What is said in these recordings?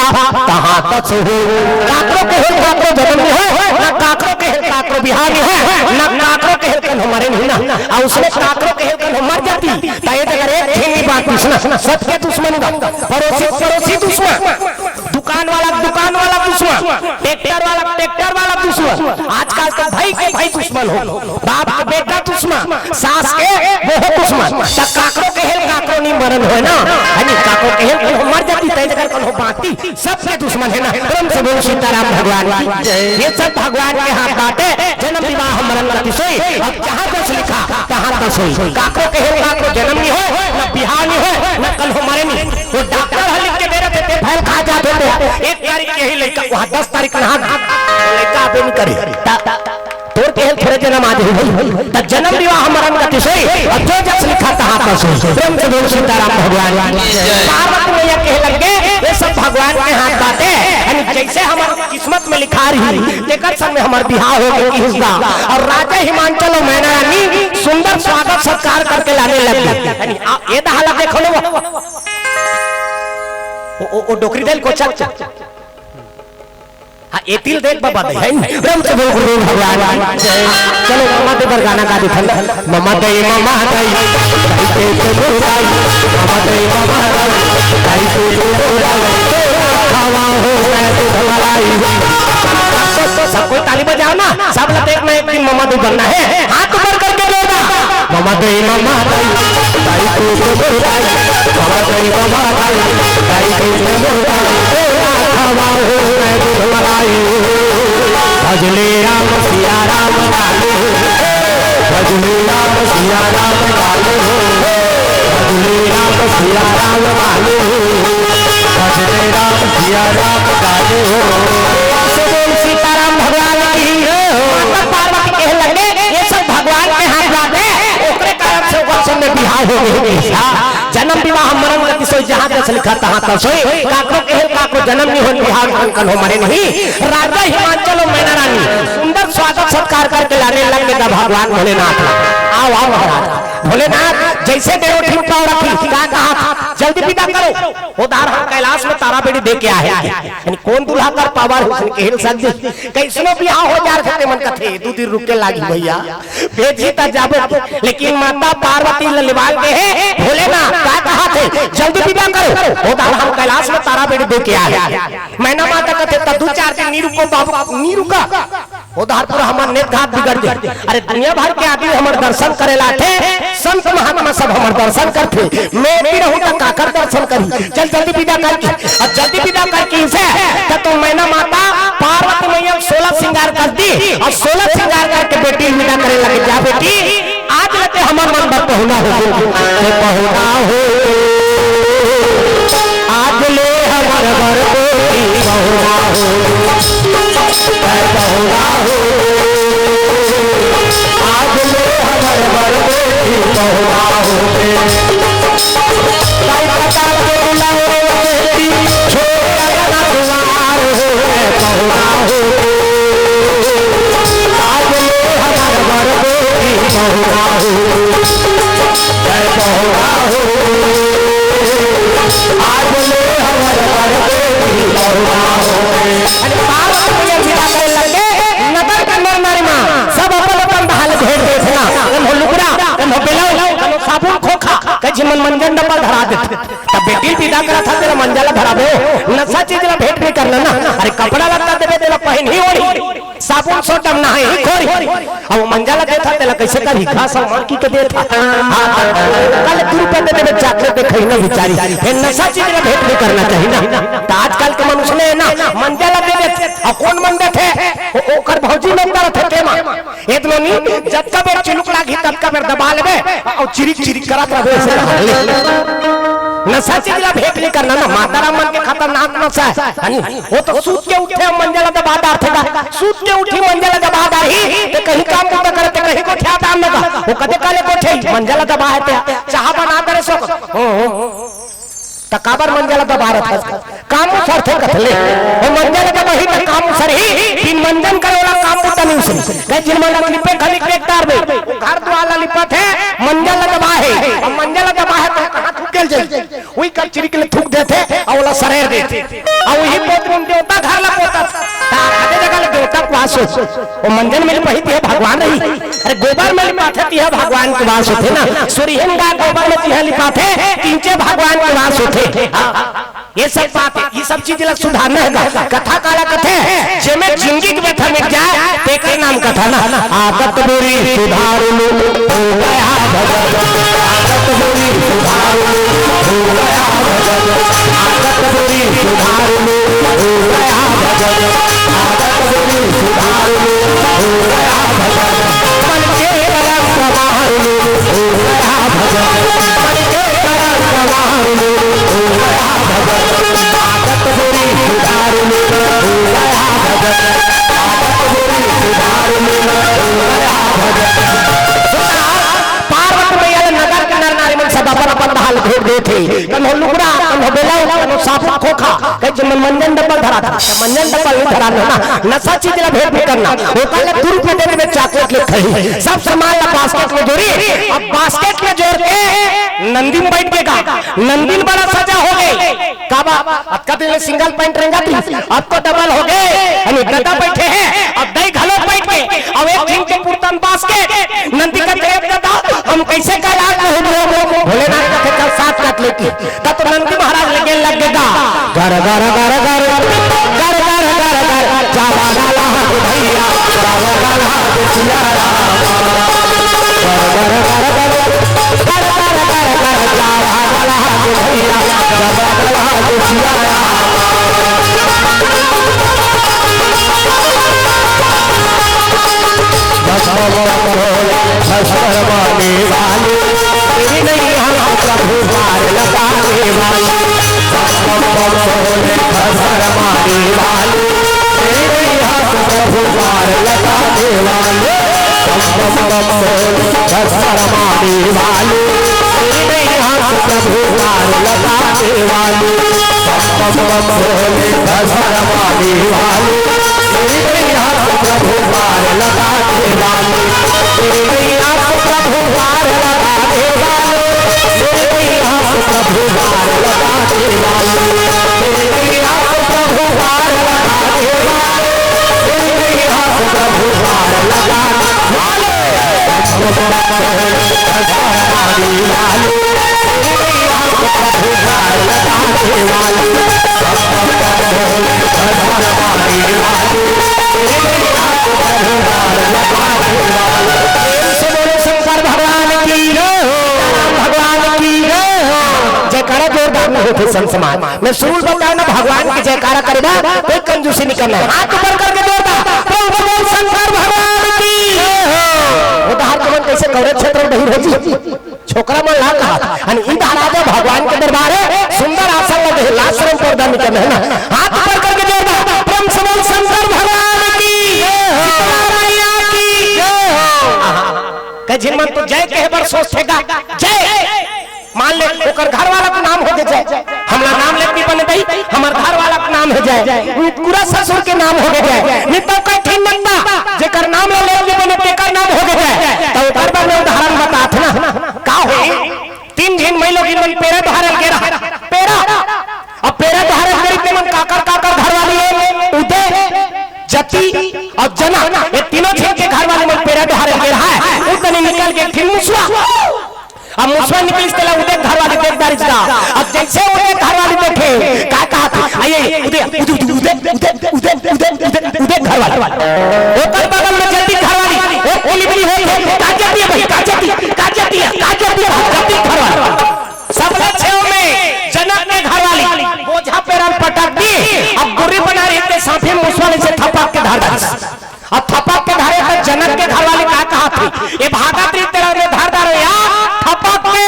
तहाँ तक हो। काकरो के हेल काकरो जन्म में है ना, काकरो के हेल काकरो बिहार में है ना, काकरो के हेल कल हमारे नहीं ना। और उसने काकरो के हेल कल मर जाती ताये अगर एक थी बात पूछना, सबके दुश्मन का पड़ोसी दुश्मन, दुकान वाला दुश्मन, ट्रैक्टर वाला दुश्मन, आजकल का भाई के भाई दुश्मन हो, बाप का बेटा दुश्मन, सास के वो दुश्मन। तब काकरो के हेल काकरो नहीं मरण हो ना, यानी काकरो के हेल को मर जाती तय जगह को बांटती, सबके दुश्मन है ना। प्रेम से बोल सीताराम भगवान की। ये सब भगवान के हाथ बाटे, जन्म विवाह मरण का विषय अब जहाँ दस लिखा तहाँ दस हुई। काकरो के हेल काकरो जन्म नहीं हो ना, बिहार नहीं हो ना, कल हो मरे नहीं। वो डॉक्टर लिख के दे रहे थे फैल खा जाते थे, 1 तारीख के ही लड़का वहाँ 10 तारीख नहा लड़का आबे नहीं करे तोर के हेल थोड़े जन्म आज हुई। तब जन्म विवाह मरण का विषय और जो जस लिखा तहाँ दस हुई। प्रेम से बोल सीताराम भगवान। पार्वती मैया कहे लगे ये सब भगवान के हाथ बाटे, यानी जैसे हमारी किस्मत में लिखा रही लेकर संग में हमारे बिहार हो गई हिस्सा। और राजा हिमांचल और मैना रानी सुंदर स्वागत सत्कार करके लाने लगे। ये दहाला देखो ना वो डोकरी दिल को चल हाँ ये तिल देख बाबा दे है प्रेम से बोल गुरु भगवान। चलो मामा दे पर गाना गा दिखल मामा दे ताई ते मुराई मामा दे ताई ते मुराई खावा हो मैं तो भलाई। सबको ताली बजाओ ना, सब लोग एक ना एक दिन मामा दे बनना है, हाथ ऊपर करके बोलना मामा दे ताई ते मुराई मामा दे ताई ते मुराई खावा हो मैं तो भलाई। भजले राम सिया राम लालो, भजले राम सिया राम लालो, भजले राम सिया राम लालो, भजले राम सिया राम लालो। बोल सीताराम भगवान की। माता पार्वती कहे लगे ये सब भगवान के हाथ बाटे, ओकरे कारण से वर्ष में बिहार हो गई। जन्म विवाह मरण का किसी जहाँ दस लिखा तहाँ दस होए। काकरो के हेल काकरो जन्म नहीं हो, बिहार अंकल हो मरे नहीं। राजा हिमांचल और मैना रानी सुंदर स्वागत सत्कार करके लाने लगे भगवान भोलेनाथ। आओ आओ महाराज भोलेनाथ जैसे देवठी पाव रखी कहा जल्दी विदा करो। उधार हम कैलाश में तारा बेटी दे के आए, यानी कौन दुल्हा कर पावर हुसैन के हेल सकती कैसनो बियाह हो जा सकते मन कथे 2 दिन रुक के लागी भैया भेजी ता जाबे। लेकिन माता पार्वती ललिवाल के है भोलेनाथ क्या कहा थे जल्दी विदा करो। उधार हम कैलाश में तारा बेटी दे के आए। मैना माता कहते ता 2-4 दिन नी रुको बाबू नी रुका। उधार पूरा हमार नेत घाट बिगड़ गए। अरे दुनिया भर के आदमी हमारे दर्शन करेला थे, संत महात्मा सब हमारे दर्शन करते, मैं भी रहूं तो काकर दर्शन करी। चल जल्दी विदा करके और जल्दी विदा करके इसे तो मैना माता पार्वती मैया 16 श्रृंगार कर दी और 16 श्रृंगार करके बेटी विदा करे लगे। जा बेटी आज लेते हमार मन पर पहुना हो आज ले हमार घर बेटी पहुना हो आज ले हमार घर बेटी पहुना हो। मन मंजन डब्बा धरा देते तब बेटी विदा करा था तेरा मंजला धरा दो नशा चीज ला भेंट नहीं करना ना। अरे कपड़ा लगता देवे तेरा पहन ही ओढ़ी साबुन सोटम ना है खोरी अब मंजला देता तेरा कैसे करी घास मार की के देता कल 2 रुपए दे देवे चॉकलेट दे खइना बेचारी है नशा चीज ला भेंट नहीं करना चाहिए ना। तो आजकल के मनुष्य ने ना मंजला दे देते और कौन मन देते ओकर भौजी में करत है केमा इतना नहीं जब का बेर चिलुक लागी तब का बेर दबा लेबे और चिरिक चिरिक करत रहे। नशा चीज भेंट नहीं करना ना, माता राम मन के खतरनाक नशा है। वो तो सूत के उठे मंजला दबादार थे, सूत के उठी मंजला दबादार ही तो कहीं काम करते करते कहीं को ठ्या दाम लगा वो कदे काले को ठे मंजला दबा है चाह बना दे सो तकाबर मंजला दबा रहा था काम सर थे कथले वो मंजला दबा ही काम सर ही तीन मंजन करे वाला काम होता नहीं उसे कहीं जिन मंजला लिपे खाली ट्रैक्टर में घर द्वारा लिपत है मंजला दबा है और मंजला दबा है तो कहां थुकेल जाए कोई कचरी के लिए थूक देते और वाला सरेर देते और वही पोत देवता घर ला पोता आधे जगह ले देवता के वास हो वो मंदिर में पहित है भगवान रही अरे गोबर में लिपाते है भगवान के वास होते ना सूर्यहीन का गोबर में तिहा लिपाते तीनचे भगवान के वास होते ये सब बात है ये सब चीज लग सुधारना है कथा काला कथे जेमे जिंदगी के व्यथा मिट जाए तेकर नाम कथा ना आदत बुरी सुधार लो हो गया भगत आदत बुरी सुधार लो हो गया भगत आदत बुरी सुधार लो हो गया भगत आदत बुरी सुधार लो हो गया भगत मन के करम संवार लो हो गया भगत मन के करम संवार लो हो गया भगत आदत बुरी सुधार लो हो गया भगत आदत बुरी सुधार लो हो गया भगत पार्वती मैया नगर के नर नारी मन सब अपन अपन हाल भेज देते कन हो लुगड़ा कन हो बेला कन साफ खोखा कई जन मंजन डब्बल धरा था मंजन डब्बल नहीं धरा ना नशा चीज ला भेद नहीं करना वो कल दूर पे देने में चॉकलेट ले खाई सब सामान ला बास्केट में जोड़ी अब बास्केट में जोड़ के नंदी में बैठ के का नंदी बड़ा सजा हो गई काबा अब कभी में सिंगल पैंट रहेगा थी अब तो डबल हो गए यानी दादा बैठे हैं अब दही घलो बैठ के अब एक दिन के पुरतन बास्केट नंदी का तेज दादा हम कैसे का लाल भोलेनाथ का चल साथ काट लेती तब तो नंदी महाराज लगे लगेगा घर घर घर घर घर घर घर घर जावा डाला भैया जावा डाला सिया घर घर घर घर घर घर घर घर जावा डाला भैया जावा डाला सिया शर्माने वाले तेरी नहीं हम प्रभु मार लगाने वाले शर्माने वाले तेरी नहीं हम प्रभु मार लगाने वाले शर्माने वाले तेरी नहीं हम प्रभु मार लगाने वाले शर्माने वाले तेरी नहीं हम प्रभु मार लगाने वाले तेरी आप प्रभु मार लगाने वाले तेरी आप प्रभु मार लगाने वाले तेरी आप प्रभु मार लगाने वाले तेरी आप प्रभु मार लगाने वाले शर्माने वाले तेरी आप प्रभु मार लगाने वाले शर्माने वाले तेरी आप प्रभु मार लगाने वाले जयकारा जोरदार में होते संसमान मैं शुरू बताया ना भगवान की जयकारा करेगा कोई कंजूसी नहीं करना है हाथ ऊपर करके जोरदार बोल शंकर भगवान की उदाहरण कमन कैसे कौरव क्षेत्र में बहिर होती छोकरा मन ला कहा आणि इन महाराजा भगवान के दरबार है सुंदर आसन लगे लाशरम पर्दा में करना है ना हाथ ऊपर करके जोरदार प्रेम से बोल शंकर भगवान की सीतारामैया की कह जिनमन तो जय कहे बर सोचेगा जय मान ले ओकर घर वाला का नाम हो जाए हमरा नाम ले भी बने दई हमर घर वाला का नाम हो जाए पूरा ससुर के नाम हो जाए नहीं तो कोई ठीक नंदा जेकर नाम ले भी बने तेकर नाम हो जाए तो ओकर बारे में उदाहरण बतात ना का हो तीन दिन मैं लोग मन पेरा धारल के रहा पेरा अब पेरा धारल करी के मन काकर घर वाली उदय जति और जना ये तीनों के घर वाले मन पेरा धारल के रहा है उतने निकल के फिर मुसवा अब मुसवा निकल इसके लिए उदय घर वाले देखदार इसका अब जैसे उदय घर वाले देखे क्या कहा था आइए उदय उदय उदय उदय उदय उदय घर वाले ऊपर बगल में जल्दी घर वाली वो कोलिबली है काजती है भाई काजती घर वाले सब छेव में जनक ने घर वाली बोझा पे रन पटक दी अब गुर्री बना रही थे साफे मुसवा से थपक के धार अब थपक के धारे पर जनक के घर वाले क्या कहा थी ये भागत्री तेरा में धारदार है थपक पे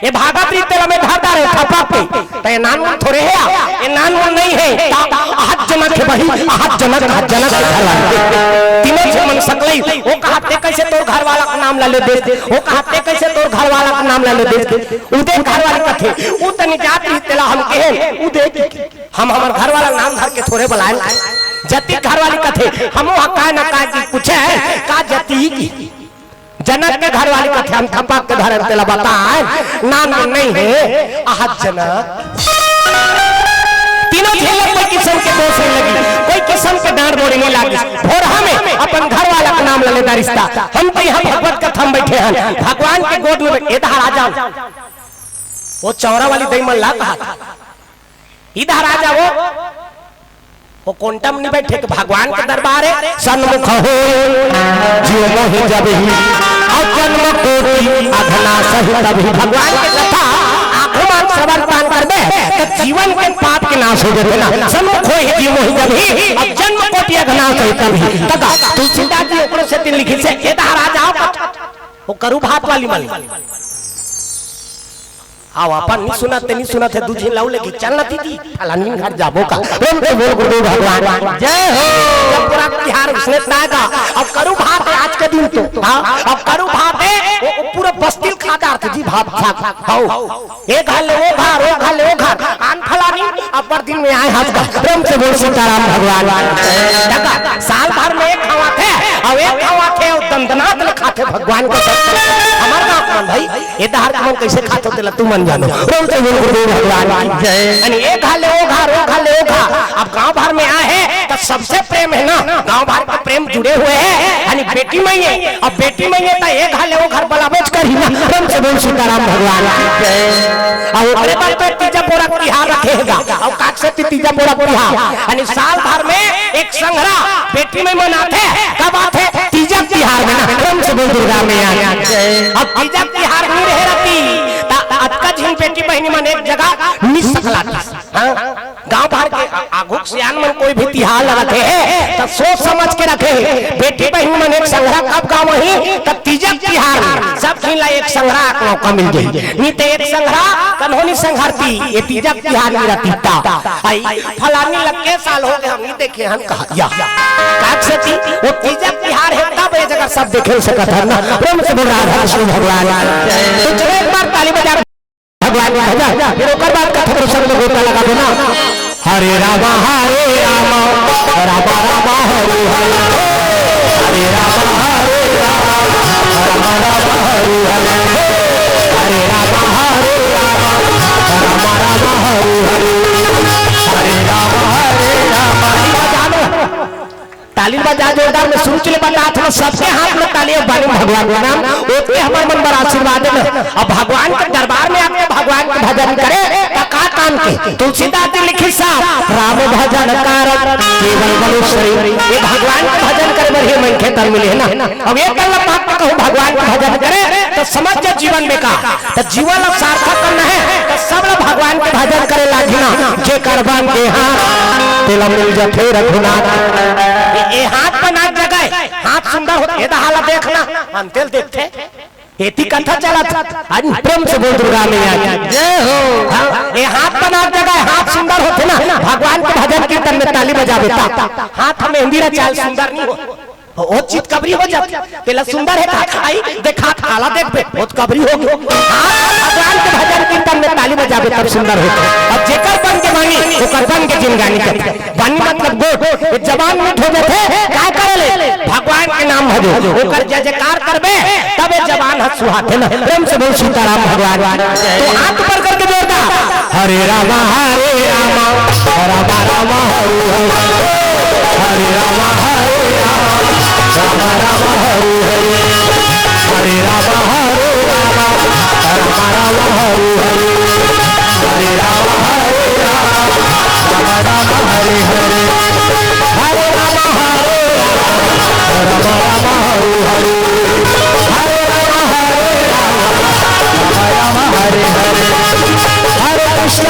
ये भागत्री तेरा में धारदार है थपक पे तो ये नाम थोड़े है ये नाम नहीं है आहत जनक है भाई आहत जनक के घर वाले तीनों से मन सकलई वो कहते कैसे तोर घर वाला का नाम ले दे वो कहते कैसे तोर घर वाला का नाम ले दे उदय घर वाले कथे उ तनी जाति तेला हम कहे उदय हम हमर घर वाला नाम धर के थोड़े बुलाए जति घर वाली कथे हम का ना का की पूछे का जति की जनक के घर वाली कथे हम थपा के धरे तेला बताए नाम नहीं है आहत जनक। तीनों झेलक कोई किस्म के दोष नहीं लगी, कोई किस्म के डांट बोली नहीं लगी। और हमें अपन घर वाला का नाम लेने का रिश्ता, हम तो यहाँ भगवत कथा में बैठे हैं, भगवान के गोद में इधर आ जाओ। वो चौरा वाली दई मन ला कहा इधर आ जाओ, वो कोंटम नहीं बैठे कि भगवान के दरबार है सन्मुख हो जीव मोहि जब ही जन्म कोटि अधना सहित भी। भगवान के कथा आगमन श्रवण पान करबे तो जीवन के पाप के नाश हो जाते ना। सन्मुख हो जीव मोहि जब ही जन्म कोटि अधना सहित भी। तदा तुलसीदास जी ओकरे से तीन लिखी से इधर आ जाओ, वो करू भात वाली मल आओ अपन नहीं सुनत है दूसरी लाऊ लेके चलना थी फलानी घर जाबो का प्रेम से बोल गुरु भगवान जय हो। जब पूरा बिहार उसने तागा अब करू भात है आज के दिन तो हां अब करू भात है वो पूरा बस्ती खादार थे जी भात खाओ एक हाल वो घर कान फलानी अब पर दिन में आए हाथ का प्रेम से बोल सीताराम भगवान जगह साल भर में एक खावा थे अब एक खावा थे और दंदनाथ खाते भगवान को हमार गांव भाई ये दहर का हम कैसे खाते होते तू मन जानो प्रेम से बोल गुरु भगवान जय। यानी एक हाले ओ घा अब गांव भर में आए हैं तो सबसे प्रेम है ना, गांव भर का प्रेम जुड़े हुए हैं। यानी बेटी मैये अब बेटी मैये तो एक हाले ओ घर बलाबोच कर ही ना। प्रेम से बोल सीताराम भगवान जय। और ओकरे बाद तो तीजा बोरा तिहार रखेगा और काट से तीजा बोरा तिहार यानी साल भर में एक संघरा बेटी में मनाते कब आते तीजा तिहार में ना। प्रेम से बोल दुर्गा मैया जय। अब तीजा तिहार नहीं रहे रहती अतका झिन बेटी बहनी मन एक जगह मिस सकलाती गांव भर के आगुक सियान मन कोई भी तिहार रखे है तो सोच समझ के रखे बेटी बहनी मन एक संग्रह कब गांव वही तब तीजक तिहार सब खिला एक संग्रह का मौका मिल गई नहीं तो एक संग्रह कन्होनी संघरती ये तीजक तिहार नहीं रहती फलानी लगे साल हो गए हम नहीं देखे हम कहा या काट से थी वो तीजक तिहार है तब ये जगह सब देखे सकत है ना। प्रेम से बोल रहा है भगवान तो चलो एक बार ताली बजा भगवान फिर ओकर बाद कथा को सब लोग गोता लगा दो ना। हरे राम राम राम हरे हरे हरे राम राम राम हरे हरे हरे राम राम हरे हरे हरे राम ताली बजा जोरदार में शुरू चले बता था सबके हाथ में ताली बारे भगवान का नाम ओके हमारे मन पर आशीर्वाद है। अब भगवान के दरबार में आके भगवान का भजन करे का काम के तुलसीदास जी लिखी साहब राम भजन कारक केवल मनुष्य ये भगवान का भजन करे बड़े मन के तर मिले है ना। अब एक गलत बात कहूं भगवान का भजन करे तो समझ जा जीवन में का तो जीवन अब सार्थक करना है तो सब लोग भगवान के भजन करे लागिना जे करबान के हां तेला मिल जथे रघुनाथ ये हाथ पर नाच जगह हाथ सुंदर होता है हालत देखना हम तेल देखते एती कथा चला आज प्रेम से बोल दुर्गा मैया जय हो। ये हाथ पर नाच जगह हाथ सुंदर होते ना भगवान के भजन कीर्तन में ताली बजावे हाथ हमें इंदिरा चाल सुंदर नहीं हो वो चित कबरी हो जाती पहला सुंदर है खाई देखा खाला देख बे बहुत कबरी हो गई भगवान के भजन कीर्तन में ताली बजावे तब सुंदर होता। अब जेकर बन के मांगी ओकर बन के जिनगानी करते बनी मतलब गो जवान में हो जाते का करे भगवान के नाम भजो ओकर जय जयकार करबे तब ये जवान हंस सुहाते ना। प्रेम से बोल सीताराम भगवान तो हाथ ऊपर करके जोरदार हरे राम राम राम राम हरे राम राम राम हरे हरे हरे राम राम राम हरे हरे हरे राम राम राम हरे हरे हरे राम राम हरे हरे हरे राम हरे हरे हरे कृष्ण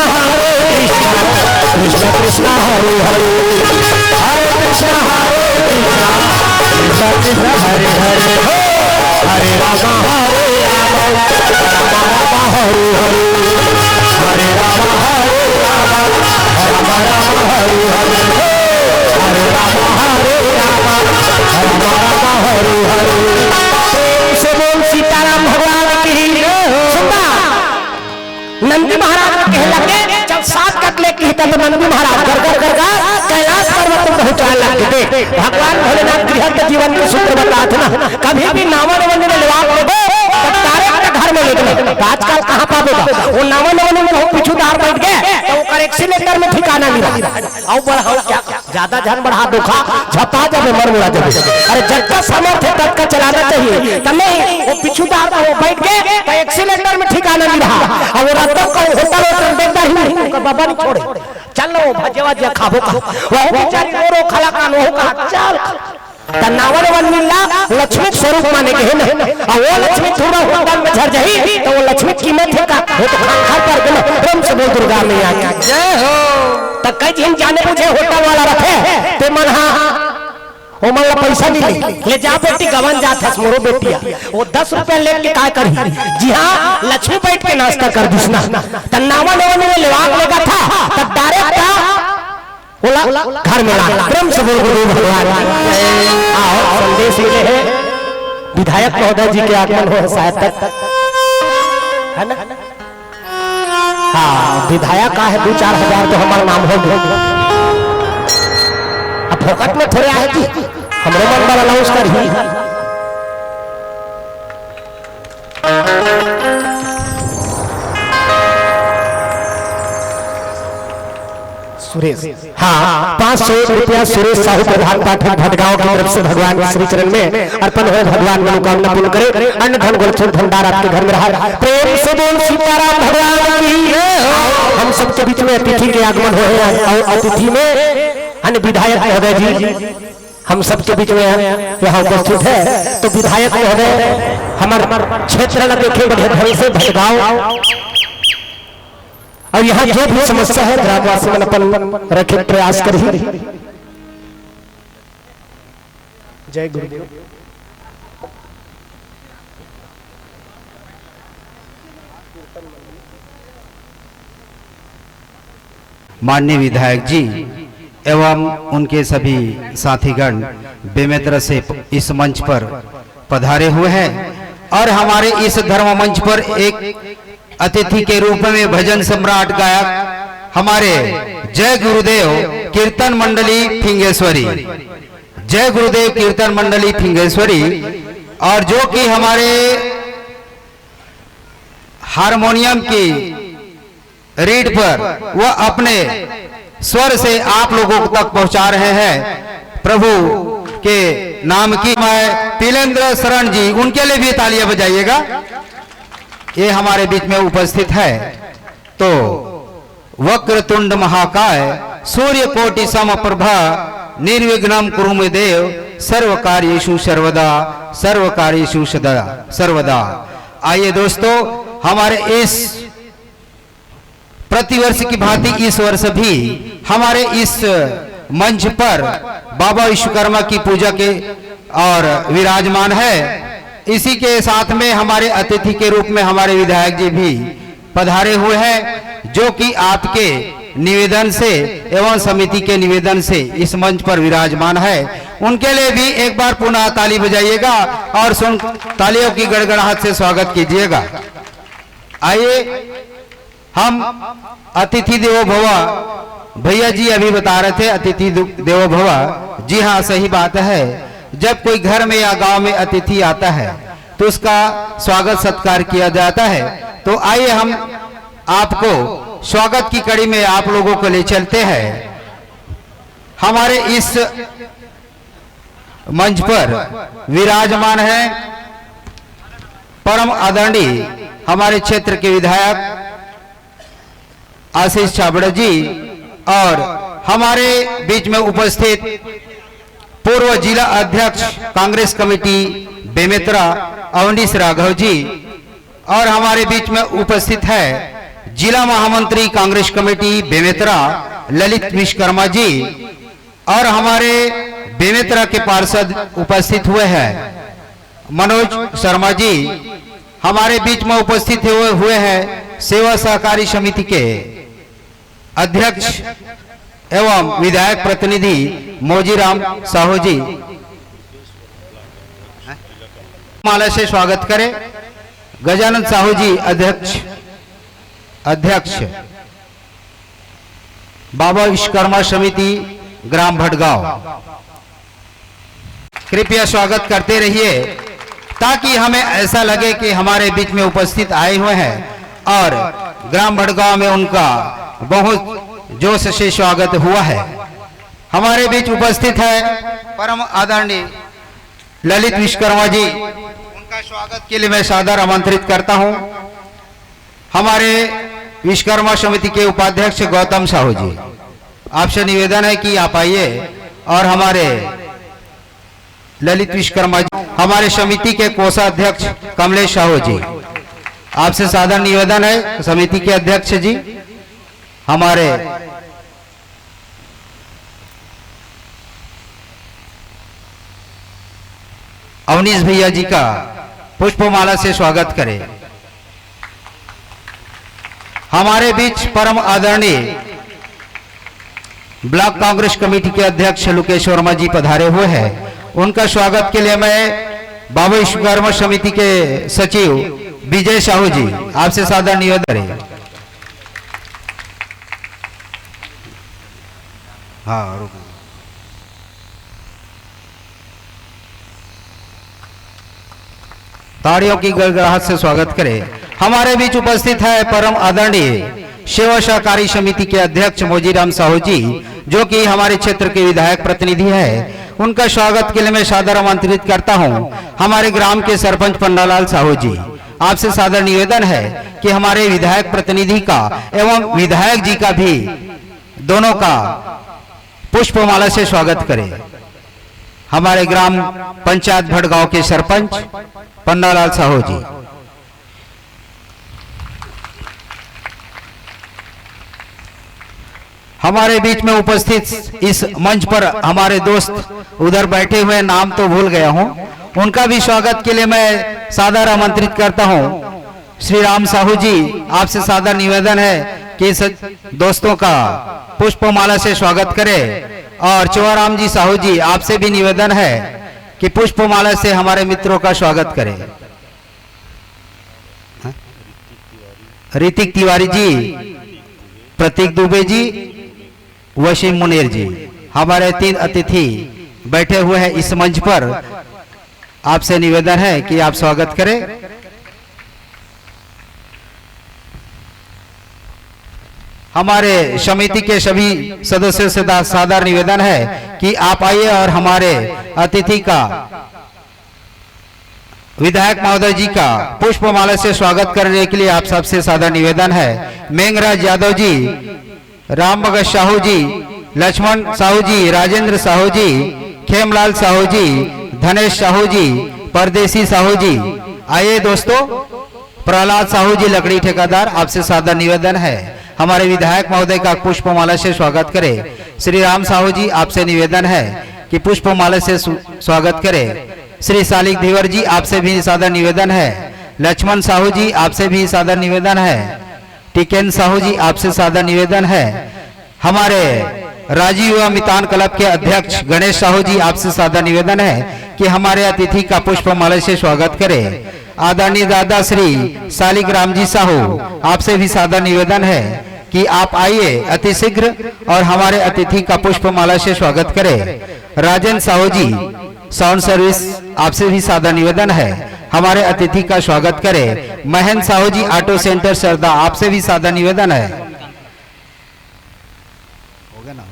कृष्ण कृष्ण हरे हरे हरे कृष्ण कृष्ण हरे हरे हरे राम राम राम हरे हरे हरे राम राम राम हरे हरे हरे राम राम हरे हरे से बोल सीताराम भगवान की नंदी महाराज कह लगे जब सात कटले की तब नंदी महाराज घर घर घर कैलाश पर्वत पर पहुंचा लगे भगवान भोलेनाथ गृहस्थ जीवन के सूत्र बताते ना कभी भी नामन मंदिर में लेकिन आजकल कहाँ पाबेगा वो नवा नवा में बहुत पिछुदार बैठ गए तो ओकर एक्सीलेटर में ठिकाना नहीं रहा और बढ़ाओ क्या ज्यादा जान बढ़ा दोखा झपा जब मर मुड़ा जब अरे जब तक सामर्थ्य तब का चलाना चाहिए तब नहीं वो पिछुदार वो बैठ गए तो एक्सीलेटर में ठिकाना नहीं रहा और वो रातों का होटल होटल देखता ही नहीं का बाबा नहीं छोड़े चल वो भजेवा जे खाबो का वो बेचारी रो खला का नो का चल तनावर वन मिला लक्ष्मी स्वरूप माने के है ना और वो लक्ष्मी थोड़ा होटल में झड़ जाई तो वो लक्ष्मी कीमत है का वो तो घर पर गेलो प्रेम से बोल दुर्गा मैया की जय हो त कई दिन जाने बुझे होटल वाला रखे ते मन हां ओ मन ला पैसा नहीं ले जा बेटी गवन जात है मोरो बेटिया वो 10 रुपए लेके का करी जी हां लक्ष्मी बैठ के नाश्ता कर दिसना तनावर ने लेवाक लेगा था तब डायरेक्ट बोला घर में ला प्रेम से बोल गुरु भगवान और संदेश ये है विधायक महोदय जी के आगमन हो शायद तक है ना हाँ विधायक का है 2-4 हजार तो हमारा नाम हो गया अब फोकट में थोड़े आए थी हमरे मन वाला अनाउंस कर ही सुरेश हाँ 500 रुपया सुरेश साहू प्रधान पाठक भटगांव की तरफ से भगवान के श्री चरण में अर्पण हो भगवान मनोकामना पूर्ण करे अन्न धन गोलचूर भंडार आपके घर में रहा प्रेम से बोल सीताराम भगवान की हम सबके बीच में अतिथि के आगमन हो और अतिथि में अन्य विधायक महोदय जी हम सबके बीच में यहाँ उपस्थित है तो विधायक महोदय हमारे क्षेत्र में देखे बड़े ढंग से भटगांव और यहाँ जो भी समस्या है ग्रामवासी मन अपन रखे प्रयास करी जय गुरुदेव माननीय विधायक जी एवं उनके सभी साथीगण बेमेतरा से इस मंच पर पधारे हुए हैं और हमारे इस धर्म मंच पर एक अतिथि के रूप में भजन सम्राट गायक हमारे जय गुरुदेव कीर्तन मंडली फिंगेश्वरी जय गुरुदेव कीर्तन मंडली फिंगेश्वरी और जो कि हमारे हारमोनियम की रीड पर वह अपने स्वर से आप लोगों तक पहुंचा रहे हैं प्रभु के नाम की मैं तिलेंद्र शरण जी उनके लिए भी तालियां बजाइएगा ये हमारे बीच में उपस्थित है तो वक्रतुंड महाकाय सूर्य कोटि समप्रभा निर्विघ्नं कुरु मे देव सर्व कार्येषु सर्वकार्येषु सर्वदा। आइए दोस्तों हमारे इस प्रतिवर्ष की भांति इस वर्ष भी हमारे इस मंच पर बाबा विश्वकर्मा की पूजा के और विराजमान है। इसी के साथ में हमारे अतिथि के रूप में हमारे विधायक जी भी पधारे हुए हैं जो कि आपके निवेदन से एवं समिति के निवेदन से इस मंच पर विराजमान है। उनके लिए भी एक बार पुनः ताली बजाइएगा और सुन तालियों की गड़गड़ाहट से स्वागत कीजिएगा। आइए हम अतिथि देवो भव भैया जी अभी बता रहे थे अतिथि देवो भव। जी हाँ सही बात है, जब कोई घर में या गांव में अतिथि आता है तो उसका स्वागत सत्कार किया जाता है। तो आइए हम आपको स्वागत की कड़ी में आप लोगों को ले चलते हैं। हमारे इस मंच पर विराजमान है परम आदरणीय हमारे क्षेत्र के विधायक आशीष छाबड़ा जी और हमारे बीच में उपस्थित पूर्व जिला अध्यक्ष कांग्रेस कमेटी बेमेतरा अवनीश राघव जी और हमारे बीच में उपस्थित है जिला महामंत्री कांग्रेस कमेटी बेमेतरा ललित विश्वकर्मा जी और हमारे बेमेतरा के पार्षद उपस्थित हुए हैं मनोज शर्मा जी। हमारे बीच में उपस्थित हुए हैं सेवा सहकारी समिति के अध्यक्ष एवं विधायक प्रतिनिधि मोजीराम साहू जी। माला से स्वागत करें गजानंद साहू जी अध्यक्ष बाबा विश्वकर्मा समिति ग्राम भटगांव। कृपया स्वागत करते रहिए ताकि हमें ऐसा लगे कि हमारे बीच में उपस्थित आए हुए हैं और ग्राम भटगांव में उनका बहुत जोश से स्वागत हुआ है। हमारे बीच उपस्थित है परम आदरणीय ललित विश्वकर्मा जी, उनका स्वागत के लिए मैं सादर आमंत्रित करता हूं। हमारे विश्वकर्मा समिति के उपाध्यक्ष गौतम साहू जी, आपसे निवेदन है कि आप आइए और हमारे ललित विश्वकर्मा जी, हमारे समिति के कोषाध्यक्ष कमलेश साहू जी, आपसे सादर निवेदन है समिति के अध्यक्ष जी, हमारे अवनीश भैया जी का पुष्पमाला से स्वागत करें। हमारे बीच परम आदरणीय ब्लॉक कांग्रेस कमेटी के अध्यक्ष लुकेश वर्मा जी पधारे हुए हैं। उनका स्वागत के लिए मैं बाबा विश्वकर्मा समिति के सचिव विजय साहू जी, आपसे सादर निवेदन करें। हाँ, रुको। ताड़ियों की गड़गड़ाहट से स्वागत करें। हमारे बीच उपस्थित है परम आदरणीय सेवा सहकारी समिति के अध्यक्ष मोजीराम साहू जी, जो कि हमारे क्षेत्र के विधायक प्रतिनिधि है। उनका स्वागत के लिए मैं सादर आमंत्रित करता हूं। हमारे ग्राम के सरपंच पन्नालाल साहू जी, आपसे सादर निवेदन है कि हमारे विधायक प्रतिनिधि का एवं विधायक जी का भी दोनों का पुष्पमाला से स्वागत करें। हमारे ग्राम पंचायत भटगांव के सरपंच पन्नालाल साहू जी, हमारे बीच में उपस्थित इस मंच पर हमारे दोस्त उधर बैठे हुए, नाम तो भूल गया हूं, उनका भी स्वागत के लिए मैं सादर आमंत्रित करता हूं। श्री राम साहू जी, आपसे सादर निवेदन है कि दोस्तों का पुष्पमाला से स्वागत करें। और चौराम जी साहू जी, आपसे भी निवेदन है कि पुष्पमाला से हमारे मित्रों का स्वागत करें। ऋतिक तिवारी जी, प्रतीक दुबे जी, वसीम मुनीर जी, हमारे 3 अतिथि बैठे हुए हैं इस मंच पर। आपसे निवेदन है कि आप स्वागत करें। हमारे समिति के सभी सदस्यों से सादर निवेदन है कि आप आइए और हमारे अतिथि का, विधायक महोदय जी का पुष्पमाला से स्वागत करने के लिए आप सबसे सादर निवेदन है। मेंगराज यादव जी, राम भगत साहू जी, लक्ष्मण साहू जी, राजेंद्र साहू जी, खेमलाल साहू जी, धनेश साहू जी, परदेसी साहू जी, आइए दोस्तों। प्रहलाद साहू जी, लकड़ी ठेकेदार, आपसे सादर निवेदन है हमारे विधायक महोदय का पुष्पमाला से स्वागत करें। श्री राम साहू जी, आपसे निवेदन है कि पुष्पमाला से स्वागत करें। श्री सालिक धीवर जी, आपसे भी सादर निवेदन है। लक्ष्मण साहू जी, आपसे भी सादर निवेदन है। टिकेन साहू जी, आपसे सादर निवेदन है। हमारे राजीव युवा मितान क्लब के अध्यक्ष गणेश साहू जी, आपसे सादर निवेदन है कि हमारे अतिथि का पुष्पमाला से स्वागत करें। आदरणीय दादा श्री सालिक राम जी साहू, आपसे भी सादर निवेदन है कि आप आइए अतिशीघ्र और हमारे अतिथि का पुष्पमाला से स्वागत करें। राजेंद्र साहू जी, साउंड सर्विस, आपसे भी सादर निवेदन है हमारे अतिथि का स्वागत करें। महेंद्र साहू जी, ऑटो सेंटर सरदा, आपसे भी सादर निवेदन है। हो गया ना?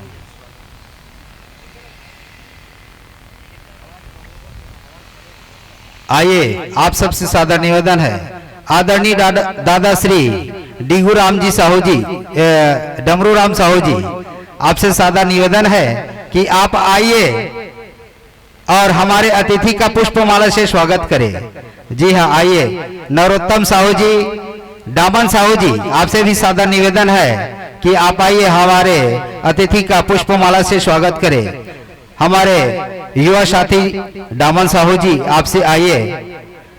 आइए, आप सबसे सादर निवेदन है। आदरणीय दादा श्री डीगू राम जी साहू जी, डमरू राम साहू जी, आपसे सादर निवेदन है कि आप आइए और हमारे अतिथि का पुष्पमाला से स्वागत करें। जी हाँ, आइए। नरोत्तम साहू जी, डामन साहू जी, आपसे भी सादर निवेदन है कि आप आइए, हमारे अतिथि का पुष्पमाला से स्वागत करें। हमारे युवा साथी डामन साहू जी, आपसे आइए।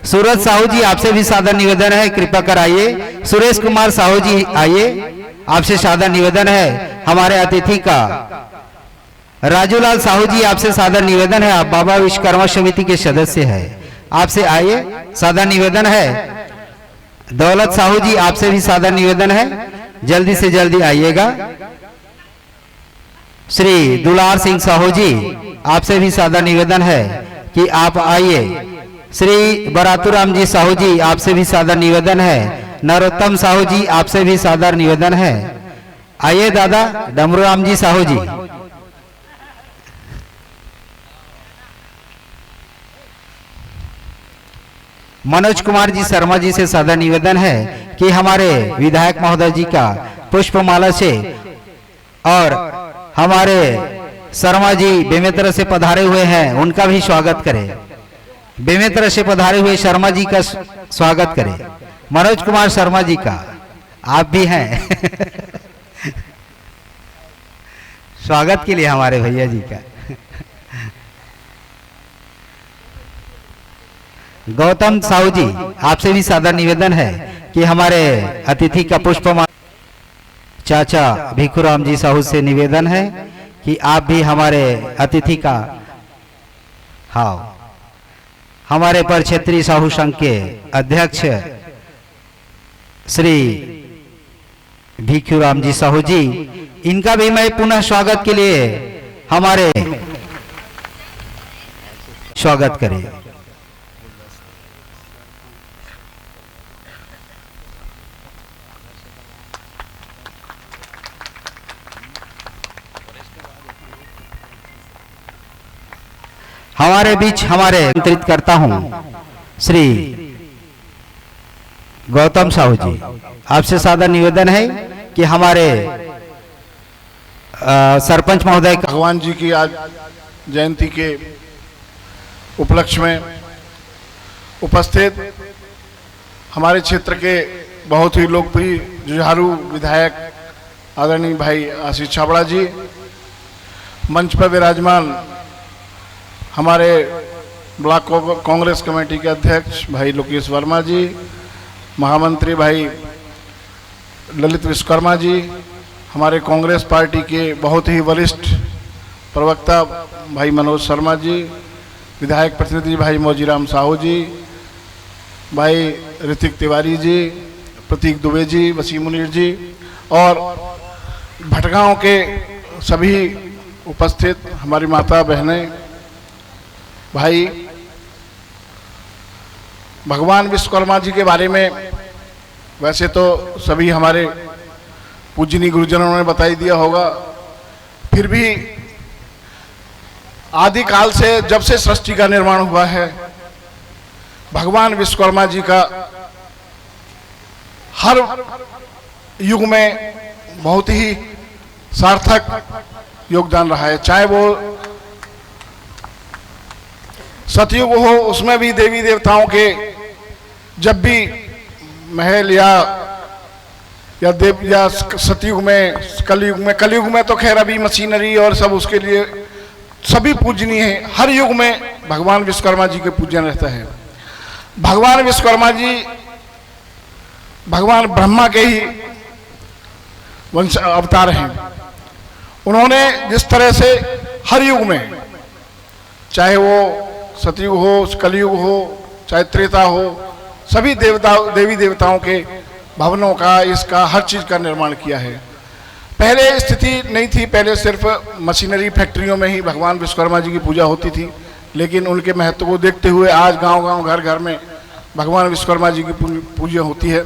सूरज साहू जी, आपसे भी सादर निवेदन है, कृपा कर आइए। सुरेश कुमार साहू जी, आइए, आपसे सादर निवेदन है हमारे अतिथि का। राजूलाल साहू जी, आपसे सादर निवेदन है, आप बाबा विश्वकर्मा समिति के सदस्य हैं, आपसे आइए, सादर निवेदन है। दौलत साहू जी, आपसे भी सादर निवेदन है, जल्दी से जल्दी आइएगा। श्री दुलार सिंह साहू जी, आपसे भी सादर निवेदन है कि आप आइए श्री बरातूराम जी साहू जी, आपसे भी सादर निवेदन है। नरोत्तम साहू जी, आपसे भी सादर निवेदन है। आइए दादा डमरूराम जी साहू जी। मनोज कुमार जी शर्मा जी से सादर निवेदन है कि हमारे विधायक महोदय जी का पुष्पमाला से और हमारे शर्मा जी बेमेतरा से पधारे हुए हैं, उनका भी स्वागत करें। बेमेतरा से पधारे हुए शर्मा जी का स्वागत करें। मनोज कुमार शर्मा जी का आप भी हैं स्वागत के लिए हमारे भैया जी का। गौतम साहू जी, आपसे भी सादर निवेदन है कि हमारे अतिथि का पुष्पमाला। चाचा भिखुराम जी साहू से निवेदन है कि आप भी हमारे अतिथि का, हाँ, हमारे पर क्षेत्रीय साहू संघ के अध्यक्ष श्री भिखुराम जी साहू जी, इनका भी मैं पुनः स्वागत के लिए हमारे स्वागत करें। हमारे बीच हमारे आमंत्रित करता हूं श्री गौतम साहू जी, आपसे सादर निवेदन है कि हमारे सरपंच महोदय का भगवान जी की आज जयंती के उपलक्ष्य में उपस्थित हमारे क्षेत्र के बहुत ही लोकप्रिय जुझारू विधायक आदरणीय भाई आशीष छाबड़ा जी, मंच पर विराजमान हमारे ब्लॉक कांग्रेस कमेटी के अध्यक्ष भाई लोकेश वर्मा जी, महामंत्री भाई ललित विश्वकर्मा जी, हमारे कांग्रेस पार्टी के बहुत ही वरिष्ठ प्रवक्ता भाई मनोज शर्मा जी, विधायक प्रतिनिधि भाई मौजीराम साहू जी, भाई ऋतिक तिवारी जी, प्रतीक दुबे जी, वसीम मुनीर जी और भटगांव के सभी उपस्थित हमारी माता बहनें, भाई, भगवान विश्वकर्मा जी के बारे में वैसे तो सभी हमारे पूजनीय गुरुजनों ने बता ही दिया होगा, फिर भी आदिकाल से जब से सृष्टि का निर्माण हुआ है, भगवान विश्वकर्मा जी का हर युग में बहुत ही सार्थक योगदान रहा है। चाहे वो सतयुग हो, उसमें भी देवी देवताओं के जब भी महल या सतयुग में, कलयुग में तो खैर अभी मशीनरी और सब उसके लिए सभी पूजनीय है। हर युग में भगवान विश्वकर्मा जी के पूजन रहता है। भगवान विश्वकर्मा जी भगवान ब्रह्मा के ही वंश अवतार हैं। उन्होंने जिस तरह से हर युग में, चाहे वो सतयुग हो, कलयुग हो, चाहे त्रेता हो, सभी देवी देवताओं के भवनों का, इसका हर चीज का निर्माण किया है। पहले स्थिति नहीं थी, पहले सिर्फ मशीनरी फैक्ट्रियों में ही भगवान विश्वकर्मा जी की पूजा होती थी, लेकिन उनके महत्व को देखते हुए आज गांव-गांव, घर-घर में भगवान विश्वकर्मा जी की पूजा होती है।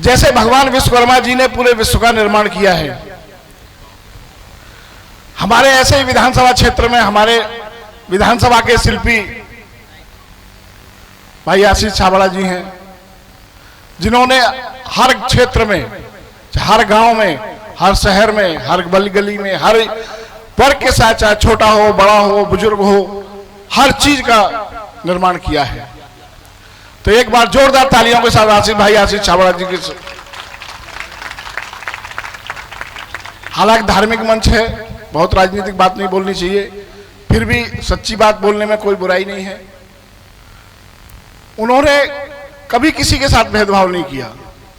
जैसे भगवान विश्वकर्मा जी ने पूरे विश्व का निर्माण किया है, हमारे ऐसे ही विधानसभा क्षेत्र में हमारे विधानसभा के शिल्पी भाई आशीष छाबड़ा जी हैं, जिन्होंने हर क्षेत्र में, हर गांव में, हर शहर में, हर गली में, हर वर्ग के साथ, चाहे छोटा हो, बड़ा हो, बुजुर्ग हो, हर चीज का निर्माण किया है। तो एक बार जोरदार तालियों के साथ आशीष छाबड़ा जी के। हालांकि धार्मिक मंच है, बहुत राजनीतिक बात नहीं बोलनी चाहिए, फिर भी सच्ची बात बोलने में कोई बुराई नहीं है। उन्होंने कभी किसी के साथ भेदभाव नहीं किया,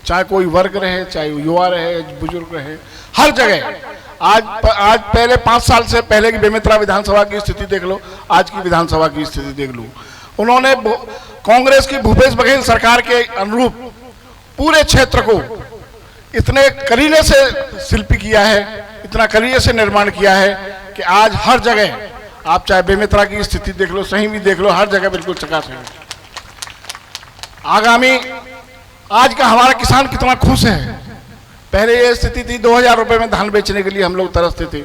चाहे कोई वर्ग रहे, चाहे युवा रहे, बुजुर्ग रहे, हर जगह। आज पहले 5 साल से पहले की बेमेतरा विधानसभा की स्थिति देख लो, आज की विधानसभा की स्थिति देख लो। उन्होंने कांग्रेस की भूपेश बघेल सरकार के अनुरूप पूरे क्षेत्र को इतने करीने से शिल्प किया है, इतना करीने से निर्माण किया है कि आज हर जगह आप चाहे बेमेतरा की स्थिति देख लो, सही भी देख लो, हर जगह बिल्कुल चकाचौंध है। आगामी आज का हमारा किसान कितना खुश है। पहले ये स्थिति थी 2000 रुपए में धान बेचने के लिए हम लोग तरसते थे,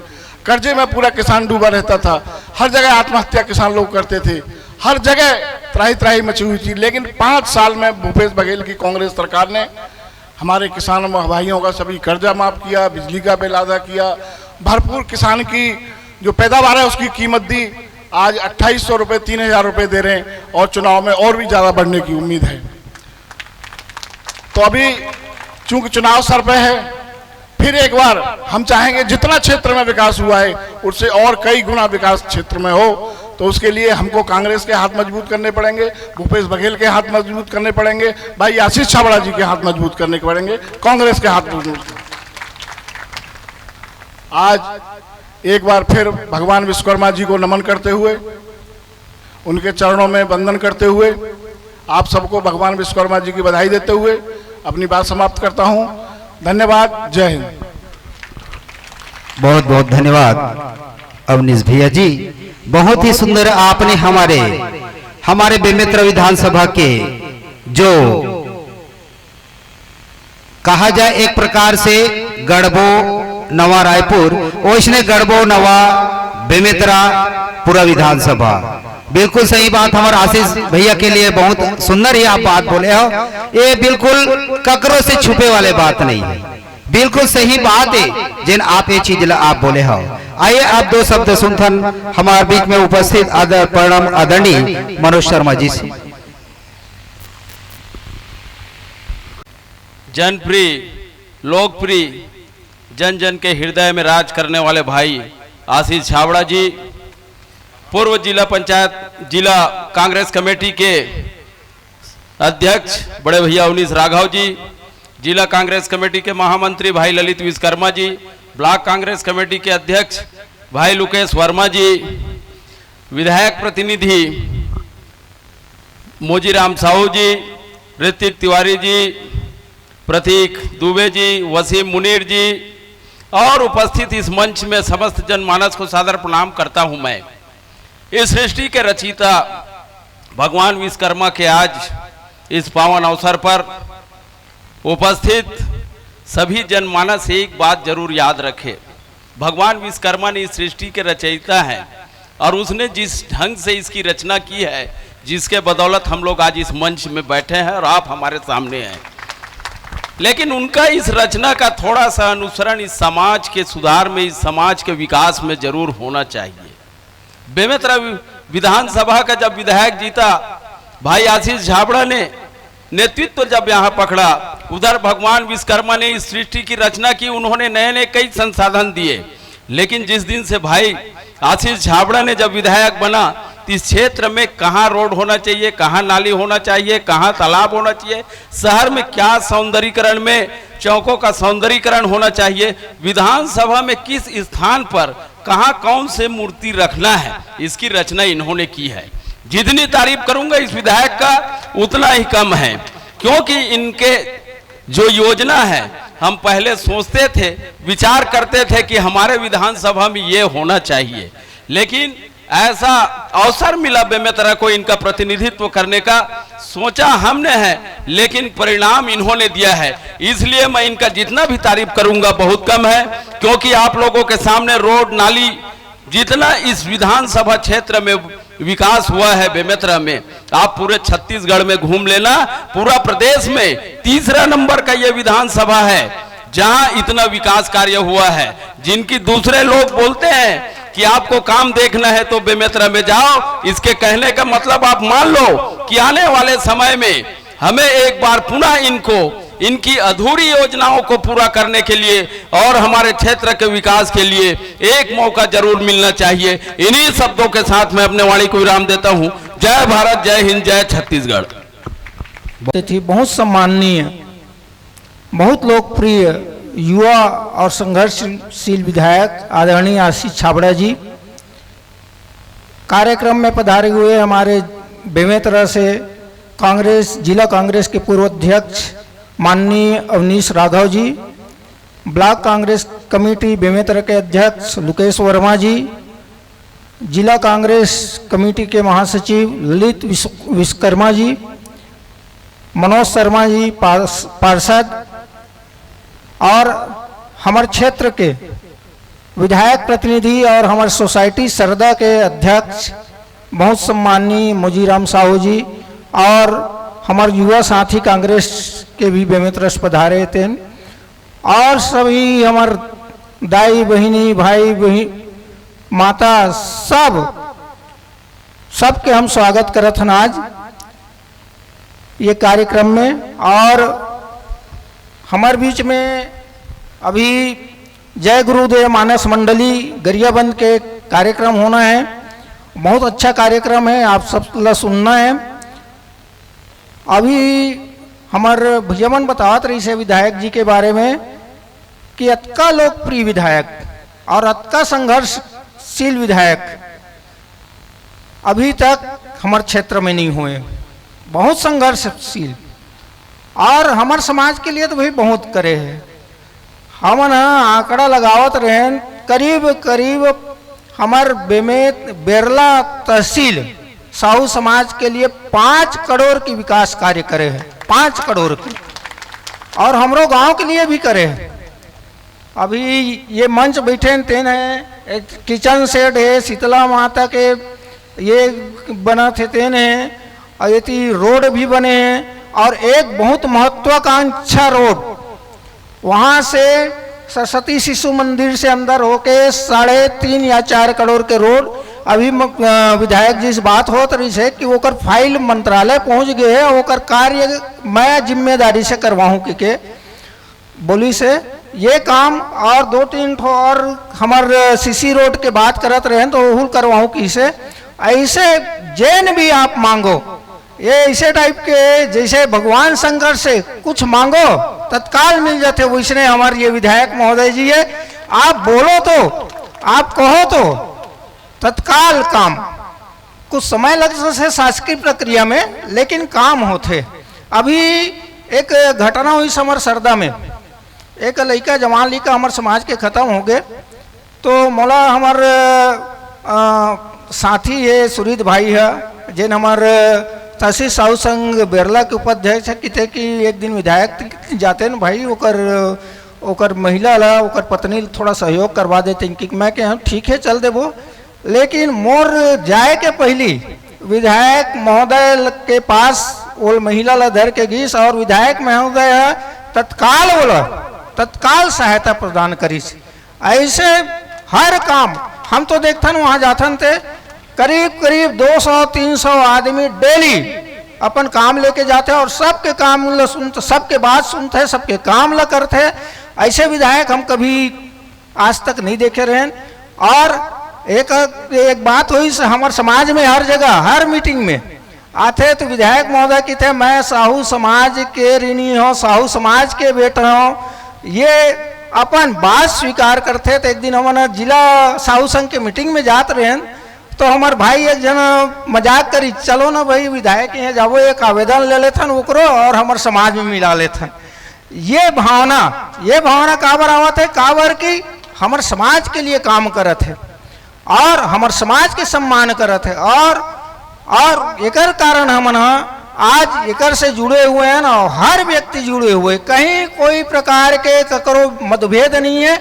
कर्जे में पूरा किसान डूबा रहता था, हर जगह आत्महत्या किसान लोग करते थे, हर जगह त्राही त्राही मची हुई थी। लेकिन 5 साल में भूपेश बघेल की कांग्रेस सरकार ने हमारे किसान भाइयों का सभी कर्जा माफ किया, बिजली का बिल अदा किया, भरपूर किसान की जो पैदावार है उसकी कीमत दी। आज 2800 रुपये 3000 रुपये दे रहे हैं और चुनाव में और भी ज़्यादा बढ़ने की उम्मीद है। तो अभी चूंकि चुनाव सर पे है, फिर एक बार हम चाहेंगे जितना क्षेत्र में विकास हुआ है उससे और कई गुना विकास क्षेत्र में हो। तो उसके लिए हमको कांग्रेस के हाथ मजबूत करने पड़ेंगे, भूपेश बघेल के हाथ मजबूत करने पड़ेंगे, भाई आशीष छाबड़ा जी के हाथ मजबूत करने पड़ेंगे, कांग्रेस के हाथ मजबूत। आज एक बार फिर भगवान विश्वकर्मा जी को नमन करते हुए, उनके चरणों में वंदन करते हुए, आप सबको भगवान विश्वकर्मा जी की बधाई देते हुए अपनी बात समाप्त करता हूं। धन्यवाद, जय हिंद। बहुत बहुत धन्यवाद अवनीश भैया जी, बहुत ही सुंदर आपने हमारे बेमेतरा विधानसभा के जो कहा जाए एक प्रकार से गढ़बो नवा रायपुर, वैसने गढ़बो नवा बेमेतरा पूरा विधानसभा, बिल्कुल सही बात हमारे आशीष भैया के लिए बहुत सुंदर ही आप बात बोले हो। ये बिल्कुल ककरों से छुपे वाले बात नहीं है, बिल्कुल सही बात है जिन आप ये चीज आप बोले हो। आइए आप 2 शब्द सुनथन हमारे बीच में उपस्थित आदर परम आदरणीय मनोज शर्मा जी से। जनप्रिय, लोकप्रिय, जन जन के हृदय में राज करने वाले भाई आशीष छाबड़ा जी, पूर्व जिला पंचायत जिला कांग्रेस कमेटी के अध्यक्ष बड़े भैया अवनीश राघव जी, जिला कांग्रेस कमेटी के महामंत्री भाई ललित विश्वकर्मा जी, ब्लॉक कांग्रेस कमेटी के अध्यक्ष भाई लुकेश वर्मा जी, विधायक प्रतिनिधि मोजीराम साहू जी, ऋतिक तिवारी जी, प्रतीक दुबे जी, वसीम मुनीर जी और उपस्थित इस मंच में समस्त जनमानस को सादर प्रणाम करता हूं। मैं इस सृष्टि के रचयिता भगवान विश्वकर्मा के आज इस पावन अवसर पर उपस्थित सभी जनमानस एक बात जरूर याद रखे, भगवान विश्वकर्मा ने इस सृष्टि के रचयिता हैं और उसने जिस ढंग से इसकी रचना की है, जिसके बदौलत हम लोग आज इस मंच में बैठे हैं और आप हमारे सामने हैं, लेकिन उनका इस रचना का थोड़ा सा अनुसरण इस समाज के सुधार में, इस समाज के विकास में जरूर होना चाहिए। बेमेतरा विधानसभा का जब विधायक जीता, भाई आशीष छाबड़ा ने नेतृत्व जब यहाँ पकड़ा, उधर भगवान विश्वकर्मा ने इस सृष्टि की रचना की, उन्होंने नए नए कई संसाधन दिए। लेकिन जिस दिन से भाई आशीष छाबड़ा ने जब विधायक बना, इस क्षेत्र में कहाँ रोड होना चाहिए, कहाँ नाली होना चाहिए, कहाँ तालाब होना चाहिए, शहर में क्या सौंदर्यीकरण में चौकों का सौंदर्यीकरण होना चाहिए, विधानसभा में किस स्थान पर कहाँ कौन से मूर्ति रखना है, इसकी रचना इन्होंने की है। जितनी तारीफ करूंगा इस विधायक का उतना ही कम है, क्योंकि इनके जो योजना है हम पहले सोचते थे, विचार करते थे कि हमारे विधानसभा में ये होना चाहिए, लेकिन ऐसा अवसर मिला बेमेतरा को इनका प्रतिनिधित्व करने का, सोचा हमने है, लेकिन परिणाम इन्होंने दिया है। इसलिए मैं इनका जितना भी तारीफ करूंगा बहुत कम है, क्योंकि आप लोगों के सामने रोड नाली जितना इस विधानसभा क्षेत्र में विकास हुआ है बेमेतरा में, आप पूरे छत्तीसगढ़ में घूम लेना, पूरा प्रदेश में 3रा नंबर का यह विधानसभा है जहां इतना विकास कार्य हुआ है। जिनकी दूसरे लोग बोलते हैं कि आपको काम देखना है तो बेमेतरा में जाओ, इसके कहने का मतलब आप मान लो कि आने वाले समय में हमें एक बार पुनः इनकी अधूरी योजनाओं को पूरा करने के लिए और हमारे क्षेत्र के विकास के लिए एक मौका जरूर मिलना चाहिए। इन्हीं शब्दों के साथ मैं अपने वाणी को विराम देता हूं। जय भारत, जय हिंद, जय छत्तीसगढ़। बहुत सम्माननीय, बहुत लोकप्रिय युवा और संघर्षशील विधायक आदरणीय आशीष छाबड़ा जी कार्यक्रम में पधारे हुए हमारे बेमेतरा से जिला कांग्रेस के पूर्व अध्यक्ष माननीय अवनीश राघव जी, ब्लॉक कांग्रेस कमेटी बेमेतरा के अध्यक्ष लुकेश वर्मा जी, जिला कांग्रेस कमेटी के महासचिव ललित विश्वकर्मा जी, मनोज शर्मा जी पार्षद, और हमारे क्षेत्र के विधायक प्रतिनिधि और हमारे सोसाइटी सरदा के अध्यक्ष बहुत सम्माननीय मोजीराम साहू जी, और हमारे युवा साथी कांग्रेस के भी बेमित्रस पधारे थे, और सभी हमारे दाई बहिनी भाई बहन माता सबके हम स्वागत करत हन आज ये कार्यक्रम में। और हमारे बीच में अभी जय गुरुदेव मानस मंडली गरियाबंद के कार्यक्रम होना है। बहुत अच्छा कार्यक्रम है, आप सब ला सुनना है। अभी हमारे भैयामन बतावत रही से विधायक जी के बारे में कि अतका लोकप्रिय विधायक और अतका संघर्षशील विधायक अभी तक हमारे क्षेत्र में नहीं हुए। बहुत संघर्षशील, और हमारे समाज के लिए तो भाई बहुत करे हैं। हम ना आंकड़ा लगावत रहे, करीब करीब हमार बेरला तहसील साहू समाज के लिए 5 करोड़ की विकास कार्य करे हैं, 5 करोड़ की, और हमरो गांव के लिए भी करे हैं। अभी ये मंच बैठे तेन है, एक किचन सेट है, शीतला माता के ये बना थे तेन है, और ये रोड भी बने हैं, और एक बहुत महत्वाकांक्षा रोड वहाँ से सरस्वती शिशु मंदिर से अंदर होके 3.5 या 4 करोड़ के रोड। अभी विधायक जी से बात होत रही है कि ओकर फाइल मंत्रालय पहुँच गए है, ओकर कार्य मैं जिम्मेदारी से करवाऊँ के बोली से ये काम, और 2-3 ठो और हमारे सीसी रोड के बात करत रहे तो वो करवाऊँ की से। ऐसे जैन भी आप मांगो, ये ऐसे टाइप के जैसे भगवान शंकर से कुछ मांगो तत्काल मिल जाते, वैसे हमारे ये विधायक महोदय जी है। आप बोलो तो, आप कहो तो तत्काल काम, कुछ समय लग से शासकीय प्रक्रिया में, लेकिन काम होते। अभी एक घटना हुई समर सरदा में, एक लड़का जवान लड़का हमारे समाज के खत्म हो गए, तो मोला हमारे साथी है सुरीत भाई है, जिन हमारे तहसील साहू संघ बेरला के उपाध्यक्ष है, किते कि एक दिन विधायक जाते न भाई ओकर महिला ला ओकर पत्नी थोड़ा सहयोग करवा देते कि मैं के हम ठीक है चल देबो। लेकिन मोर जाए के पहली विधायक महोदय के पास वो महिला ला धर के गीस, और विधायक महोदय तत्काल बोला तत्काल सहायता प्रदान करी। ऐसे हर काम हम तो देखथन वहाँ जाथन थे, करीब करीब 200-300 आदमी डेली अपन काम लेके जाते हैं, और सबके काम ल सुनते, सबके बात सुनते, सबके काम ल करते। ऐसे विधायक हम कभी आज तक नहीं देखे रहे। और एक बात हुई से हमारे समाज में हर जगह हर मीटिंग में आते तो विधायक महोदय की थे मैं साहू समाज के ऋणी हूँ, साहू समाज के बेटा हूँ, ये अपन बात स्वीकार करते। तो एक दिन हमारा जिला साहू संघ के मीटिंग में जाते रहे, तो हमारे भाई एक जन मजाक करी, चलो ना भाई विधायक यहाँ जाओ एक आवेदन ले लेथन ओकरो और हमारे समाज में मिला लेथन। ये भावना काबर आवत है, काबर की हमारे समाज के लिए काम करत है और हमारे समाज के सम्मान करत है। और एकर कारण हमन आज एकर से जुड़े हुए हैं और हर व्यक्ति जुड़े हुए, कहीं कोई प्रकार के ककरो मतभेद नहीं है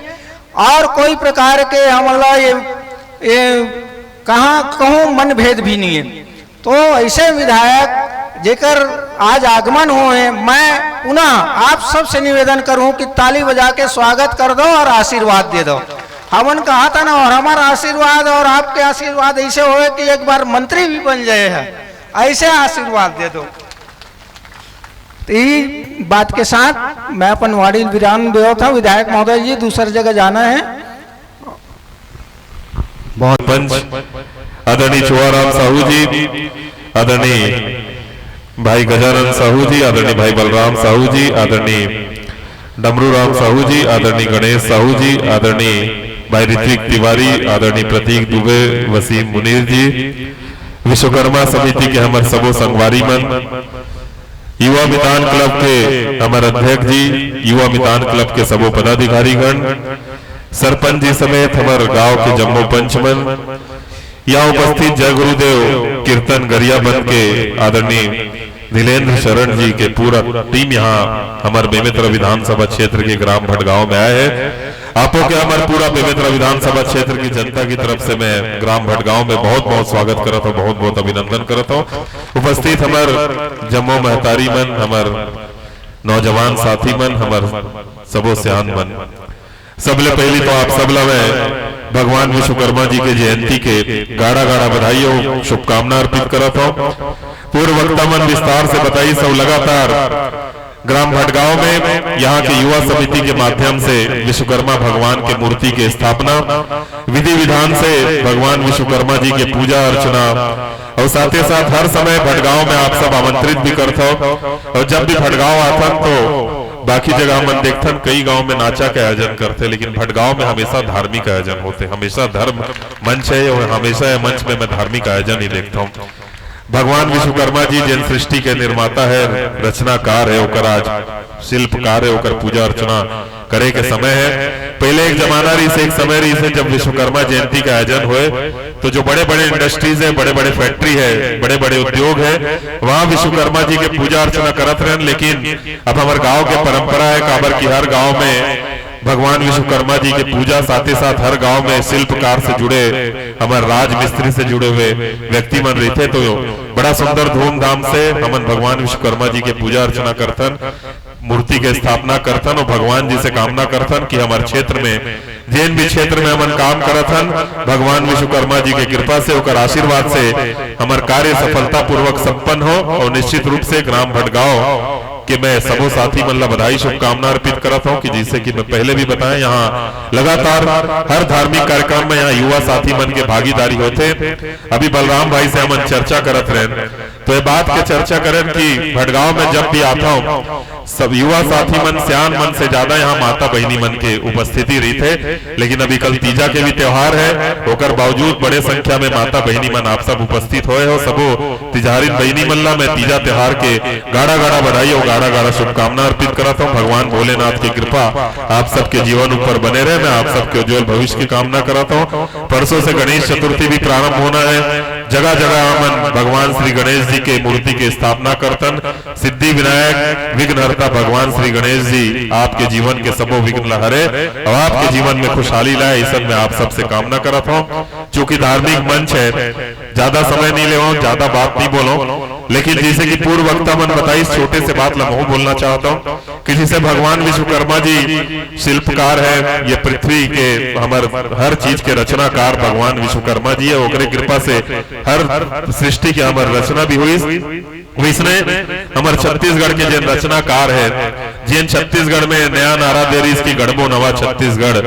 और कोई प्रकार के हमला ये कहाँ कहूँ मन भेद भी नहीं है। तो ऐसे विधायक जेकर आज आगमन हुए, मैं पुनः आप सबसे निवेदन करूं कि ताली बजा के स्वागत कर दो और आशीर्वाद दे दो। हमन कहा था ना, और हमारा आशीर्वाद और आपके आशीर्वाद ऐसे होए कि एक बार मंत्री भी बन जाए है, ऐसे आशीर्वाद दे दो। तो ये बात के साथ मैं अपन वाड़ी विराम दे था। विधायक महोदय जी दूसरी जगह जाना है। बहुत पंच आदरणीय चुआराम साहू जी, आदरणीय भाई गजानन साहू जी, आदरणीय भाई बलराम साहू जी, आदरणीय डमरू राम साहू जी, आदरणीय गणेश साहू जी, आदरणीय भाई ऋत्विक तिवारी, आदरणीय प्रतीक दुबे, वसीम मुनीर जी, विश्वकर्मा समिति के हमारे सबो संगवारी मन, युवा मितान क्लब के हमारे अध्यक्ष जी, युवा मितान क्लब के सबो पदाधिकारी गण, सरपंच जी समेत हमारे गांव के जम्मू पंचमन, यहाँ उपस्थित जय गुरुदेव कीर्तन गरिया बन के आदरणीय नीलेंद्र शरण जी के पूरा टीम यहाँ हमारे बेमेतरा विधानसभा क्षेत्र के ग्राम भटगांव में आए हैं। आपो के हमारे पूरा बेमेतरा विधानसभा क्षेत्र की जनता की तरफ से मैं ग्राम भटगांव में बहुत बहुत स्वागत करता हूँ, बहुत बहुत अभिनंदन करता हूँ। उपस्थित हमार जम्मो महतारी मन, हमार नौजवान साथी मन, हमार सबो सियान मन, सबले पहली तो आप सबला मैं भगवान विश्वकर्मा जी के जयंती के गाड़ा गाड़ा बधाई और शुभकामना अर्पित करता हूँ। पूर्व वक्ता मन विस्तार से बताई सब लगातार ग्राम भटगांव में यहाँ के युवा समिति के माध्यम से विश्वकर्मा भगवान के मूर्ति की स्थापना विधि विधान से भगवान विश्वकर्मा जी के पूजा अर्चना और साथ ही साथ हर समय भटगांव में आप सब आमंत्रित भी करते हो। और जब भी भटगांव आता तो बाकी जगह हम देखते कई गांव में नाचा के आयोजन करते, लेकिन भटगांव में हमेशा धार्मिक आयोजन होते, हमेशा धर्म मंच है और हमेशा मंच में मैं धार्मिक आयोजन ही देखता हूँ। भगवान विश्वकर्मा जी जिन सृष्टि के निर्माता है, रचनाकार है, ओकर आज शिल्पकार है, ओकर पूजा अर्चना करे के समय है। पहले एक जमाना रही से, एक समय रही से जब विश्वकर्मा जयंती का आयोजन हुए तो जो बड़े बड़े इंडस्ट्रीज है, बड़े बड़े फैक्ट्री है, बड़े बड़े उद्योग है, वहां विश्वकर्मा जी के पूजा अर्चना करत रहे। लेकिन अब हमारे गाँव के परंपरा है काबर की हर गाँव में भगवान विश्वकर्मा जी की पूजा, साथ ही साथ हर गांव में शिल्पकार से जुड़े हमारे राज मिस्त्री से जुड़े हुए व्यक्ति मन रहते, तो बड़ा सुंदर धूमधाम से हमन भगवान विश्वकर्मा जी के पूजा अर्चना करतन, मूर्ति के स्थापना करतन और भगवान जी से कामना करतन कि हमारे क्षेत्र में जिन भी क्षेत्र में हमन काम करतन भगवान विश्वकर्मा जी के कृपा से ओकर आशीर्वाद से हमारे कार्य सफलता पूर्वक संपन्न हो। और निश्चित रूप से ग्राम भटगांव कि मैं सबो साथी मन ला बधाई शुभकामना अर्पित करता हूँ कि जिससे कि मैं पहले भी बताया यहाँ लगातार हर धार्मिक कार्यक्रम में यहाँ युवा साथी मन के भागीदारी होते। अभी बलराम भाई से हम चर्चा करत रहे तो ये बात के चर्चा करें कि भटगांव में जब भी आता हूँ सब युवा साथी मन, सियान मन से ज्यादा यहाँ माता बहनी मन के उपस्थिति रही थे। लेकिन अभी कल तीजा के भी त्योहार है, होकर बावजूद बड़े संख्या में माता बहनी मन आप सब उपस्थित हुए हो। सबो तिजारिन बहनी मन ला मैं तीजा त्योहार के गाड़ा गाड़ा बधाई और गाड़ा गाड़ा शुभकामना अर्पित कराता हूँ। भगवान भोलेनाथ की कृपा आप सबके जीवन ऊपर बने रहे, मैं आप सबके उज्जवल भविष्य की कामना कराता हूँ। परसों से गणेश चतुर्थी भी प्रारंभ होना है, जगह जगह हमन भगवान श्री गणेश जी के मूर्ति की स्थापना करतन। सिद्धि विनायक विघ्नहर्ता भगवान श्री गणेश जी आपके जीवन के सबो विघ्न हरे और आपके जीवन में खुशहाली लाए, इस सब में आप सबसे कामना करता हूँ। चूंकि धार्मिक मंच है, ज्यादा समय नहीं ले, ज्यादा बात नहीं बोलो, लेकिन जैसे कि पूर्व वक्ता मन बताई इस छोटे से बात ला मैं बोलना चाहता हूँ कि जैसे भगवान विश्वकर्मा जी शिल्पकार है, ये पृथ्वी के हमारे हर चीज के रचनाकार भगवान विश्वकर्मा जी है, ओकरे कृपा से हर सृष्टि की हमारी रचना भी हुई। इसने हमारे छत्तीसगढ़ के जिन रचनाकार है, जिन छत्तीसगढ़ में नया नारा दे रही इसकी गढ़बो नवा छत्तीसगढ़,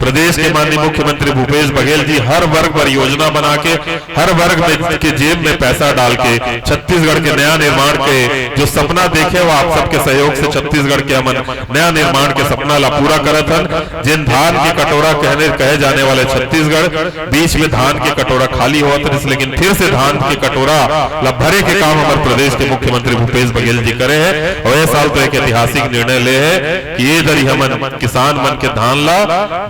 प्रदेश के माननीय मुख्यमंत्री भूपेश बघेल जी हर वर्ग पर योजना बना के, हर वर्ग में के जेब में पैसा डाल के छत्तीसगढ़ के नया निर्माण के जो सपना देखे वो आप सबके सहयोग से छत्तीसगढ़ के अमन नया निर्माण के सपना ला पूरा करत हन। जिन धान की कटोरा कहे जाने वाले छत्तीसगढ़, बीच में धान की कटोरा खाली हुआ था, लेकिन फिर से धान की कटोरा ला भरे के काम हमारे प्रदेश के मुख्यमंत्री भूपेश बघेल जी करे हैं। और यह साल तो एक ऐतिहासिक निर्णय ले है कि ये दरी हमन किसान मन के धान ला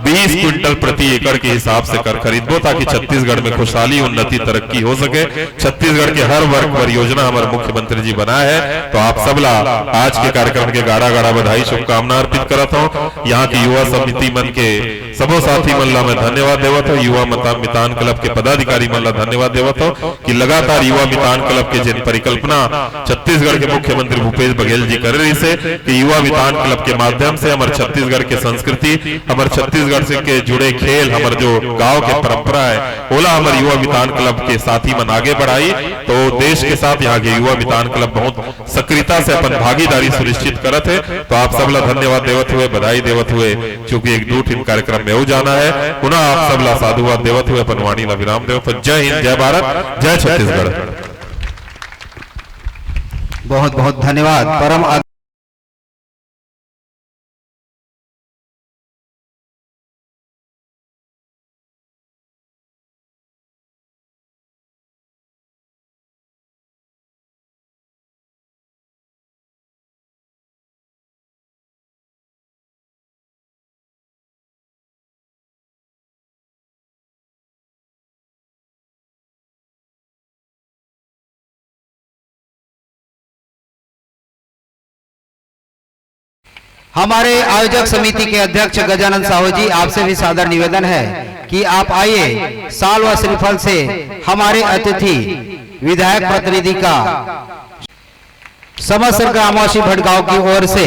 20 क्विंटल प्रति एकड़ के हिसाब से कर खरीदबो, ताकि छत्तीसगढ़ में खुशहाली, उन्नति, तरक्की हो सके। छत्तीसगढ़ के हर वर्ग पर योजना हमारे मुख्यमंत्री जी बनाए है। तो आप सबला आज के कार्यक्रम के गाड़ा गाड़ा बधाई शुभकामना अर्पित करता हूँ। यहाँ की युवा समिति मन के सबो साथी मन ला मैं धन्यवाद देवत हूँ। युवा मितान क्लब के पदाधिकारी मन ला धन्यवाद देवत हूँ कि लगातार युवा मितान क्लब के जिन परिकल्पना छत्तीसगढ़ के मुख्यमंत्री भूपेश बघेल जी कर रही से कि युवा मितान क्लब के माध्यम से हमारे छत्तीसगढ़ के संस्कृति, हमारे छत्तीसगढ़ से के जुड़े खेल, हमारे जो गांव के परंपरा है, ओला हमारे युवा मितान क्लब के साथी मन आगे बढ़ाई। तो देश के साथ यहाँ के युवा मितान क्लब बहुत सक्रियता से अपन भागीदारी सुनिश्चित करत है। तो आप सबला धन्यवाद देवत हुए, बधाई देवत हुए, क्योंकि एक दूठ इन कार्यक्रम में हो जाना है। पुनः आप सबला साधुवाद देवत हुए अपन वाणी ला विराम देवत। जय हिंद, जय भारत, जय छत्तीसगढ़। बहुत बहुत धन्यवाद। परम हमारे आयोजक समिति के अध्यक्ष गजानन साहू जी, आपसे भी सादर निवेदन है कि आप आइए साल व श्रीफल से हमारे अतिथि विधायक प्रतिनिधि का समस्त ग्रामवासी भटगांव की ओर से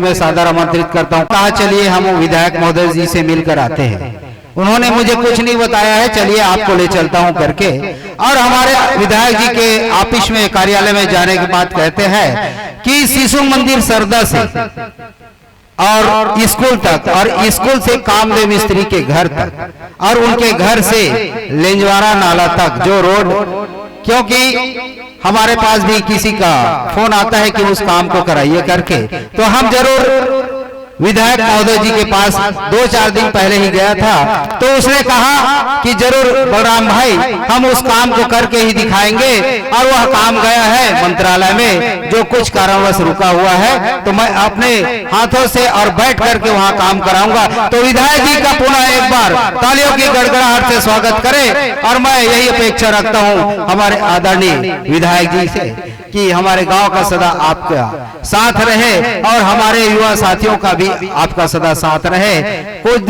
मैं सादर आमंत्रित करता हूं। कहा चलिए हम विधायक महोदय जी से मिलकर आते हैं। उन्होंने मुझे कुछ नहीं बताया है, चलिए आपको ले चलता हूं करके। और हमारे विधायक जी के ऑफिस में, कार्यालय में जाने के बाद कहते हैं कि शिशु मंदिर सरदा से और स्कूल तक, और स्कूल से कामदेव मिस्त्री के घर तक, और उनके घर से लेंजवारा नाला तक जो रोड, क्योंकि हमारे पास भी किसी का फोन आता है कि उस काम को कराइए करके, तो हम जरूर विधायक महोदय जी के पास 2-4 दिन पहले ही गया था। तो उसने कहा कि जरूर बलराम भाई, हम उस काम को करके ही दिखाएंगे। और वह काम गया है मंत्रालय में, जो कुछ कारणवश रुका हुआ है, तो मैं अपने हाथों से और बैठ करके वहां काम कराऊंगा। तो विधायक जी का पुनः एक बार तालियों की गड़गड़ाहट से स्वागत करें। और मैं यही अपेक्षा रखता हूं हमारे आदरणीय विधायक जी से कि हमारे गांव का सदा आपका साथ रहे और हमारे युवा साथियों का भी आपका सदा साथ रहे। कुछ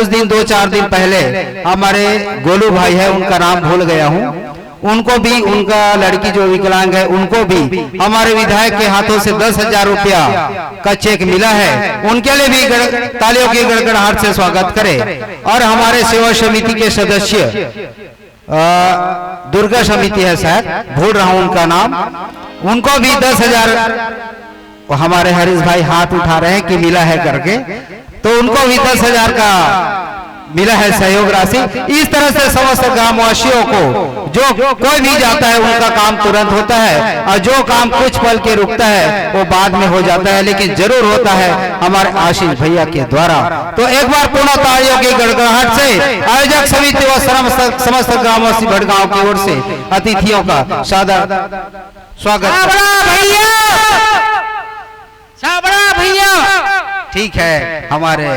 दिन 2-4 दिन पहले हमारे गोलू भाई है, उनका नाम भूल गया हूं, उनको भी, उनका लड़की जो विकलांग है, उनको भी हमारे विधायक के हाथों से 10,000 रुपया का चेक मिला है। उनके लिए भी तालियों की गड़गड़ाहट से स्वागत करें। और हमारे सेवा समिति के सदस्य, दुर्गा समिति है शायद, भूल रहा हूं उनका नाम, उनको भी 10,000 हमारे हरीश भाई हाथ उठा रहे हैं कि मिला है करके, तो उनको भी 10,000 का मिला है सहयोग राशि। इस तरह से समस्त ग्रामवासियों को, जो कोई भी जाता है उनका काम तुरंत होता है, और जो काम कुछ पल के रुकता है वो बाद में हो जाता है, लेकिन जरूर होता है हमारे आशीष भैया के द्वारा। तो एक बार पुनः तालियों की गड़गड़ाहट से आयोजक समिति व समस्त ग्रामवासी भटगांव की ओर से अतिथियों का सादर स्वागत। भैया ठीक है हमारे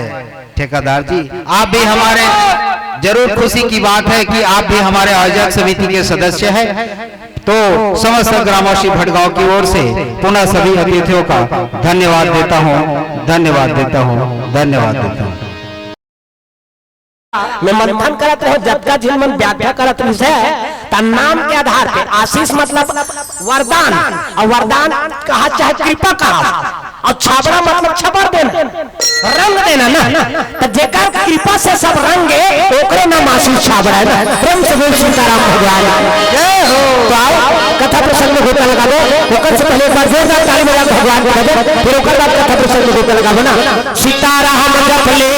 ठेकेदार जी, आप भी हमारे, जरूर खुशी की बात है कि आप भी हमारे आयोजक समिति के सदस्य हैं। तो समस्त ग्रामवासी भटगांव की ओर से पुनः सभी अतिथियों का धन्यवाद देता हूं, धन्यवाद देता हूं, धन्यवाद देता हूं। मैं मंथन करत रहे, जब का जिन मन व्याख्या करत रहे नाम के आधार पे आशीष मतलब वरदान, और वरदान कहा चाहे कृपा कहा, और छाबड़ा मतलब छबर देना, रंग देना ना। तो जेकर कृपा से सब रंगे ओकरे नाम आशीष छाबड़ा है ना। प्रेम से बोल सीताराम भगवान जय हो। तो आओ कथा प्रसंग में होता लगा दो, ओकर से पहले एक बार जोरदार ताली बजा भगवान को दे, फिर ओकर बाद कथा प्रसंग में होता लगा ना। सीताराम जप ले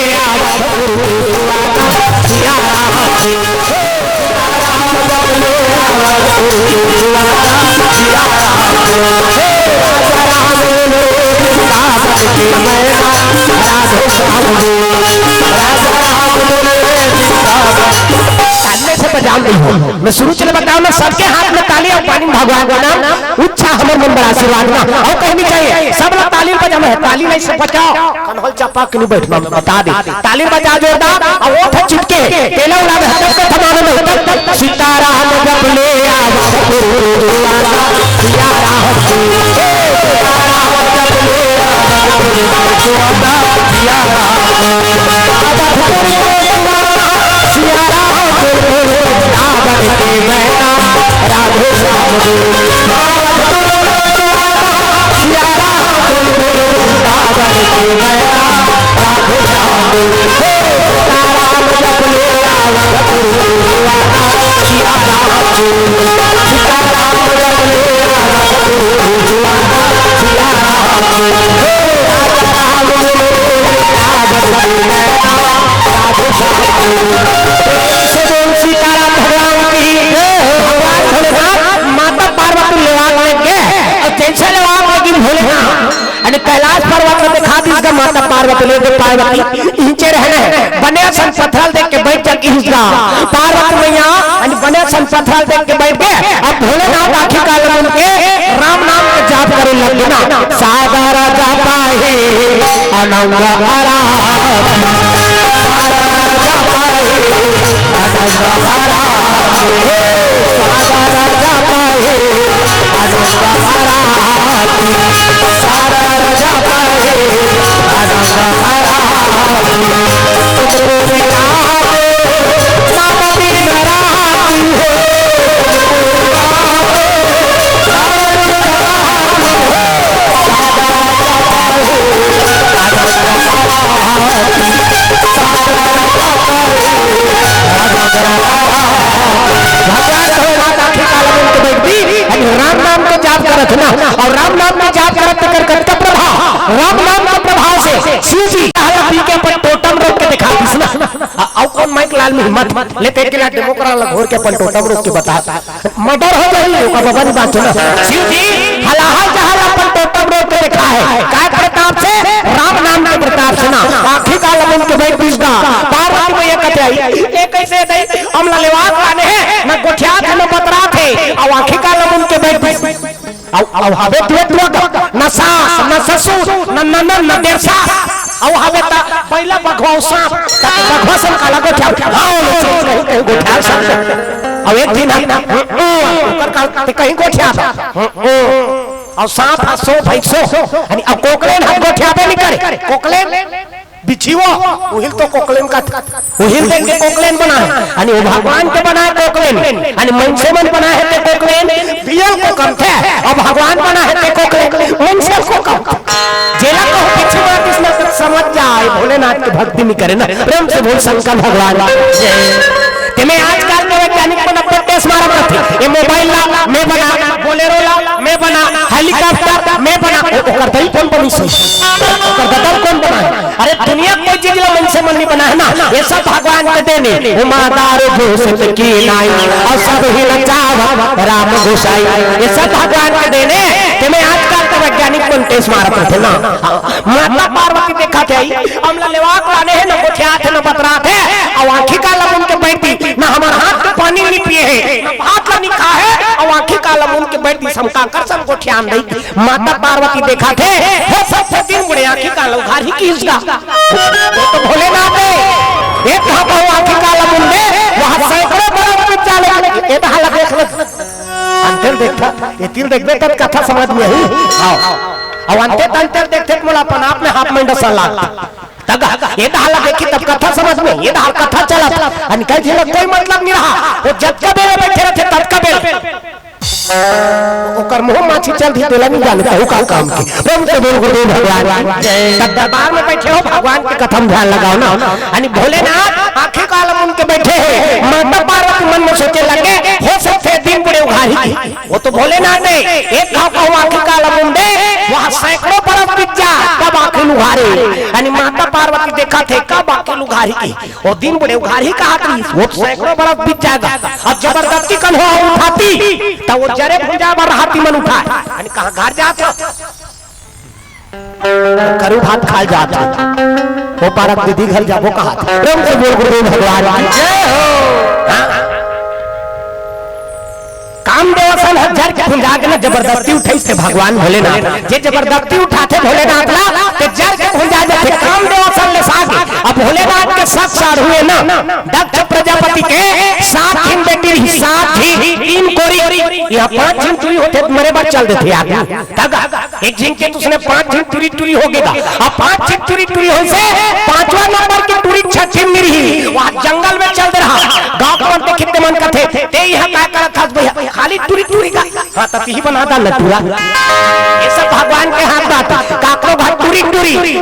मैं शुरू चले बताऊं ना, सबके हाथ में ताली और पानी भगवान का नाम उच्छा हमारे मन बड़ा आशीर्वाद ना, और कहीं नहीं चाहिए सब लोग ताली बजा, में ताली नहीं से बचाओ, कन्हल चपा के नहीं बैठना, बता दे ताली बजा जोरदार, और वो था चिटके केला उड़ा में हटक के थमाने में सीताराम जप ले आवा सीताराम जप ले माता पार्वती कैलाश पर्वत में दिखा दी इसका माता पार्वती ले पार्वती नीचे रहने बने सन पत्थर देख के बैठ जाके इसका पार्वती मैया बने सन पत्थर देख के बैठ गए। अब भोलेनाथ आखिरकार उनके राम नाम का जाप करे लगे ना, सागर जापा है अनंग हरा सारा राजा पाए करत ना और राम नाम में जाप करत कर का प्रभाव राम नाम के प्रभाव से शिव जी पी के अपन टोटम रोक के दिखा दिस ना और कौन माइक लाल में हिम्मत लेते के ला डेमोक्रा घोर के अपन टोटम रोक के बता मर्डर हो गई का बाबा बात ना शिव जी हलाहल जहाल अपन टोटम रोक के दिखा है काय प्रताप से राम नाम के प्रताप से ना आखिर का लमन के बैठ बिसदा पार्वती में ये कहते आई ये कैसे दई हम लेवात आने हैं न गोठिया थे न बतरा थे और आखिर का लमन के बैठ बिस औ हवे तुरंत न सास न ससुर न ननन न देरसा औ हवे ता पहला बखवा सांप बखवा सन काला गोठिया हां गोठिया सन अब एक दिन कर कहीं गोठिया और सांप हसो भैसो आणि अब कोकलेन हम गोठिया पे नहीं करे कोकलेन बिछीवो उहिल तो कोकलेन का उहिल देन के कोकलेन बना है आणि वो भगवान के बना है कोकलेन आणि मनसे मन बना है ते कोकलेन बियल को कम थे और भगवान बना है ते कोकलेन मनसे को कम जेला को पीछे मार किसने समझ जाए भोलेनाथ की भक्ति नहीं करे ना प्रेम से बोल शंकर भगवान ते मैं आजकल के वैज्ञानिक बना टेस्ट मारा करते ये मोबाइल ला मैं बना बोलेरो ला मैं बना हेलीकॉप्टर मैं बना करता ही कौन बनी सी करता कौन बना है अरे दुनिया कोई चीज ला मन से मन नहीं बना है ना ये सब भगवान के देने उमादार घोषित की नाई और सब ही नचावा राम घोषाई ये सब भगवान के देने कि मैं आजकल का वैज्ञानिक बन टेस्ट मारा करते ना माता पार्वती देखा थे हमला लेवाक लाने हैं ना गोठिया थे ना बतरा थे और आंखी का लमन के बैठी ना हमारे हाथ में पानी नहीं पिए है हाथ नहीं खा है और आंखी का लमन के बैठी समका कर सब गोठिया नहीं माता पार्वती देखा थे वो सब दिन बड़े आंखी का लौघार ही की इसका तो भोलेनाथ है एक कहां पर आंखी का लमन दे वहां सैकड़ों बरस में चले ये बहाला देख ले अंतर देखा ये तीर देख दे तब कथा समझ में आई आओ और अंतर देखते मोला अपन आप में हाथ में डसा लाग तब ये दहाला देखी तब कथा समझ में ये दहाल कथा चला अनि कह दिला कोई मतलब नहीं रहा वो जब कब बैठे रहते तब कब ओकर मुंह माछी चल दी तोला नहीं जानता हूं का काम की प्रेम से बोल गुरु भगवान तब दरबार में बैठे हो भगवान के कथम ध्यान लगाओ ना अनि भोलेनाथ आंखें कालम उनके बैठे हैं माता पार्वती मन में सोचे लगे हो सकते दिन बड़े उघारी वो तो भोलेनाथ ने एक घाव को आंखें कालम उनदे वहां सैकड़ों बरस बीत जा तब आंखें उघारे अनि माता पार्वती देखा थे कब आंखें उघारी की वो दिन बड़े उघारी कहा थी वो सैकड़ों बरस बीत जाएगा अब जबरदस्ती कल हो उठाती तब वो जरे भुजा पर हाथी मन उठाए अनि कहां घर जाता करू भात खा जाता वो पारक दीदी घर जाबो कहा प्रेम से बोल गुरु भगवान जय हो कामदेव सन हजार के भुजा के जबरदस्ती उठाई से भगवान भोलेनाथ जे जबरदस्ती उठाते भोलेनाथ ला ते जर के भुजा जाते कामदेव सन ले सागे अब भोलेनाथ के 7 साल हुए ना दक्ष प्रजापति के 7 दिन बेटी रही 7 ही 3 कोरी या 5 दिन टूरी होते मरे बाद चल देते आगे तब एक दिन के उसने 5 दिन टूरी हो गया अब 5 दिन टूरी हो से 5वां नंबर की टूरी 6 दिन मिली वहां जंगल में चल रहा गांव के मन कितने मन का थे ते यहां का कर खास भैया खाली टूरी का हां तब ही बनाता लटूरा ये सब भगवान के हाथ बात काकरो घाट टूरी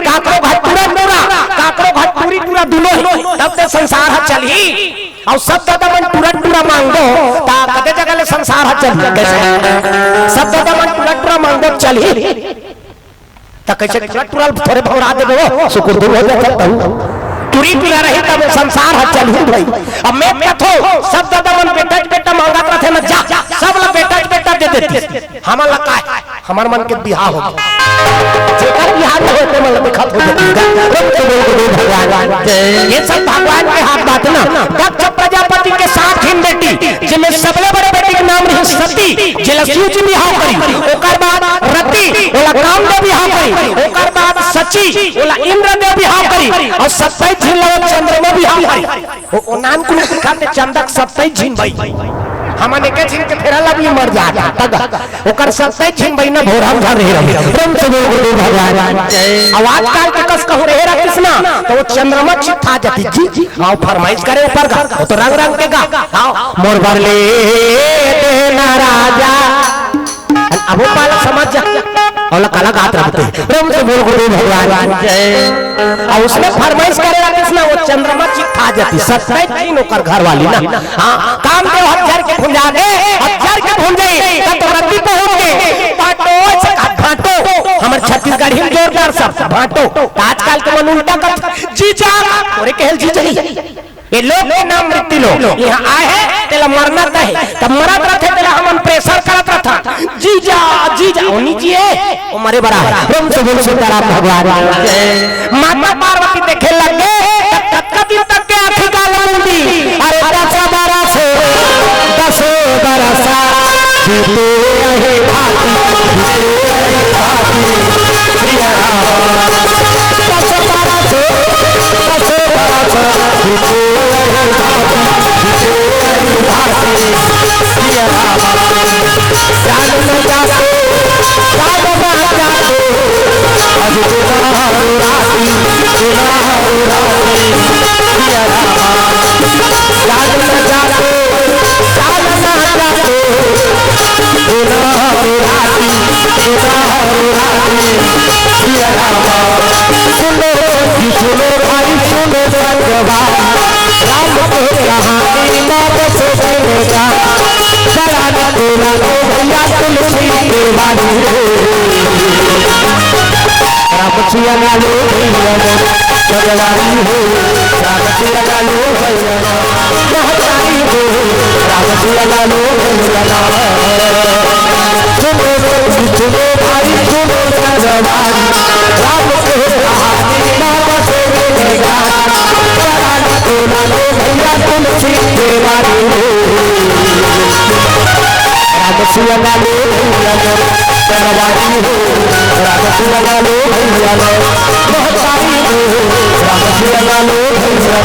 काकरो घाट टूरा काकरो घाट टूरा दुलो तब से संसार है चली और सब दादा मन टूरा मांगो ता कदे जगह ले संसार है चली सब दादा मन टूरा मांगो चली ता कैसे टूरा थोड़े भौरा देबो सुकुर दूर हो जाता हूं टूरी रही तब संसार है चली भाई अब मैं कथो सब दादा मन बेटा मांगा रहे ना जा सब लोग बेटा दे देते हमारा का हमार मन के बियाह हो जेकर बियाह होते मन दिखत हो भगवान ये सब भगवान के हाथ बात ना दक्ष प्रजापति के 7 ही बेटी जिनमें सबले बड़े बेटी के नाम रही सती जिला शिव जी बियाह करी ओकर बाद रति ओला कामदेव बियाह करी ओकर बाद सची ओला इंद्रदेव बियाह करी और 27 झिन लव चंद्रमा बियाह करी ओ नाम को खाते चंदक 27 झिन भाई हमने के झिन के फेरा लगी मर जाता तब ओकर 27 झिन भाई ना भोर हम घर रहे प्रेम से बोल गुरु भगवान आवाज काल के कस कहू रहे रा कृष्णा तो वो चंद्रमा चिट्ठा जाती जी आओ फरमाइश करे ऊपर गा वो तो रंग के गा आओ मोर भर ले देना राजा अब वो पाला समझ जा और काला गात रहते प्रेम से बोल गुरु भगवान और उसने फरमाइश करेगा कृष्णा वो चंद्रमा चिट्ठा जाती 27 दिन ओकर घर वाली ना हां कामदेव 1000 के भुंजा दे 1000 के भुंजे तो रति पहुंच गए छत्तीसगढ़ी में जोरदार शब्द बांटो आजकल के मन उल्टा कर जीजा तोरे कहल जीजा ये लोग के नाम मृत्यु लोग यहाँ आए हैं तेला मरना है तब मरत रहते तेला हमन प्रेशर करत रहता जीजा जीजा ओनी जी है वो मरे बड़ा प्रेम से बोलो सीताराम भगवान माता पार्वती देखे लगे तब दिन तक के आखिर का लंबी अरे 10 बरस जीते रहे भाती प्रिय राम 10 बरस जीते रहे भाती प्रिय राम जान न जाते जान न जाते आज गुनाह राती प्रिय राम जान न जाते जान न जाते सुनो भाई सुनो भगवान राम को कहानी मौत से बनेगा बड़ा न बोला भैया तुलसी के बानी राम सिया लालो भैया भगवानी हो राम सिया लालो भैया महतारी हो राम सिया लालो भैया सुनो भाई सुनो भगवान राम को कहानी मौत से बनेगा बड़ा न बोला भैया तुलसी के बानी राम सिया लालो भैया भगवानी हो राम सिया लालो भैया महतारी हो राम सिया लालो भैया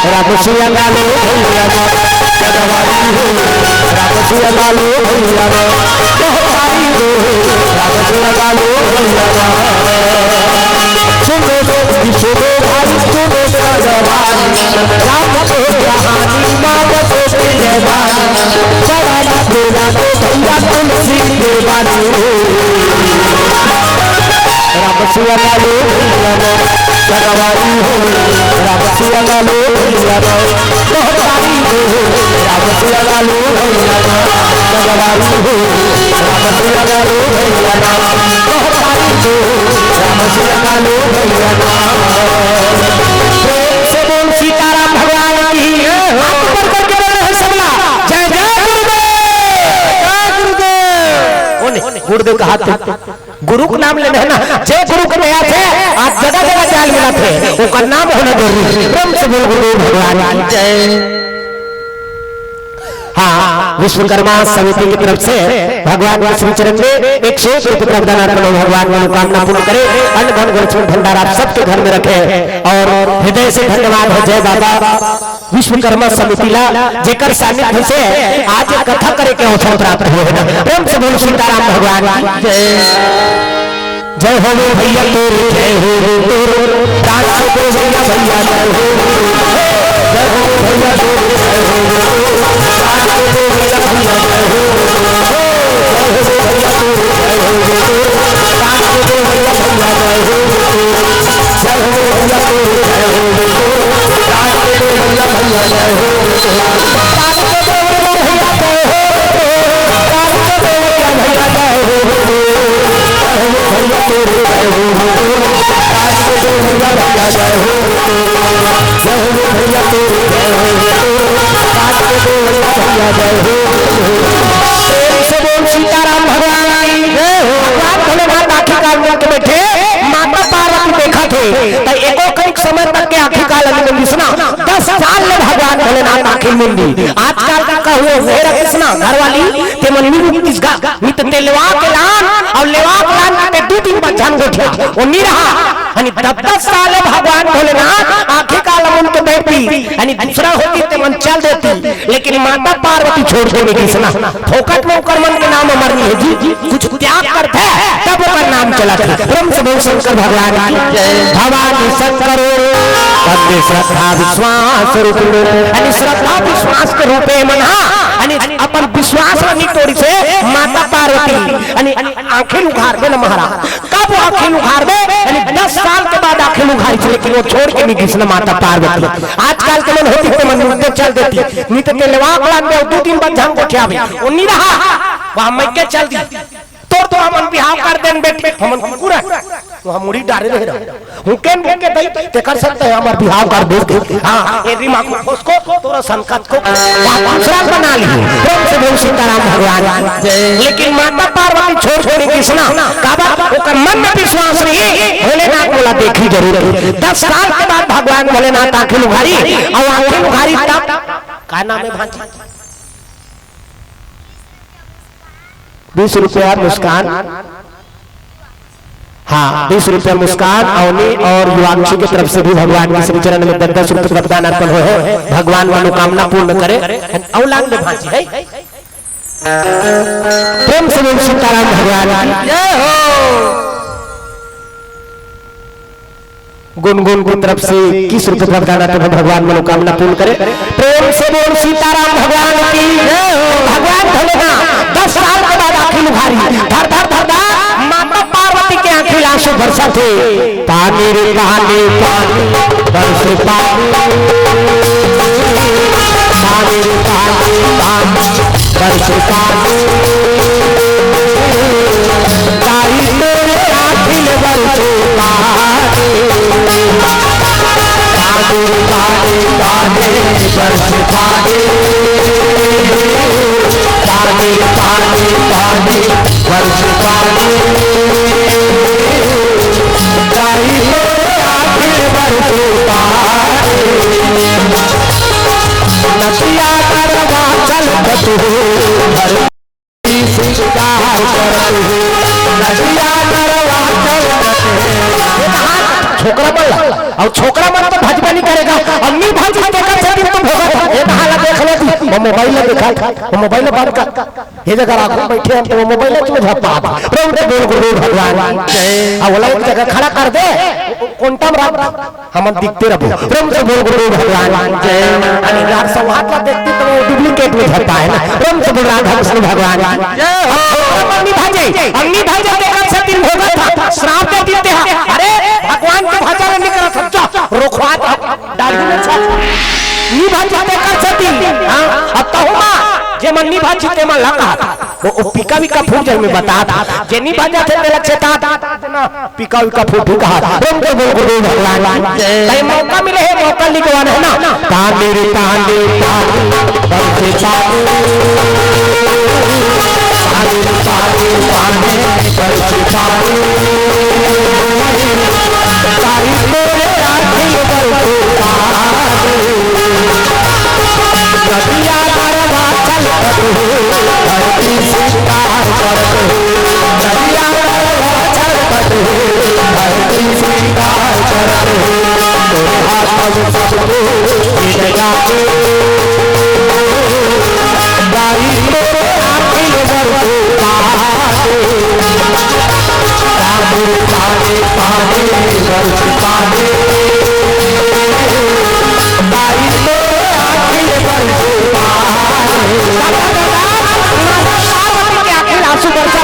राम सिया लालो भैया भगवानी हो राम सिया लालो भैया महतारी हो राम सिया लालो भैया सुनो सुनो भाई सुनो भगवान राम को कहानी मौत से बनेगा बड़ा न बोला भैया तुलसी के बानी राम सिया लालो भैया भगवानी हो राम सिया लालो भैया महतारी हो राम सिया लालो भैया भगवानी हो राम सिया लालो भैया महतारी हो राम सिया लालो भैया प्रेम से बोल सीताराम भगवान की हाथ ऊपर करके बोलो सबला जय जय गुरुदेव गुरुदेव का हाथ गुरु का नाम लेना है ना जय गुरु के नया थे आज जगह जगह जाल मिला थे उसका नाम होना जरूरी प्रेम से बोल गुरु भगवान जय हाँ विश्वकर्मा समिति की तरफ से भगवान विष्णु चरण में 101 रुपये प्रदान अर्पण भगवान मनोकामना पूर्ण करे अन्न धन गोचर भंडार आप सबके घर में रखे और हृदय से धन्यवाद है जय बाबा विश्वकर्मा समिति ला जेकर सानिध्य से आज कथा करे के अवसर प्राप्त हुए प्रेम से बोल सीताराम भगवान जय जय हो भैया तोरे जय हो तोरे प्राण से तो भैया भैया जय हो भैया तोरे जय हो प्राण से तो भैया भैया जय हो भैया तोरे जय हो प्राण से तो भैया भैया जय हो जय हो भैया तोरे जय हो प्राण से तो भैया भैया जय हो प्राण से तो भैया भैया जय हो प्राण से तो भैया भैया जय हो भैया तोरे जय हो आज तो भैया भैया जय हो जय हो भैया तोरे जय हो तो एको कनिक समय तक के आखिर काल में कृष्णा 10 साल ले भगवान भोलेनाथ आखिर मुंडी आजकल का कहो मेरा कृष्णा घरवाली ते मन नी किसका नित तेलवा के लान और लेवा के लान के 2-3 बच्चन गोठिया वो नहीं रहा अनि 10 साल ले भगवान भोलेनाथ आखिर काल में तो बैठी अनि दूसरा होती ते मन चल देती लेकिन माता पार्वती छोड़ के कृष्णा फोकट में ओकर मन के नाम मरनी है जी कुछ त्याग करते तब ओकर नाम चला था ब्रह्म से बोल शंकर भगवान भवानी शंकर पद्मे श्रद्धा विश्वास रूप अनि श्रद्धा विश्वास के रूपे मना अनि अपन विश्वास वाली तोड़ी से माता पार्वती अनि आंखें उघार दे न महाराज कब आंखें उघार दे अनि 10 साल के बाद आंखें उघारी थी लेकिन वो छोड़ के नहीं कृष्ण माता पार्वती आजकल के मन होती तो मन में चल देती नहीं तो तेलवा कला में 2-3 बच्चन को क्या भी वो नहीं रहा वहां मैं के चल दी तो हम बिहाव कर देन बेटे हम पूरा तो हम मुड़ी डाले रह हूं केन के भाई ते कर सकते हैं हमार बिहाव कर दे हां ये दिमाग में उसको तोरा संकट को दूसरा बना ली प्रेम से बोल सीताराम भगवान लेकिन माता पार्वती छोड़ कृष्णा काबा ओकर मन में विश्वास नहीं भोलेनाथ बोला देखी जरूर 10 साल के बाद भगवान भोलेनाथ आंखें उघारी और आंखें उघारी तब का नाम है भांजी 20 रुपया मुस्कान हाँ 20 रुपया मुस्कान अवनी और युवांशी की तरफ से भी भगवान के श्री चरण में 10 रुपये का दान अर्पण हो है भगवान मनोकामना पूर्ण करे औलाद में भांजी है प्रेम से बोल सीताराम भगवान जय हो गुनगुन की तरफ से 21 रुपये का दान अर्पण भगवान मनोकामना पूर्ण करे प्रेम से बोल सीताराम भगवान की जय हो भगवान भोलेनाथ 10 साल के बाद आंखें उघारी धर धर धर माता पार्वती के आंखें आंसू बरसा थे पानी रे पानी पानी बरसे पानी पानी रे पानी पानी बरसे पानी ताई तेरे आंखें बरसे पानी पानी रे पानी पानी बरसे पानी पानी पानी पानी बरसे पानी ताई तेरे आंखें बरसे पानी नदिया करवा चल बतू धरती सिंगार करत नदिया करवा चल छोकरा बोला और छोकरा मन तो भजबा नहीं करेगा अम्मी भाजी देखा से दिन तुम होगा ये कहां देख ले तू मोबाइल में देखा मोबाइल बंद कर ये जगह आंखों बैठे हम तो मोबाइल में झपा प्रेम से बोल गुरु भगवान आ बोला एक जगह खड़ा कर दे कोंटम रात हम दिखते रहो प्रेम से बोल गुरु भगवान जय अरे यार संवाद का देखते तो डुप्लीकेट में झपा है ना प्रेम से बोल राधा कृष्ण भगवान जय अम्मी भाजी देखा से दिन होगा था श्राप दे देते हैं अरे भगवान के भाषा में निकल सकता रोकवा डाल में नी भाषा में कर सकती हां अब तो हुआ जे मन नी भाषा ते में लगा वो पिका भी का फूट में बता जे नी भाषा थे ते लक्ष्य था ना पिका भी का फूट कहा तुम तो बोल गुरु भगवान कई मौका मिले है मौका लिखवाना है ना तांडे रे तांडे बरसे पानी पानी पानी बरसे पानी तारी तेरे आंखें बरसे पानी नदिया करवा चल धरती सिंगार करत नदिया करवा चल धरती सिंगार करत तोरे हाथ में सब ये गाते गाई तेरे आंखें बरसे पानी पानी पानी बरसे पानी गाई तेरे आंखें बरसे आंसू बरसा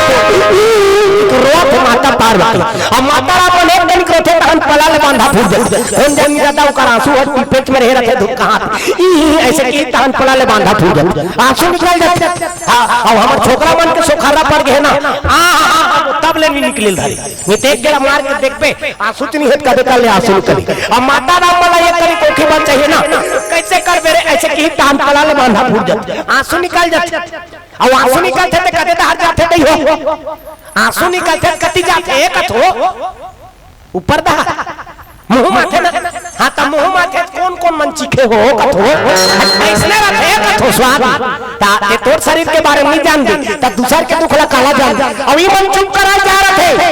रोत माता पार्वती अब माता राम ने एक दिन क्रोथे तहन पला ले बांधा फूट दे हम जमी दादा ओकर आंसू और पेट में रह रहे धुक कहां ई ऐसे की तहन पला ले बांधा फूट दे आंसू निकल जाते अब हमर छोकरा मन के सुखारा पड़ गए ना तब ले नहीं निकलिल धारी मैं देख गेला मार के देख पे आंसू नहीं हेत का देता ले आंसू निकली अब माता राम वाला एक तरी कोठी बन चाहिए ना कैसे कर बेरे ऐसे की तहन पला ले बांधा फूट जाते आंसू निकल जाते अब आंसू निकलते थे कते हाथ जाते नहीं हो आंसू निकलते कति जाते एक हो ऊपर दा मुंह माथे ना हाँ तो मुंह माथे कौन कौन मन चीखे हो कथो ऐसने रहते कथो स्वाद ता ते तोर शरीर के बारे में नहीं जान दी ता दूसर के दुखला काला जान और ये मन चुप करा जा रहे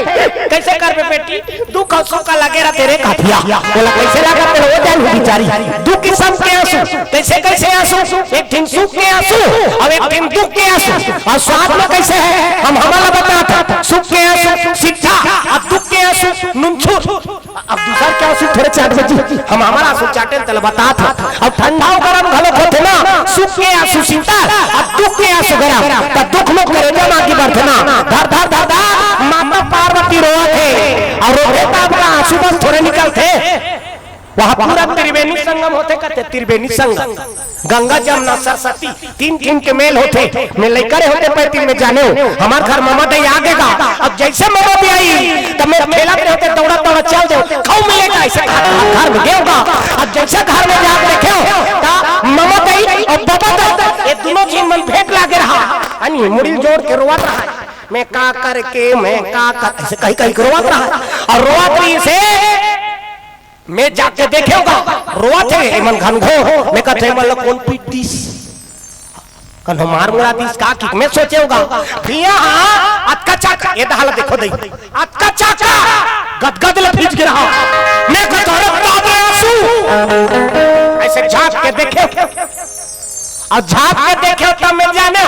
कैसे कर बे बेटी दुख और सुख का लगे रहा तेरे काफिया बोला कैसे लगा तेरे हो जान बेचारी दुख किस्म के आंसू कैसे कैसे आंसू एक दिन सुख के आंसू और एक दिन दुख के आंसू और स्वाद में कैसे है हम हमारा बताता सुख के आंसू शिक्षा और दुख के आंसू नुनछू अब दूसरा क्या आंसू थोड़े चाट बची हम हमारा आंसू चाटे तल बता था अब ठंडा गरम घलो होते ना सुख के आंसू शीतल और दुख के आंसू गरम तो दुख में करे जमा की बर्थना धर धर धर धर माता पार्वती रोए थे और रोते तब आंसू बस थोड़े निकलते वहां पूरा त्रिवेणी संगम होते कहते त्रिवेणी संगम गंगा जमुना सरस्वती तीन तीन के मेल होते मैं लेकर होते पैती में जाने हमार घर मामा दे आगेगा अब जैसे मामा भी आई तब मैं खेला के होते दौड़ा दौड़ा चल दे खाऊ मिलेगा ऐसे घर में गेऊंगा अब जैसे घर में जा देखे ता मामा दे और बाबा दे ये दोनों चीज मन भेंट लागे रहा अनि मुड़ी जोड़ के रोवत रहा मैं का करके मैं का ऐसे कहीं कहीं रोवत रहा और रोवत रही से मैं जाके देखेगा रोआ थे मन घनघो मैं कहते मन कौन पीटीस कन मार मुरा दिस का की मैं सोचेगा भैया अटका चाका ये दहाल देखो दई अटका चाका गदगद ल भीज गिरा मैं कहता दादा आंसू ऐसे झांक के देखे और झांक के देखे तब मैं जाने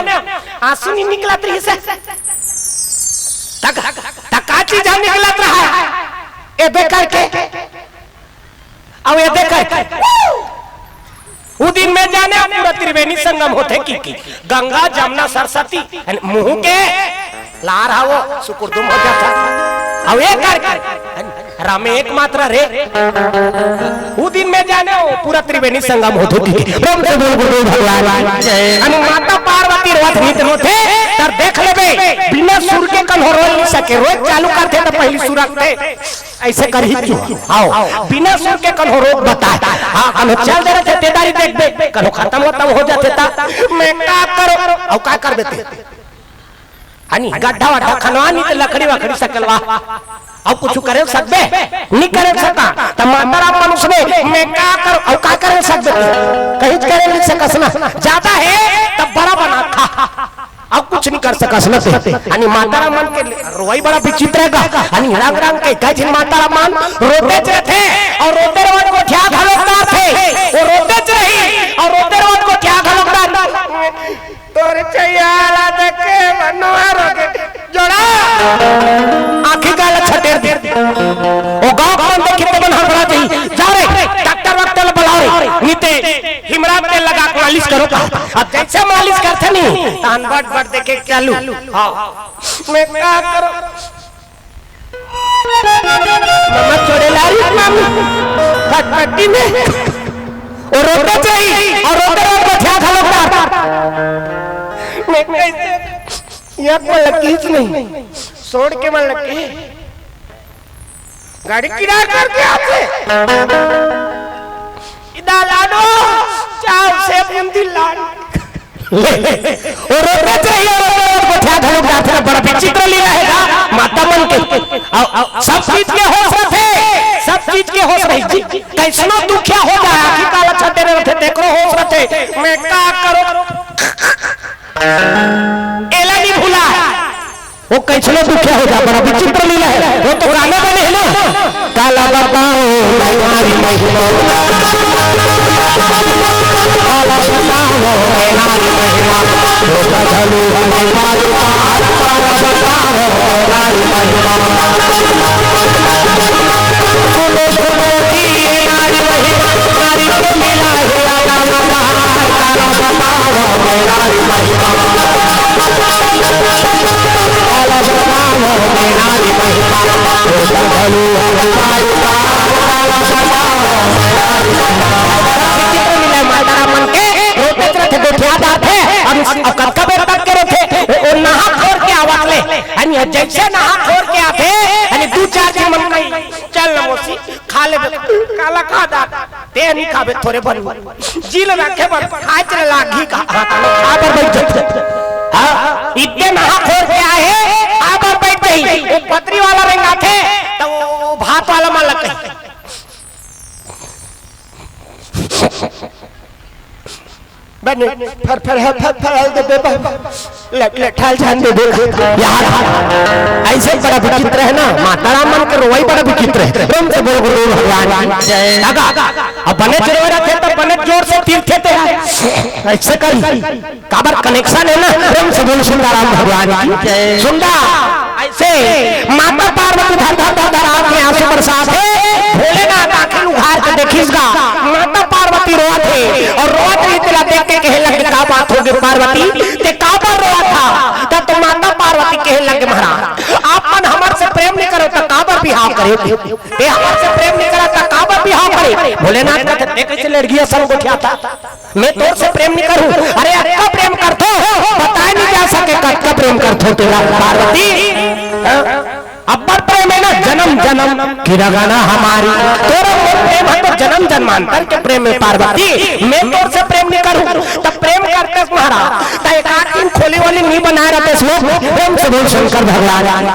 आंसू नहीं निकला तरी से तक का चीज निकलत रहा ए बेकार के अब ये देख वो दिन में जाने पूरा त्रिवेणी संगम होते की गंगा जमुना सरस्वती मुंह के लार हावो सुकुरदुम हो जाता अब ये कर राम एक मात्रा रे वो दिन में जाने पूरा त्रिवेणी संगम होते की भगवान अनु माता पार्वती रोत नीत होते तर देख लेबे बिना सुर के कन हो नहीं सके रोज चालू करते तो पहली सुर रखते ऐसे कर ही क्यों आओ बिना सुर के कन्हो रोक बता हां कन्हो चल दे रहे थे तेदारी देख दे कन्हो खत्म हो जाते ता मैं का करो औ का कर देते हनी गड्ढा वड्ढा खनवानी तो लकड़ी वकड़ी सकलवा अब कुछ करे सकबे नहीं करे सका त माता मनुष्य ने मैं का करो औ का करे सकबे कहीं करे नहीं सकसना ज्यादा है तब बड़ा बना खा अब कुछ नहीं कर सकस न अनि माताराम मन के रोई बड़ा विचित्र है अनि रंग रंग के कई दिन माताराम मन रोते थे और रोते रोट को क्या घलोकदार थे वो रोते रही और रोते रोट को क्या घलोकदार तोरे चैयाला देखे मनवा रोके जोड़ा आंखें गाल छटेर दे ओ गांव कौन देखे तो मन हड़बड़ा जाई जा रे डॉक्टर वक्तल बुलाओ रे नीते हिमरात तेल लगा के मालिश करो अब जैसे मालिश करते नहीं तान बट बट देखे चालू हां मैं क्या करो मम्मा छोड़े लारी मामी फटफटी में और रोते चाहिए और रोते रोते को क्या घलोकदार मैं कैसे यहाँ को लकीज नहीं छोड़ के मन लगे गाड़ी किराया करके आते इधर लाडो चाव से बुंदी लाड और रोते चाहिए और क्या घलोकदार था बड़ा विचित्र लीला है माता मन के सब चीज के होश रहे सब चीज के होश रही कैसनो दुखिया हो जाए आखिर काला छटे रहते देखो होश रहते मैं क्या करो एला नहीं भूला वो कैसनो दुखिया हो जाए बड़ा विचित्र लीला है वो तो गाने में नहीं है ना काला बताओ हमारी महिमा काला बताओ हमारी महिमा धोखा धलू हमारी काला बताओ हमारी महिमा बोलो बोलो की हमारी महिमा हमारी को मिला है काला बताओ हमारी महिमा काला बताओ हमारी महिमा धोखा धलू हमारी काला बताओ माता मन के रोते थे दुखिया थे अब कब तक के रोते और नहा खोर के आवाज ले अनि जैसे नहा खोर के आते अनि दो चार दिन मन नहीं चल मोसी खा ले काला खा दा ते नहीं खाबे थोड़े बन जील रखे पर खाच रे लागी खा पर बैठ हां इतने नहा खोर के आए आ पर बैठ गई वो पत्री वाला रेंगा थे तो वो भात वाला मन लग बने फर दे दे ठाल छान दे दे यार। ऐसे बड़ा विचित्र है ना, माता राम मन के रोवाई बड़ा विचित्र है। प्रेम से बोल गुरु भगवान काका अब बने चोरा थे तो बने जोर से तीर थे ऐसे कर काबर कनेक्शन है ना। प्रेम से बोल सुंदराम भगवान सुंदर ऐसे माता पार्वती धर धर धर धर आके आंसू बरसात है। भोलेनाथ आंखें उघार के देखिसगा माता पार्वती रोआ थे और रोआ थे तेरा देख के कहे लगे का बात होगी पार्वती ते का पर रोआ था तब तो माता पार्वती कहे लगे महाराज आपन हमर से प्रेम नहीं करो तो का पर बिहाव करे ते हमर से प्रेम नहीं करा तो का पर बिहाव करे। भोलेनाथ कहते देख कैसे लड़कियां संग उठा था मैं तोर से प्रेम नहीं करूं। अरे अक्का प्रेम करतो बताए नहीं जा सके कक्का प्रेम करतो तेरा पार्वती अब्बर प्रेम है ना जन्म जन्म की रगाना हमारी तोरा प्रेम है तो जन्म जन्मांतर के प्रेम में पार्वती मैं तोर से प्रेम नहीं करूं तब प्रेम करते महाराज तो एक आठ दिन खोली वाली नहीं बनाए रहते श्लोक प्रेम से बोल शंकर भगवान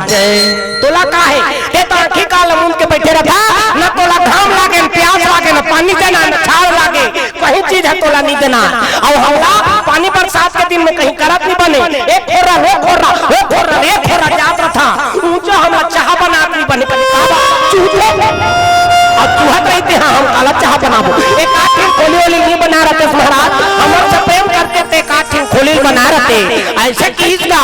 तोला का है ये तो आंखी काल मुंह के बैठे रखा ना तोला घाम लागे न प्यास लागे न पानी देना न छाव लागे कहीं चीज है तोला नहीं देना। और हमला पानी बरसात के दिन में कहीं करत नहीं बने एक खोरा वो खोरा वो खोरा एक खोरा जात था ऊंचा हम चाह बनात नहीं बने काबा चूहे और चूहा कहते हैं हम काला चाह बनाबो एक आठ खोली वाली नहीं बना रहते महाराज हमर से प्रेम करते थे काठ खोली बना रहते ऐसे कीसगा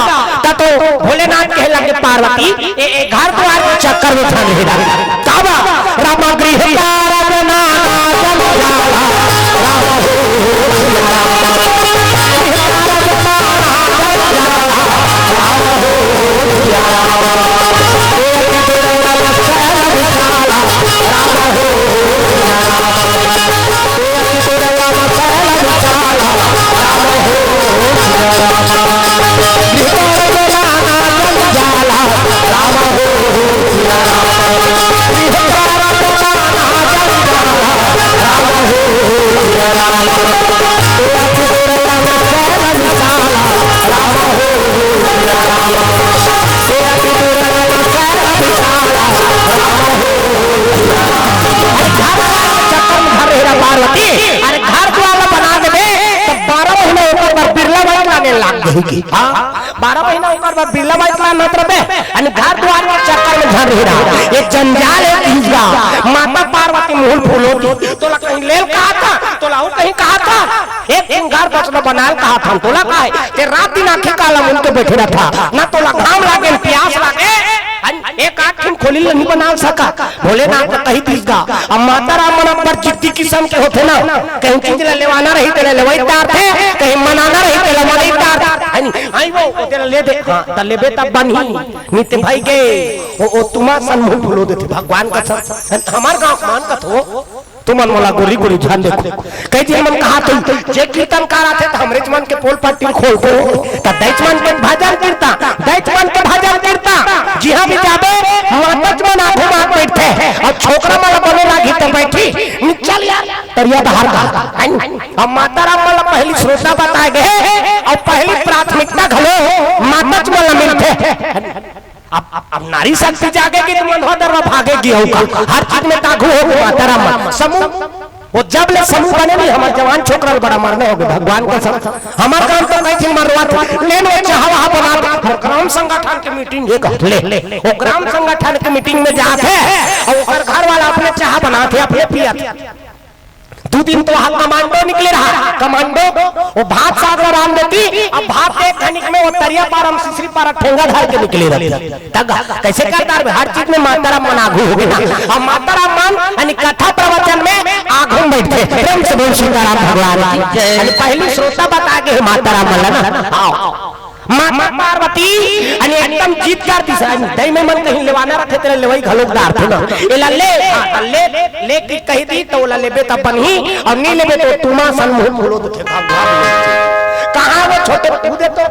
तो भोलेनाथ कहे लगे पार्वती ए घर द्वार के चक्कर में फंस गया काबा रामा गृह पारवना पार्वती अरे घर द्वारा बना दे तो 12 महीने ऊपर पर बिरला बाइक लाने लाग गई। हां 12 महीना ऊपर पर बिरला बाइक लाना मतलब है और घर द्वार के चक्कर में झड़ रहा ये जंजाल है तीसरा माता पार्वती मूल फूलो तो कहीं लेल कहा था तो लाओ कहीं कहा था एक दिन घर बचना बनाल कहा था तोला का है कि रात दिन आंखें काला मुंह के बैठे रहा था ना तोला घाम लागे प्यास लागे एक आठ दिन खोली नहीं बना सका। भोलेनाथ ने कही तीसगा अब माता राम मन पर जिद्दी किस्म के होते ना कहीं चीज लेवाना रही तेरे लेवई तार थे कहीं मनाना रही तेरे मनाई तार आई वो तेरे ले दे हां त लेबे तब बनी नीते भाई के ओ तुमा सन्मुख फूलो देते भगवान का सब हमार गांव मान का थो तुमन मोला गोरी गोरी ध्यान देखो कई दिन मन कहा तुम जे कीर्तन करा थे तो हमरे मन के पोल पट्टी खोल को त दैचमन के भजन कीर्ता दैचमन के भजन कीर्ता जी हां भी जाबे मातच मन आधे मात बैठे और छोकरा वाला बने लागी तो बैठी निकल यार तरिया बाहर का अब माता राम वाला पहली श्रोता बताए गए और पहली प्राथमिकता घलो मातच वाला मिलते। अब नारी शक्ति जागेगी तो मन होदर भागेगी होगा हर चीज में ताकू हो माता राम समूह वो जब ले समूह बने भी हमारे जवान छोकरा बड़ा मरने होगे भगवान का सब हमार काम तो नहीं थी मरवा लेने चाहवा बना ग्राम संगठन की मीटिंग ले वो ग्राम संगठन की मीटिंग में जाते और घर वाला अपने चाह बनाते अपने पिया 2 दिन तो वहां कमांडो निकले रहा कमांडो वो भात सागर राम देती अब भात एक खनिक में वो तरिया पारम सिसरी पार ठेंगा धर के निकले रहते तग कैसे करदार हर चीज में माता राम मन आगू हो गया और माता राम मन यानी कथा प्रवचन में आगू बैठे प्रेम से बोल सीताराम भगवान यानी पहली श्रोता बता के माता राम मन ना आओ माता पार्वती यानी एकदम जीत करती सर दई में मन कहीं लेवाना रखे तेरे लेवई घलोकदार थे ना एला ले की कही दी तो ओला लेबे तब बनही और नहीं लेबे तो तुमा सन्मुख फूलो देखे भगवान कहां वो छोटे कूदे तो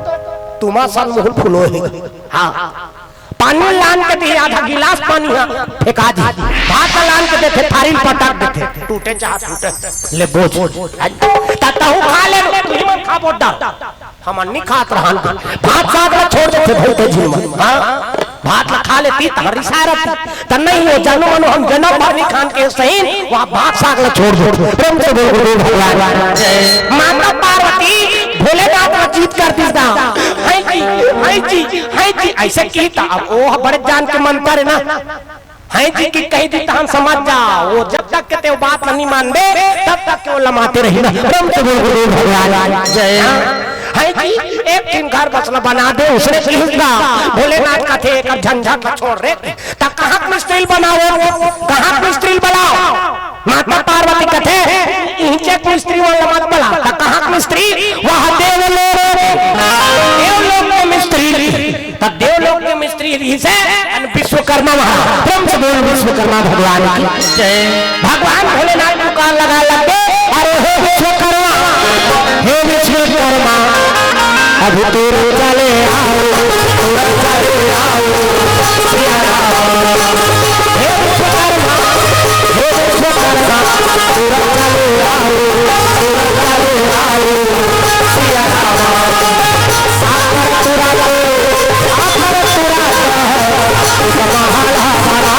तुमा सन्मुख फूलो है हां पानी लान के दे आधा गिलास पानी फेंका दी भात लान के देखे थारी पटक देखे टूटे चाह टूटे ले बोझ ताऊ खा ले तू मन खा बोटा हम नहीं खात रहन भात साग छोड़ देते भाई के जीवन हां भात खा लेती तहरी सारत त नहीं हो जानो मनो हम जन्म भर नहीं खान के सही वहां भात साग छोड़ दो प्रेम से बोल भगवान माता पार्वती भोलेनाथ को जीत कर दिसदा है जी ऐसे की था वो बड़े जान के मंत्र है ना है जी की कही दी हम समझ जाओ वो जब तक के ते बात नहीं मान दे तब तक के वो लमाते रही ना राम से बोल भगवान जय है जी एक दिन घर बसना बना दे उसने खींचना भोलेनाथ का थे एक झंझट छोड़ रे तब कहाँ मिस्त्री बनाओ कहाँ मिस्त्री बनाओ माता पार्वती कथे इंचे मिस्त्री वाला मत बना तब कहाँ मिस्त्री वह देवलोक में मिस्त्री तब देवलोक के मिस्त्री से विश्वकर्मा वहाँ ब्रह्म से बोल विश्वकर्मा भगवान की जय भगवान भोलेनाथ को कान लगा लगे अरे हे विश्वकर्मा हे विश्वकर्मा अभी तेरे चले आओ सिया राम हे विश्वकर्मा तेरा चले आओ सिया राम आकर तुरा दो महारा बना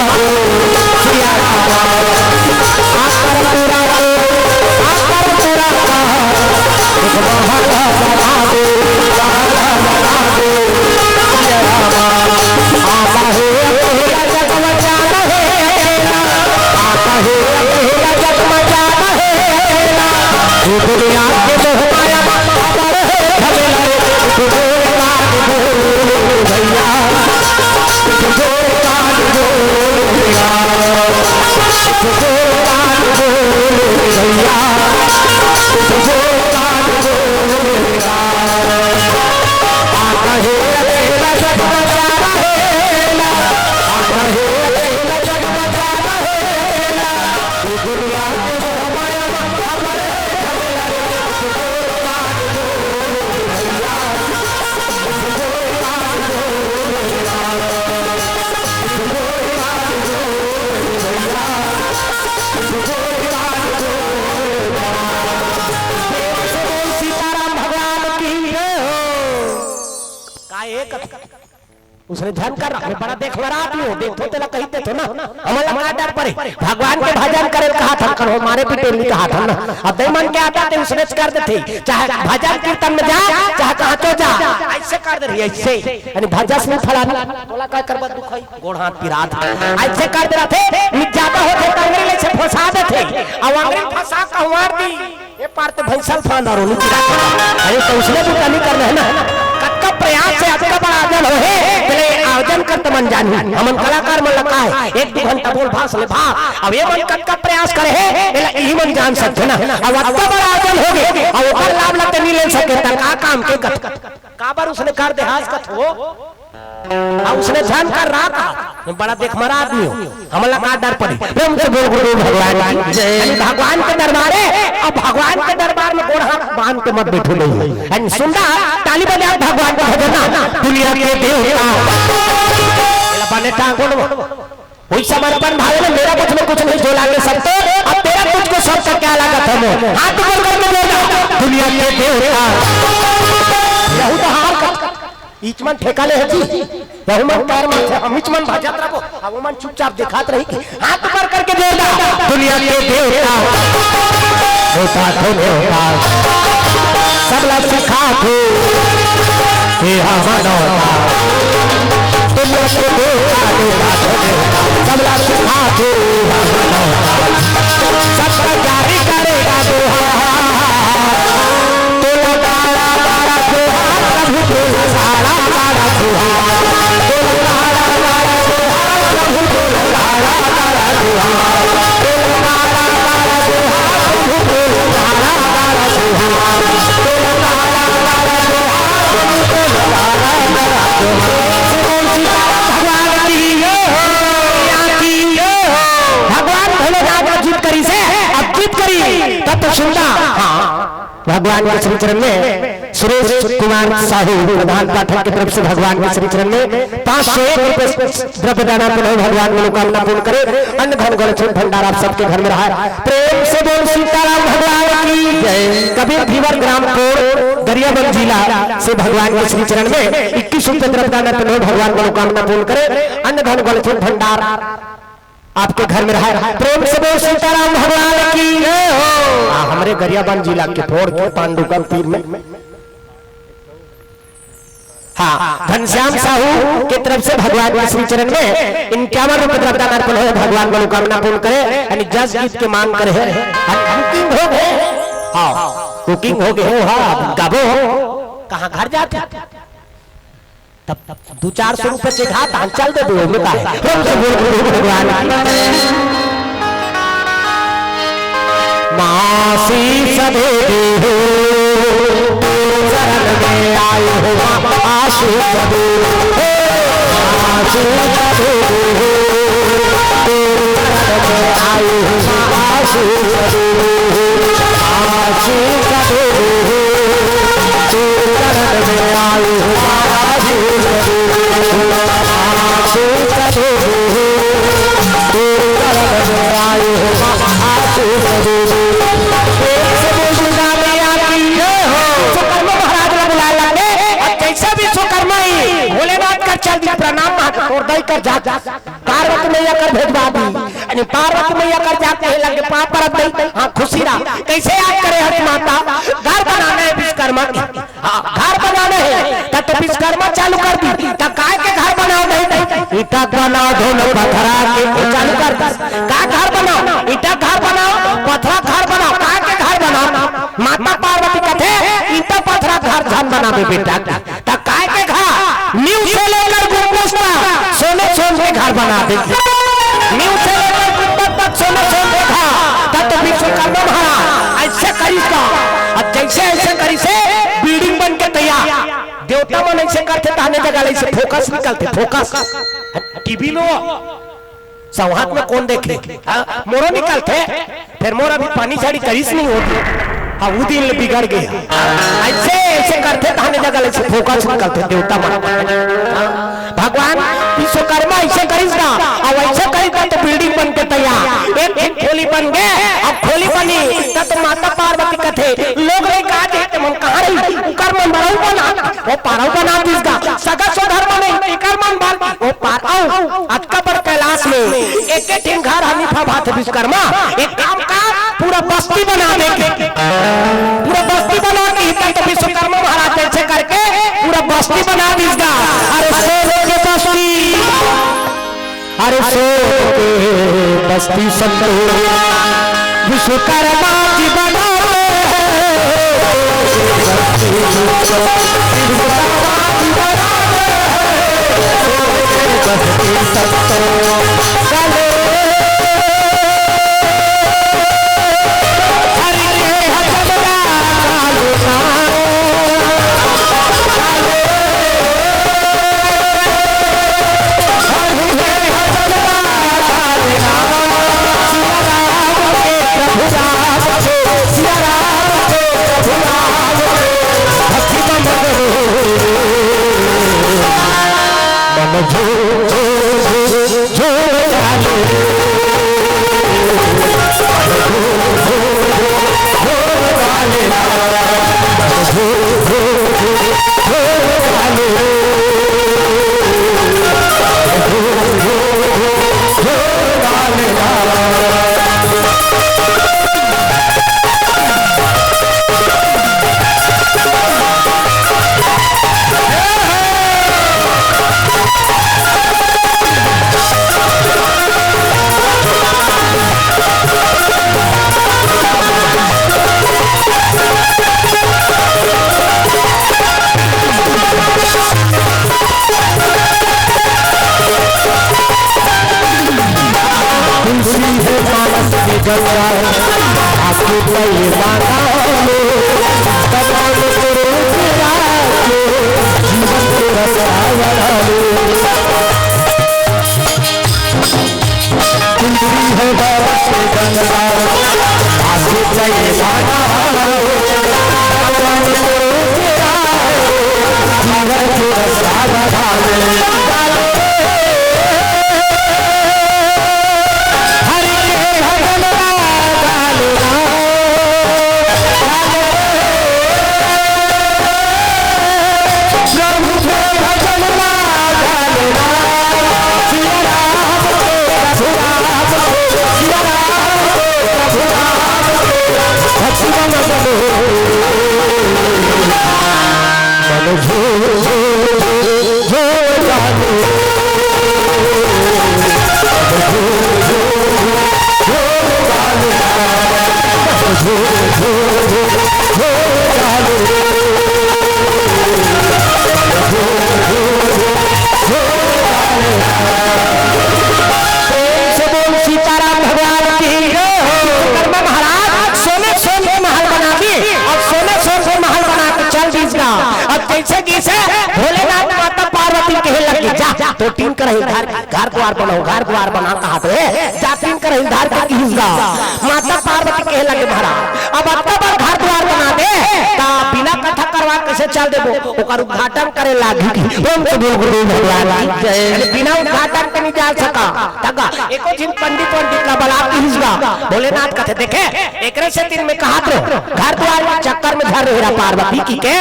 दो सिया राम आकर तुरा दो महारा बना दो सिया राम आता है अकेला जग मचाना है आता है अकेला जग मचाना है दुनिया के मोह माया पर है झमेला भैया उसने ध्यान कर रहा बड़ा देख बड़ा आदमी हो देखो तेला कही देतो ना हमारा का डर पड़े भगवान के भजन करे कहा था करो मारे पिटे नहीं कहा था ना अब बेईमान के आता थे उसने कर देते चाहे भजन कीर्तन में जा चाहे कहां तो जा ऐसे कर दे रही ऐसे यानी भजस में फलाना तोला का करबा दुख है गोड़ हाथ पिरात ऐसे कर दे रहे थे निजाता होते अंग्रेज से फंसा देते अब अंग्रेज फंसा का मार दी ये पार ते भैंसा फांदा रोनी चिरा अरे तो उसने भी कमी करना है ना कक्का प्रयास से आपका बड़ा आयोजन हो है आयोजन करते मन जानी हमन कलाकार मन लगा है 1-2 घंटा बोल भाषण ले भा अब ये मन कब का प्रयास करे है यही मन जान सकते ना अब इतना बड़ा आयोजन हो गए और ओकर लाभ लगते नहीं ले सके त का काम के का बार उसने कर दे हाथ कथ हो और उसने ध्यान कर रहा था बड़ा देख मरा आदमी हो हमला का डर पड़ी प्रेम से बोल गुरु भगवान जय भगवान के दरबार है अब भगवान के दरबार में गोड़ हाथ बांध के मत बैठो नहीं एंड सुनदा ताली बजाओ भगवान का भजन दुनिया के देवता बने टांगों वही समर्पण भाव में मेरा कुछ में कुछ नहीं जो लागे सकते अब तेरा कुछ को सब का क्या लागत है हाथ ऊपर करके बोलना दुनिया के देवता यहू तो हार का इचमन ठेकाले है जी बहुमन पैर में हम इचमन भाजत रहो अब मन चुपचाप दिखात रही कि हाथ ऊपर करके बोलना दुनिया के देवता होता तो होता सब लोग सिखा दो ये हमारा दुनिया के देवता सब लोग सिखा दो सबका जारी करेगा दोहा तो लगाड़ा बाड़ा दोहा प्रभु बोला सारा बाड़ा दोहा तो लगाड़ा बाड़ा दोहा प्रभु बोला सारा बाड़ा दोहा तो लगाड़ा बाड़ा दोहा प्रभु बोला सारा बाड़ा दोहा तो लगाड़ा बाड़ा दोहा प्रभु बोला सारा बाड़ा दोहा भगवान भोलेनाथ जीत करी से अब जीत करी तब तो सुनता भगवान के श्री चरण में सुरेश कुमार साहू प्रधान पाठक की तरफ से भगवान के श्री चरण में 501 रुपए द्रव्य दाना पुनः भगवान मनोकामना पूर्ण करे अन्न धन गण भंडार आप सबके घर में रहा प्रेम से बोल सीताराम भगवान की जय कबीर भीवर ग्राम कोड़ गरियाबंद जिला से भगवान के श्री चरण में 21 रुपए द्रव्य दाना पुनः भगवान मनोकामना पूर्ण करे अन्न धन गण भंडार आपके घर में रहा। प्रेम से बोल सीताराम भगवान की जय हो। हमारे गरियाबंद जिला के फोड़ के पांडुका तीर में हाँ घनश्याम साहू की तरफ से भगवान के श्री चरण में इनकावन रुपये द्रव्यदान अर्पण हो। भगवान मनोकामना पूर्ण करे यानी जस गीत के मांग करे कुकिंग हो गए। हाँ कुकिंग हो गए हो। हाँ गाबो हो कहाँ घर जाते तब 200-400 रुपए से घात चल दे दो भगवान मासी सदे हो शरण में आए हो आशु सदे आशु सदे हो शरण में आए हो आशु सदे आशु सदे हो शरण में आए हो आशु सदे शरण में आए हो आशु सदे प्रणाम कर जा पार्वती मैया कर भेजवा दी पार्वती मैया कर जाते हैं लगे पाप हाँ खुशी रहा कैसे याद करे हर माता घर बनाना है विश्वकर्मा घर बनाना है तो विश्वकर्मा चालू कर दी तो काय के घर बनाओ नहीं ईटा बनाओ दोनों पथरा के चालू कर का घर बनाओ ईटा घर बनाओ पथरा घर बनाओ काय के घर बनाओ माता पार्वती कहते ईटा पथरा घर धन बनावे बेटा तो काय के घर न्यू से लेकर सोने के घर बना देंगे न्यू से लेकर तक सोने के घर तब तो विश्वकर्मा महाराज ऐसे करी का और जैसे ऐसे करी से बिल्डिंग बन के तैयार देवता मन ऐसे करते ताने जगह ऐसे फोकस निकलते फोकस टीवी में संवाद में कौन देखे मोरो निकलते फिर मोरा भी पानी झाड़ी करीस नहीं होती हाँ वो दिन बिगड़ गया ऐसे ऐसे करते थाने जगह ऐसे फोकस निकलते देवता मन भगवान विश्वकर्मा ऐसे करीगा और ऐसे करीगा तो बिल्डिंग बन के तैयार एक खोली बन गए अब खोली बनी तब माता पार्वती कथे लोग नहीं कहा थे मन कहाँ रही कर्म बड़ाऊ बना वो पाराऊ बना दिसगा सगा सो धर्म नहीं कर्म बन वो पाराऊ अटका कैलाश में एक टीम घर हनीफा भात विश्वकर्मा एक काम का पूरा बस्ती बना देंगे पूरा बस्ती बना के तो विश्वकर्मा महाराज ऐसे करके पूरा बस्ती बना दीजिएगा। अरे सोने के बस्ती अरे सोने के बस्ती सब विश्वकर्मा जी बना सीताराम भगवान की विश्वकर्मा महाराज सोने सोने महल बना दिए और सोने सोने महल बना के चल दीज का। अब कैसे कैसे भोलेनाथ माता पार्वती कहे लगी जा तो टीम कर घर द्वार बनाओ, घर द्वार बना कहा तो जा टीम कर धार के खींचगा। माता पार्वती कहे लगे महाराज अब अत्ता बार घर द्वार बना दे ता बिना कथा करवा कैसे चल देबो ओकर उद्घाटन करे लागी। ओम से बोल गुरु भगवान जय। बिना उद्घाटन के नहीं जा सका तगा एको दिन पंडित का बला खींचगा। भोलेनाथ कहते देखे एकरे से दिन में कहा तो घर द्वार के चक्कर में घर हेरा पार्वती की के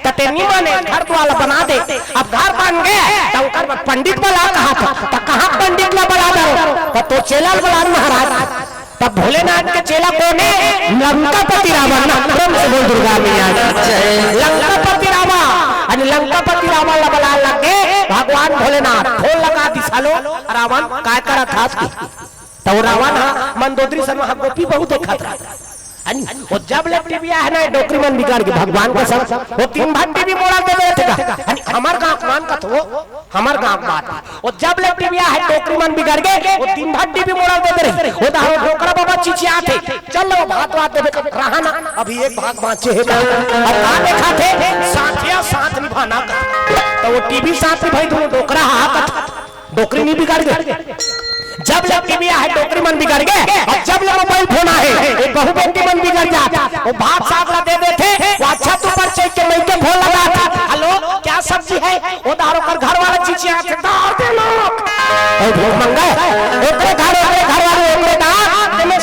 तते निमा ने घर द्वार बना दे। अब घर बन गए तो ओकर पंडित बला कहा था तो कहां पंडित ला बला दो तो चेला बला महाराज। तब भोलेनाथ के चेला कौन है? लंकापति रावण ना। ब्रह्म से बोल दुर्गा मैया जय। लंकापति रावण अनि लंकापति रावण ला बला लगे भगवान भोलेनाथ फोन लगा दिसालो रावण काय करा था तो रावण मंदोदरी शर्मा गोपी बहुत देखा था वो जब ले टीवी है ना डोकरी मन बिगाड़ के भगवान का संग वो 3 घंटे भी मोड़ा दे रहे थे हमार गांव मान का तो हमार गांव बात वो जब ले टीवी है डोकरी मन बिगाड़ के वो 3 घंटे भी मोड़ा दे रहे वो तो डोकरा बाबा चिचिया थे चल लो भात वात दे रहा ना अभी एक भाग बाँचे है और कहां देखा थे साथिया साथ निभाना तो वो टीवी साथ निभाई दोनों डोकरा डोकरी नहीं बिगाड़ गए। जब ले टीवी है डोकरी मन बिगड़ गए और जब ले मोबाइल फोन है एक बहु बेटी मन बिगड़ जाता वो भात साग ला दे देते वो अच्छा तू पर चेक के मैं के फोन लगा था हेलो क्या सब्जी है वो दारो कर घर वाला चीची आके दार दे लोग और भोग मंगा ओकरे घर वाले ओकरे दा में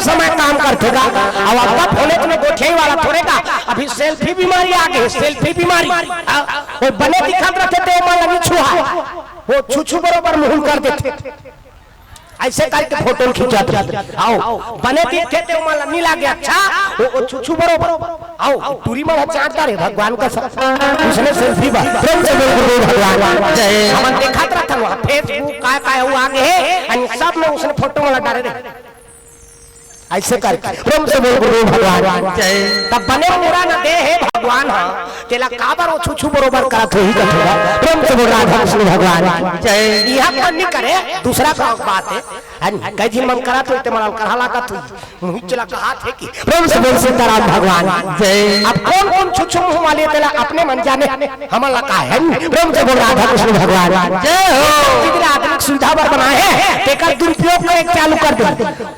समय काम करतेगा। अब आपका फोन में गोठियाई वाला थोड़ेगा अभी सेल्फी बीमारी आ गई सेल्फी बीमारी वो बने दिखत रखे थे वो लगी छुआ वो छुछू बरोबर मुहुल कर देते ऐसे करके फोटो खींचते आओ बने दिखे थे माला नहीं लागे अच्छा वो छुछू बरोबर आओ टूरी में चाहता रे भगवान का उसने सेल्फी प्रेम से बोल भगवान जय। हम देखा था वहां फेसबुक काय वो आगे है सब में उसने फोटो वाला डाले रे ऐसे करके प्रेम से बोल गुरु भगवान जय। तब बने पूरा न दे है भगवान हां तेला काबर वो छुछू बरोबर करत होई कथेगा प्रेम से बोल राधा कृष्ण भगवान जय। यह मन नहीं करे दूसरा का बात है कई दिन मन करा तो ते मन करहला का तू मुहि चला कहा थे कि प्रेम से बोल सीताराम भगवान जय। अब कौन कौन छुछू मुंह वाले तेला अपने मन जाने हमन लगा है प्रेम से बोल राधा कृष्ण भगवान जय हो। जितने आधुनिक सुविधा पर बनाए हैं तेकर दुरुपयोग करे चालू कर दे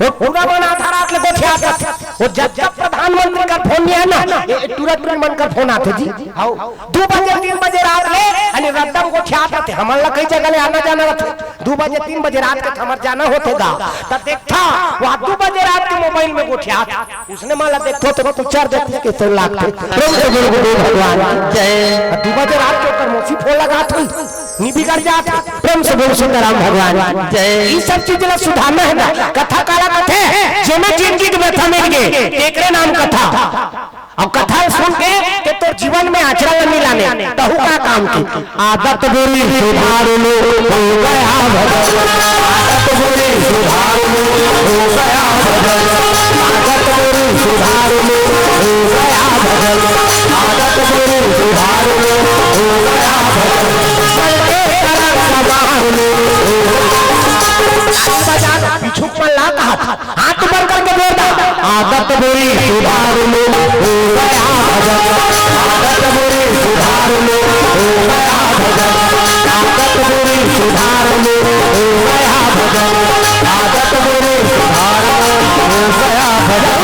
वो पूरा बना था रात ले गोठिया वो जब प्रधानमंत्री का फोन नहीं है ना तुरंत मन का फोन आते जी आओ 2 बजे 3 बजे रात ले अनि रद्दम गोठिया आते हमन ला कई जगह ले आना जाना रहते 2 बजे 3 बजे रात के हमर जाना होतेगा त देखता वहां 2 बजे रात के मोबाइल में गोठिया उसने माला देखो तो तू 4 देखते के 100 लाख प्रेम से बोल गुरु भगवान जय। 2 बजे रात के ऊपर मोसी फोन लगा थी नी बिगड़ जाता प्रेम से बोल सीताराम भगवान जय। ये सब चीज ला सुधारना है ना कथा काला कथे जो में जिंदगी के व्यथा मिल गए एकरे नाम कथा अब कथा सुन के तो जीवन में आचरण नहीं लाने तो का काम की आदत बुरी सुधार लो हो गया भजन आदत बुरी सुधार लो हो गया भजन आदत बुरी सुधार लो हो गया भजन आदत बुरी सुधार लो हो गया भजन पीछू पर ला कहा हाथ ऊपर करके बोलता आदत बुरी सुधार लो हो गया भजन आदत बुरी सुधार लो हो गया भजन आदत बुरी सुधार लो हो गया भजन आदत बुरी सुधार लो हो गया भजन।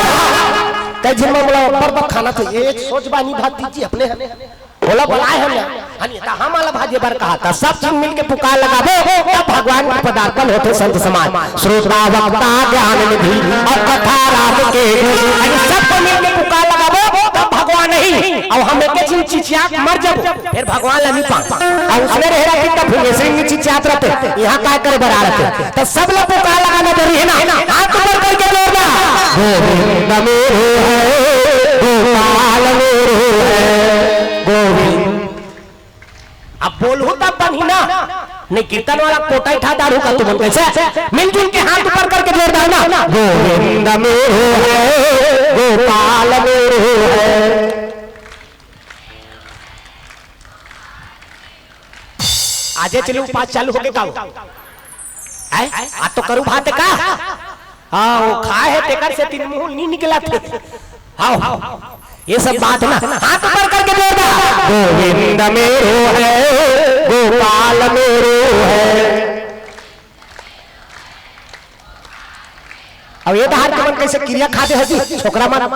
कई जिम्मा बोला पर खाना तो ये सोच बानी भात दीजिए अपने बोला बुलाए हमने हनी हम वाला भाजी बर कहा था सब चीज मिलके पुकार लगाबो तब भगवान के पदार्पण होते संत समाज श्रोता वक्ता ज्ञान निधि और कथा रात के सबको मिलके पुकार लगाबो तब भगवान नहीं और हम एक चीज चिचिया मर जब फिर भगवान नहीं पा और उसने रहेगा कि तब भूमेश्वरी में चिचियात रहते यहाँ काय करे बरा रहते तो सब लोग पुकार लगाना जरूरी है ना हाथ ऊपर करके बोलना गोविंद मेरे है गोपाल मेरे है गोविंद बनी ना नहीं कीर्तन वाला कोटा ही ठा दारू का तुम कैसे मिलजुल के हाथ ऊपर करके जोरदार ना गोविंद मेरो है गोपाल मेरो है। आजे चलो पाँच चालू हो गए का आज तो करू भात का हाँ वो खा है तेकर से तीन मुंह नहीं निकला थे हाँ ये सब बात ना हाथ ऊपर करके जोरदार गोविंद मेरो है गोपाल मेरो है। अब ये हार के मन कैसे क्रिया खाते हैं छोकरा मारा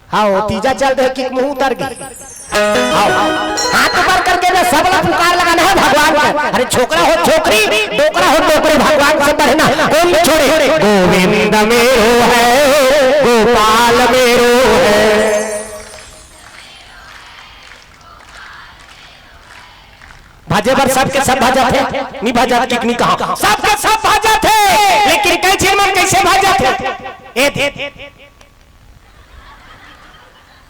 हाँ तीजा चलते है कि मुंह उतर गई हाथ ऊपर करके ना सब लोग पुकार लगाना है भगवान का। अरे छोकरा हो छोकरी डोकरा हो डोकरी भगवान से बढ़ना कोई नहीं छोड़े। गोविंद मेरो है गोपाल मेरो है। भाजे पर सबके सब भाजा थे नहीं भाजा कितनी कहा सबके सब भाजा थे लेकिन कैसे मन कैसे भाजा थे ए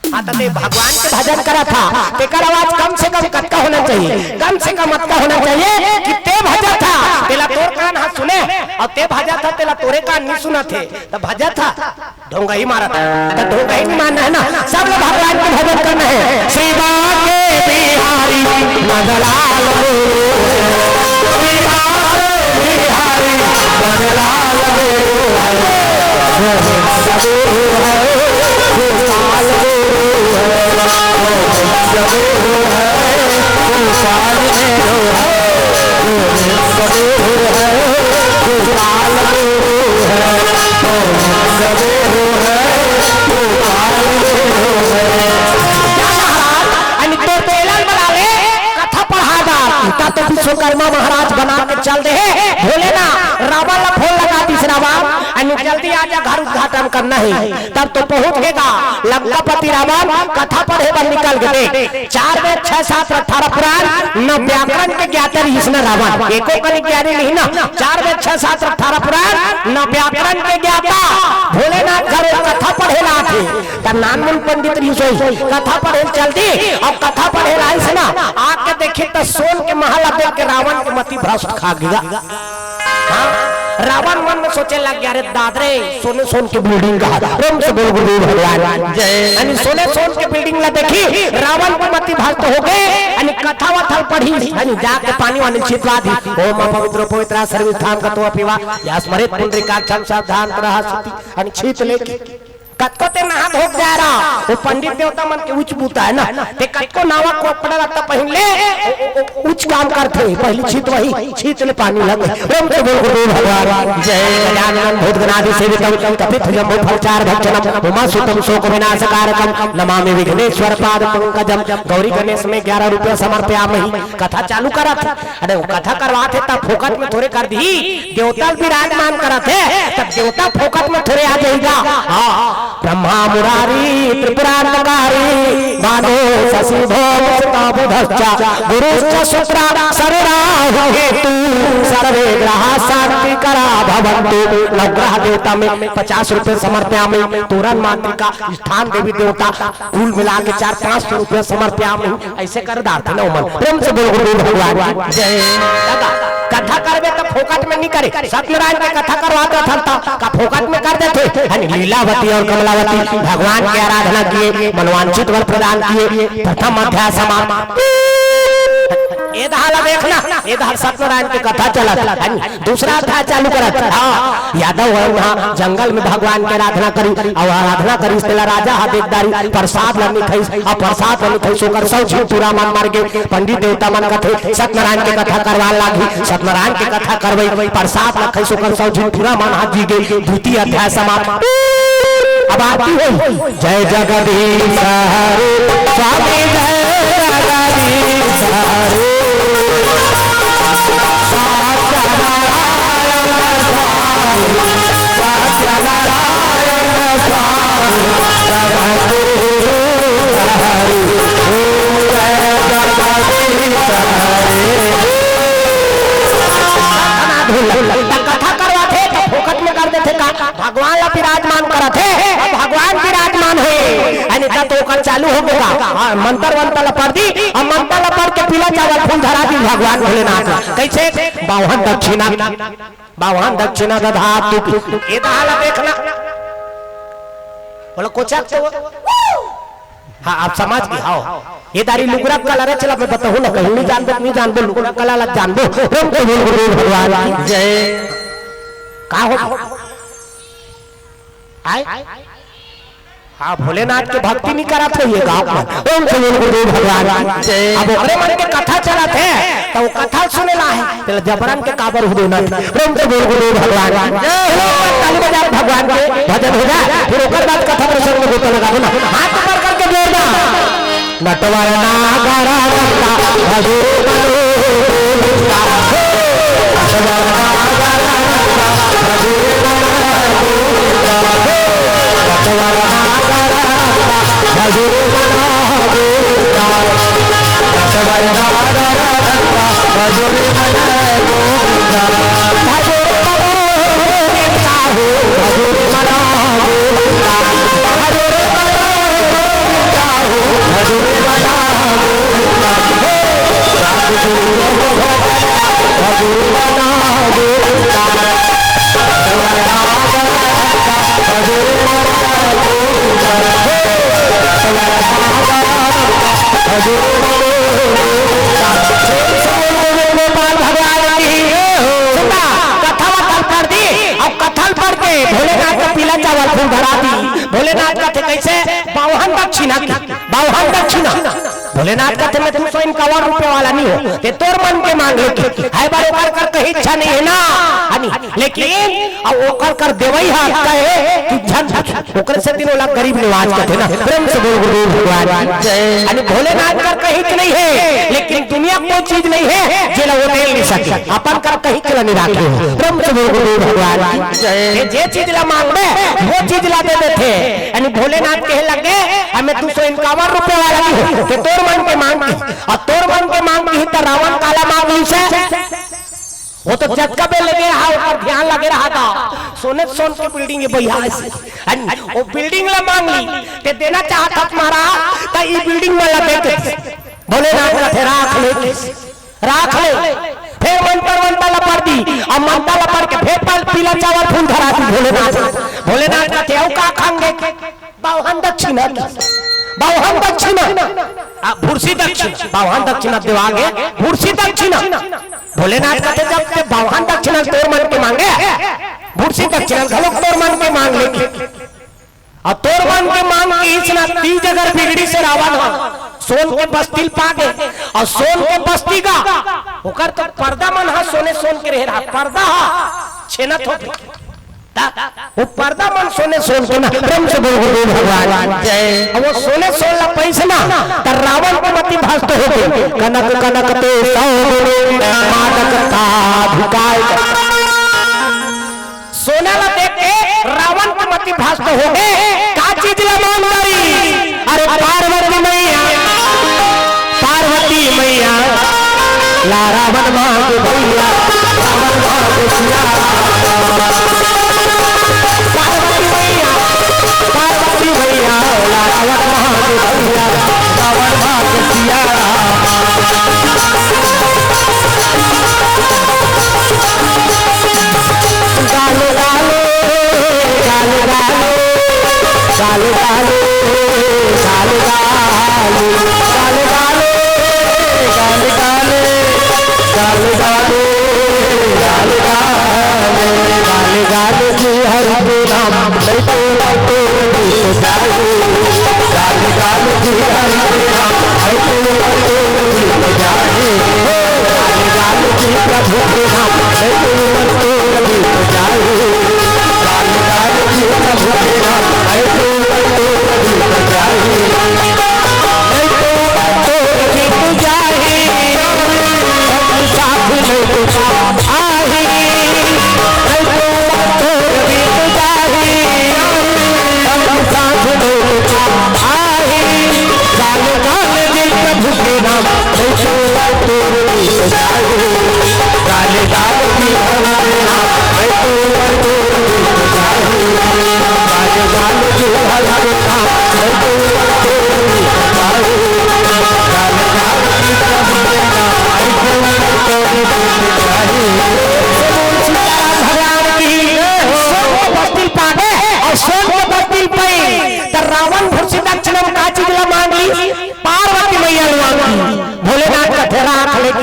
भगवान के भजन करा था तेकर आवाज कम से कम कटका होना चाहिए कम से कम अटका होना चाहिए कि ते भजा था तेला तोर कान हाथ सुने और ते भजा था तेला तोरे कान नहीं सुना थे तो भजा था ढोंगा ही मारा था तो ढोंगा ही नहीं मानना है ना सब लोग भगवान के भजन करना है। शिवा के बिहारी नंदलाल बिहारी नंदलाल तो विश्वकर्मा महाराज बना के चल दे भोले ना रावण ला फोन लगा तीसरा बार जल्दी आजा घर उद्घाटन करना है तब तो पहुंच गएगा लंकापति रावण कथा पढ़े पर निकल गए 4 वेद 6 7 18 पुराण न व्याकरण के ज्ञाता इसने रावण एको कनी ज्ञानी नहीं ना 4 वेद 6 7 18 पुराण न व्याकरण के ज्ञाता भोलेनाथ घर कथा पढ़े ला थे तब नानमुन पंडित रिसोई कथा पढ़े जल्दी और कथा पढ़े ला ना आके देखे तो सोन के महल देख के रावण के मति भ्रष्ट खा गया। रावण मन में सोचे लग गया अरे दादरे सोने सोन की बिल्डिंग का प्रेम से बोल गुरु भगवान जय यानी सोने सोन की बिल्डिंग ला देखी रावण को मति भ्रष्ट हो गए यानी कथा वथल पढ़ी यानी जाके पानी वानी छिटवा दी ओम पवित्र पवित्र सर्वस्थान का तो अपीवा या स्मरित पुंडरीकाक्षं सावधान रहा सती यानी छीत लेके कतको ते नहा धोक जा रहा वो पंडित देवता मन के उच्च बूता है ना ते कतको नावा को पड़ा लगता पहले उच्च काम करते पहली छीत वही छीत ले पानी लग ओम से बोल गुरु भगवान जय गजानन भूत गणाधि सेवितम कपित जम्बो फलचार भक्षणम उमा सुतम शोक विनाशकारकम नमामि विघ्नेश्वर पाद पंकजम गौरी गणेश में 11 रुपया समर्पयामि कथा चालू करा था। अरे वो कथा करवाते तब फोकट में थोड़े कर दी देवता विराजमान करा थे तब देवता फोकट में थोड़े आ जाएगा। हां ब्रह्मा मुरारी त्रिपुरांतकारी मानो शशि भोगस्ता गुरुश्च शुक्रा सर्वराहु हेतु सर्वे ग्रह शांति करा भवन्तु। नवग्रह देवता में 50 रुपए समर्पयामि तोरण मातृका स्थान देवी देवता कुल मिला के 400-500 रुपए समर्पयामि ऐसे कर दाते ना उमन प्रेम से बोल गुरु भगवान जय। कथा करबे तो फोकट में नहीं करे सत्यनारायण की कथा करवाते था का फोकट में कर देते यानी लीलावती और कमलावती भगवान की आराधना किए मनवांछित वर प्रदान किए प्रथम अध्याय समाप्त। ये धाला देखना ये धाल सत्यनारायण की कथा चला दूसरा अध्याय चालू करा हाँ यादव है वहाँ जंगल में भगवान की आराधना करी और आराधना करी इसके राजा हाथेदारी प्रसाद लनी खाई और प्रसाद लनी खाई सोकर सब जीव पूरा मन मार गए पंडित देवता मन कथे सत्यनारायण की कथा करवा लागी सत्यनारायण की कथा करवाई प्रसाद न खाई सोकर सब जीव पूरा मन हाथ जी गई। द्वितीय अध्याय समाप्त। अब आती है जय जगदीश हरे स्वामी जय जगदीश हरे कथा करवाते तो फोकट में कर देते भगवान ला विराजमान करते भगवान विराजमान है तो चालू हो गया मंत्र वंत्र पढ़ दी और मंत्र पढ़ के पीला चावल फूल धरा दी भगवान भोलेनाथ। कैसे बावन दक्षिणा गधा तू ये दहाला देखना बोला कोचा हाँ आप समझ गए हाँ ये दारी लुगरा कलर चला मैं बताऊँ ना कहीं नहीं जान दो लुगरा कलर जान दो भगवान जय का हो आए हाँ भोलेनाथ के भक्ति नहीं करा थे ये गाँव में ओम गुरुदेव भगवान अब अरे मन के कथा चला थे तो वो कथा सुने ला है तो जबरन के काबर हो देना ओम गुरुदेव भगवान ताली बजा भगवान के भजन हो जाए फिर ओकर बाद कथा प्रसंग में होता लगा ना हाथ ऊपर करके जोड़ना नटवरना नागरा रंगा भजो भोलेनाथ का थे कैसे बावन दक्षिणा भोलेनाथ का थे मैं 251 रुपए वाला नहीं हो ते तोर मन के मांग लेके है बार ओकर कर कहीं इच्छा नहीं है ना लेकिन अब ओकर कर देवई हाथ कहे कि झन ओकर से तीनों लाख गरीब निवाज का थे ना प्रेम से बोल गुरु भगवान जय भोलेनाथ कर कहीं नहीं है लेकिन दुनिया कोई चीज नहीं है जेला वो दे नहीं सके अपन कर कहीं के नहीं राखे हो प्रेम से बोल गुरु भगवान जय जे चीज ला मांगबे वो चीज ला दे देते यानी भोलेनाथ कहे लगे हमें 251 रुपए वाला नहीं हो कि तोर मन के मांग की और तोर मन के मांग की तो रावण काला मांग ली से वो तो झटका पे लगे रहा ऊपर ध्यान लगे रहा था सोने सोन की बिल्डिंग है भैया वो बिल्डिंग ला मांग ली ते देना चाहता तुम्हारा तो ये बिल्डिंग में लगे भोलेनाथ का राख ले फिर मंता लपड़ दी और मंता लपड़ के फिर पीला चावल फूल धरा दी भोलेनाथ का थे का खाएंगे बावन दक्षिणा भूर्सी दक्षिणा बावन दक्षिणा देवागे भूर्सी दक्षिणा भोलेनाथ का थे जब के बावन दक्षिणा तोर मन के मांगे भूर्सी दक्षिणा घलोक तोर मन के मांग लेंगे और तोर मन के मांग की इसना तीज अगर बिगड़ी से रावण हो सोन के बस्ती पागे और सोन के बस्ती का होकर तो पर्दा मन हा सोने सोन के रह रहा पर्दा छेनत हो वो पर्दा मन सोने सोन के ना प्रेम से बोल गुरु भगवान जय वो सोने सोन ला पैसे ना त रावण के मति भस्त हो गए कनक कनक ते मादक था धुकाय सोना ला देख के रावण के मति भस्त हो गए का चीज ला मांग करी अरे पार्वती मैया ला रावण मांग भैया रावण मांग सिया पार्वती मैया ला रावण मांग भैया रावण मांग सिया गालो गालो गालो गालो गालो गालो गालो गालो गालो गालो गालो गालो गालो गालो की हरि नाम नहीं तो गालो गालो की हरि नाम नहीं तो गालो की प्रभु के नाम नहीं तो गालो की प्रभु के नाम नहीं तो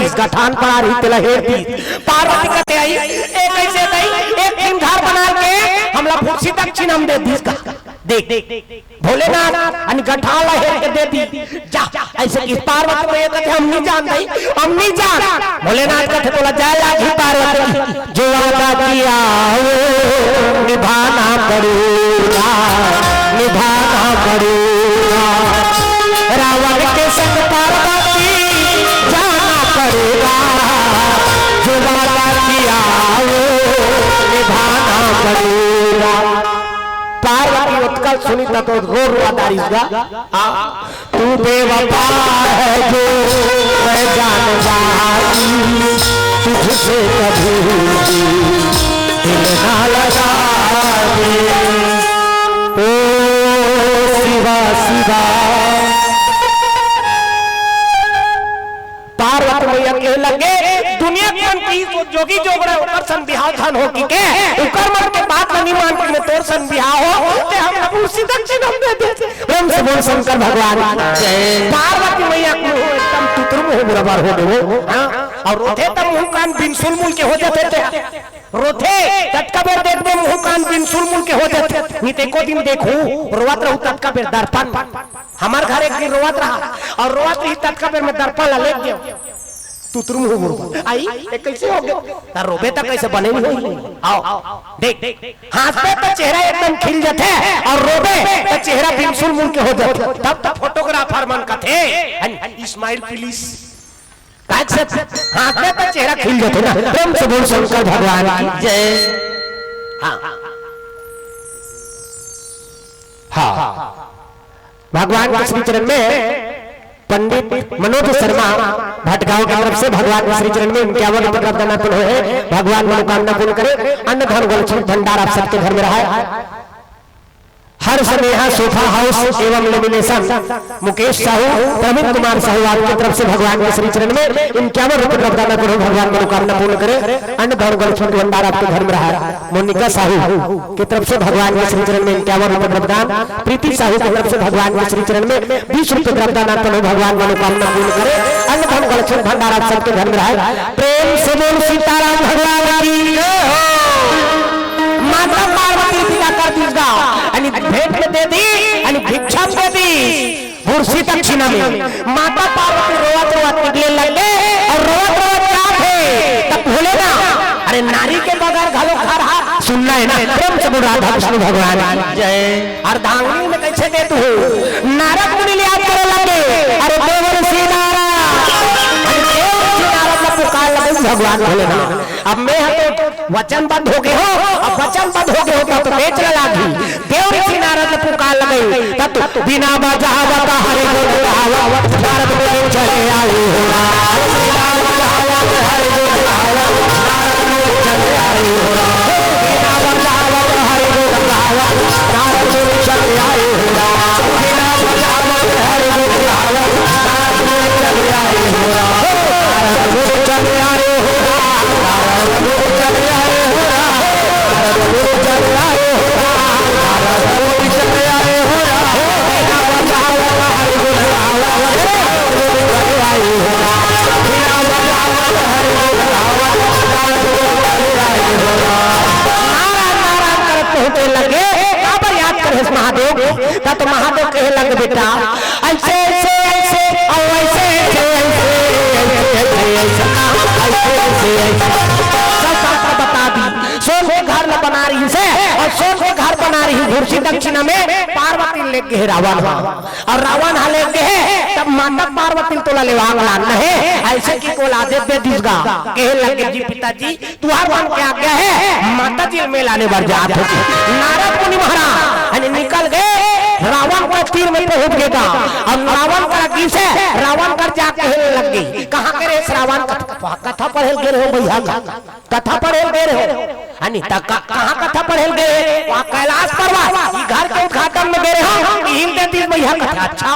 के गठान पड़ा रही तिलहेर दी पार्वती कहते आई एक ऐसे दई एक दिन घर बना के हमला फुर्सी दक्षिण हम दे दी देख भोलेनाथ अन गठान लहेर के दे दी जा ऐसे इस पार्वती में कहते हम नहीं जान दई हम नहीं जान भोलेनाथ कहते बोला जाए लागी पार्वती जो वादा किया वो निभाना पड़ेगा निभाना पड़ेगा रावण के संग पार्वती जाना पड़ेगा जो वादा किया वो निभाना पड़ेगा पार्वती उत्कल सुनी तो रो रुआदारी तू बेवफा है जो मैं जान जाती तुझसे कभी दिल ना लगा ओ शिवा शिवा पार्वती मैया के लगे दुनिया के अंती तो जोगी जोगड़ा ऊपर सन बिहाव धन हो की के ऊपर मन के बात नहीं मान के में तोर सन बिहाव हो ते हम फुर्सी दक्षिण हम दे दे ब्रह्म से बोल शंकर भगवान जय पार्वती मैया को एकदम तुतुर मुंह बराबर हो गए हां और रोथे तब मुंह कान बिन सुलमुल के हो जाते थे रोथे तटका बेर देख में मुंह कान बिन सुलमुल के हो जाते नहीं ते को दिन देखू रोवत रहू तटका बेर दर्पण हमार घर एक दिन रोवत रहा और रोवत ही तटका बेर में दर्पण ला ले गयो तुतुर मुंह आई ये कैसे हो गया रोबे तक कैसे बने नहीं आओ देख हंसते तो चेहरा एकदम खिल जाते और रोबे तो चेहरा बिन सुलमुल के हो जाते तब तो फोटोग्राफर मन का थे स्माइल प्लीज कैसे हंसते तो चेहरा खिल जाते ना प्रेम से बोल शंकर भगवान की जय हाँ हाँ भगवान के श्री चरण में पंडित मनोज शर्मा भटगांव की तरफ से भगवान के श्री चरण में उनके अवध प्रदान हुए भगवान मनोकामना पूर्ण करे अन्न धन गोलक्षण भंडार आप सबके घर में रहा है हर समय यहाँ सोफा हाउस एवं लेमिनेशन मुकेश साहू प्रवीण कुमार साहू आपकी तरफ से भगवान के श्री चरण में इनके प्रदान करो भगवान मनोकामना पूर्ण करे अन्न धन गोलक्षण भंडार आपके घर में रहा है मोनिका साहू की तरफ से भगवान के श्री चरण में इनके प्रदान प्रीति साहू की तरफ से भगवान के श्री चरण में 20 रुपये प्रदान करो भगवान मनोकामना पूर्ण करे अन्न धन गोलक्षण भंडार आप सबके घर में रहा है प्रेम से बोल सीताराम भगवान की माता पार्वती पिता कर दीजिएगा अनि भेंट में दे दी अनि भिक्षा दे दी फुर्सी दक्षिणा में माता पार्वती रोवत रोवत निकले लगे और रोवत रोवत क्या थे तब भूले ना अरे नारी के बगैर घलो घर हाथ सुनना है ना प्रेम से बोल राधा कृष्ण भगवान जय अर्धांगिनी में कैसे दे तू नारद मुनि याद करे लगे अरे देवर सीतारा पुकार लगे भगवान भोलेनाथ अब मैं वचनबद्ध हो गए हो अब वचनबद्ध हो गए हो तो बेच लागी देव ऋषि नारद पुकार लगे तब बिना बजावत हरे बोलावत नारद बोले चले आए हो बिना बजावत हरे बोलावत नारद बोले चले आए हो बिना बजावत हरे बोलावत नारद बोले चले आए हो बिना बजावत हरे बोलावत नारद बोले चले आए हो नारद बोले चले आए हो नारद बोले चले आए हो नारद बोले चले आए हो नारद बोले चले आए हो बिना बजावत हरे बोलावत नारद बोले चले आए हो बिना बजावत हरे बोलावत नारद बोले चले आए हो नारायण करते होते लगे काबर याद करे महादेव का तो महादेव कहे लगे बेटा ऐसे ऐसे ऐसे और ऐसे बता दी सोन के घर न बना रही से और सोन के घर बना रही घुर्सी दक्षिणा में पार्वती ले गए रावण और रावण हाले गए तब माता पार्वती तो लेवांग नहीं ऐसे की को लादे दे दिसगा कहे लगे जी पिताजी तुहार वन क्या आज्ञा है माता जी में लाने बर जात होगी नारद मुनि महाराज निकल गए रावण को तीर में पहुंच गया और रावण का की से रावण कर जाके लग गई कहां करे रावण कथा पढ़े गए हो भैया कथा पढ़े गए हो अनि कहां कथा पढ़े गए वहां कैलाश पर्वत ई घर के उद्घाटन में गए हो हिल देती भैया कथा अच्छा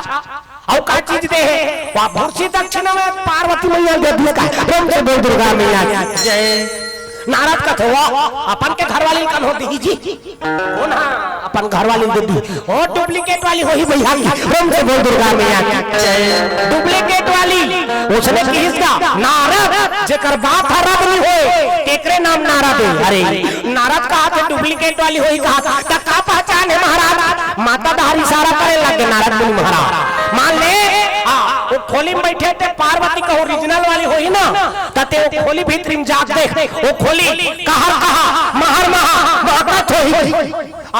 और का चीज दे है वहां भूसी दक्षिणा में पार्वती मैया दे दी का प्रेम से बोल दुर्गा मैया जय नाराज का थे वो अपन के घर वाली कन होती जी वो ना अपन घर वाली दे दी और डुप्लीकेट वाली वही भैया प्रेम से बोल दुर्गा मैया डुप्लीकेट वाली उसने किसका नारद जेकर बात हरद नहीं होए केकरे नाम नारद है अरे नारद का हाथ डुप्लीकेट वाली होई कहा था का पहचान है महाराज माता दार इशारा करे लगे नारद मुनि महाराज मान ले वो खोली में बैठे थे पार्वती का ओरिजिनल वाली होई ना तते वो खोली भीतर में जाग देख वो खोली कहा महर महत होई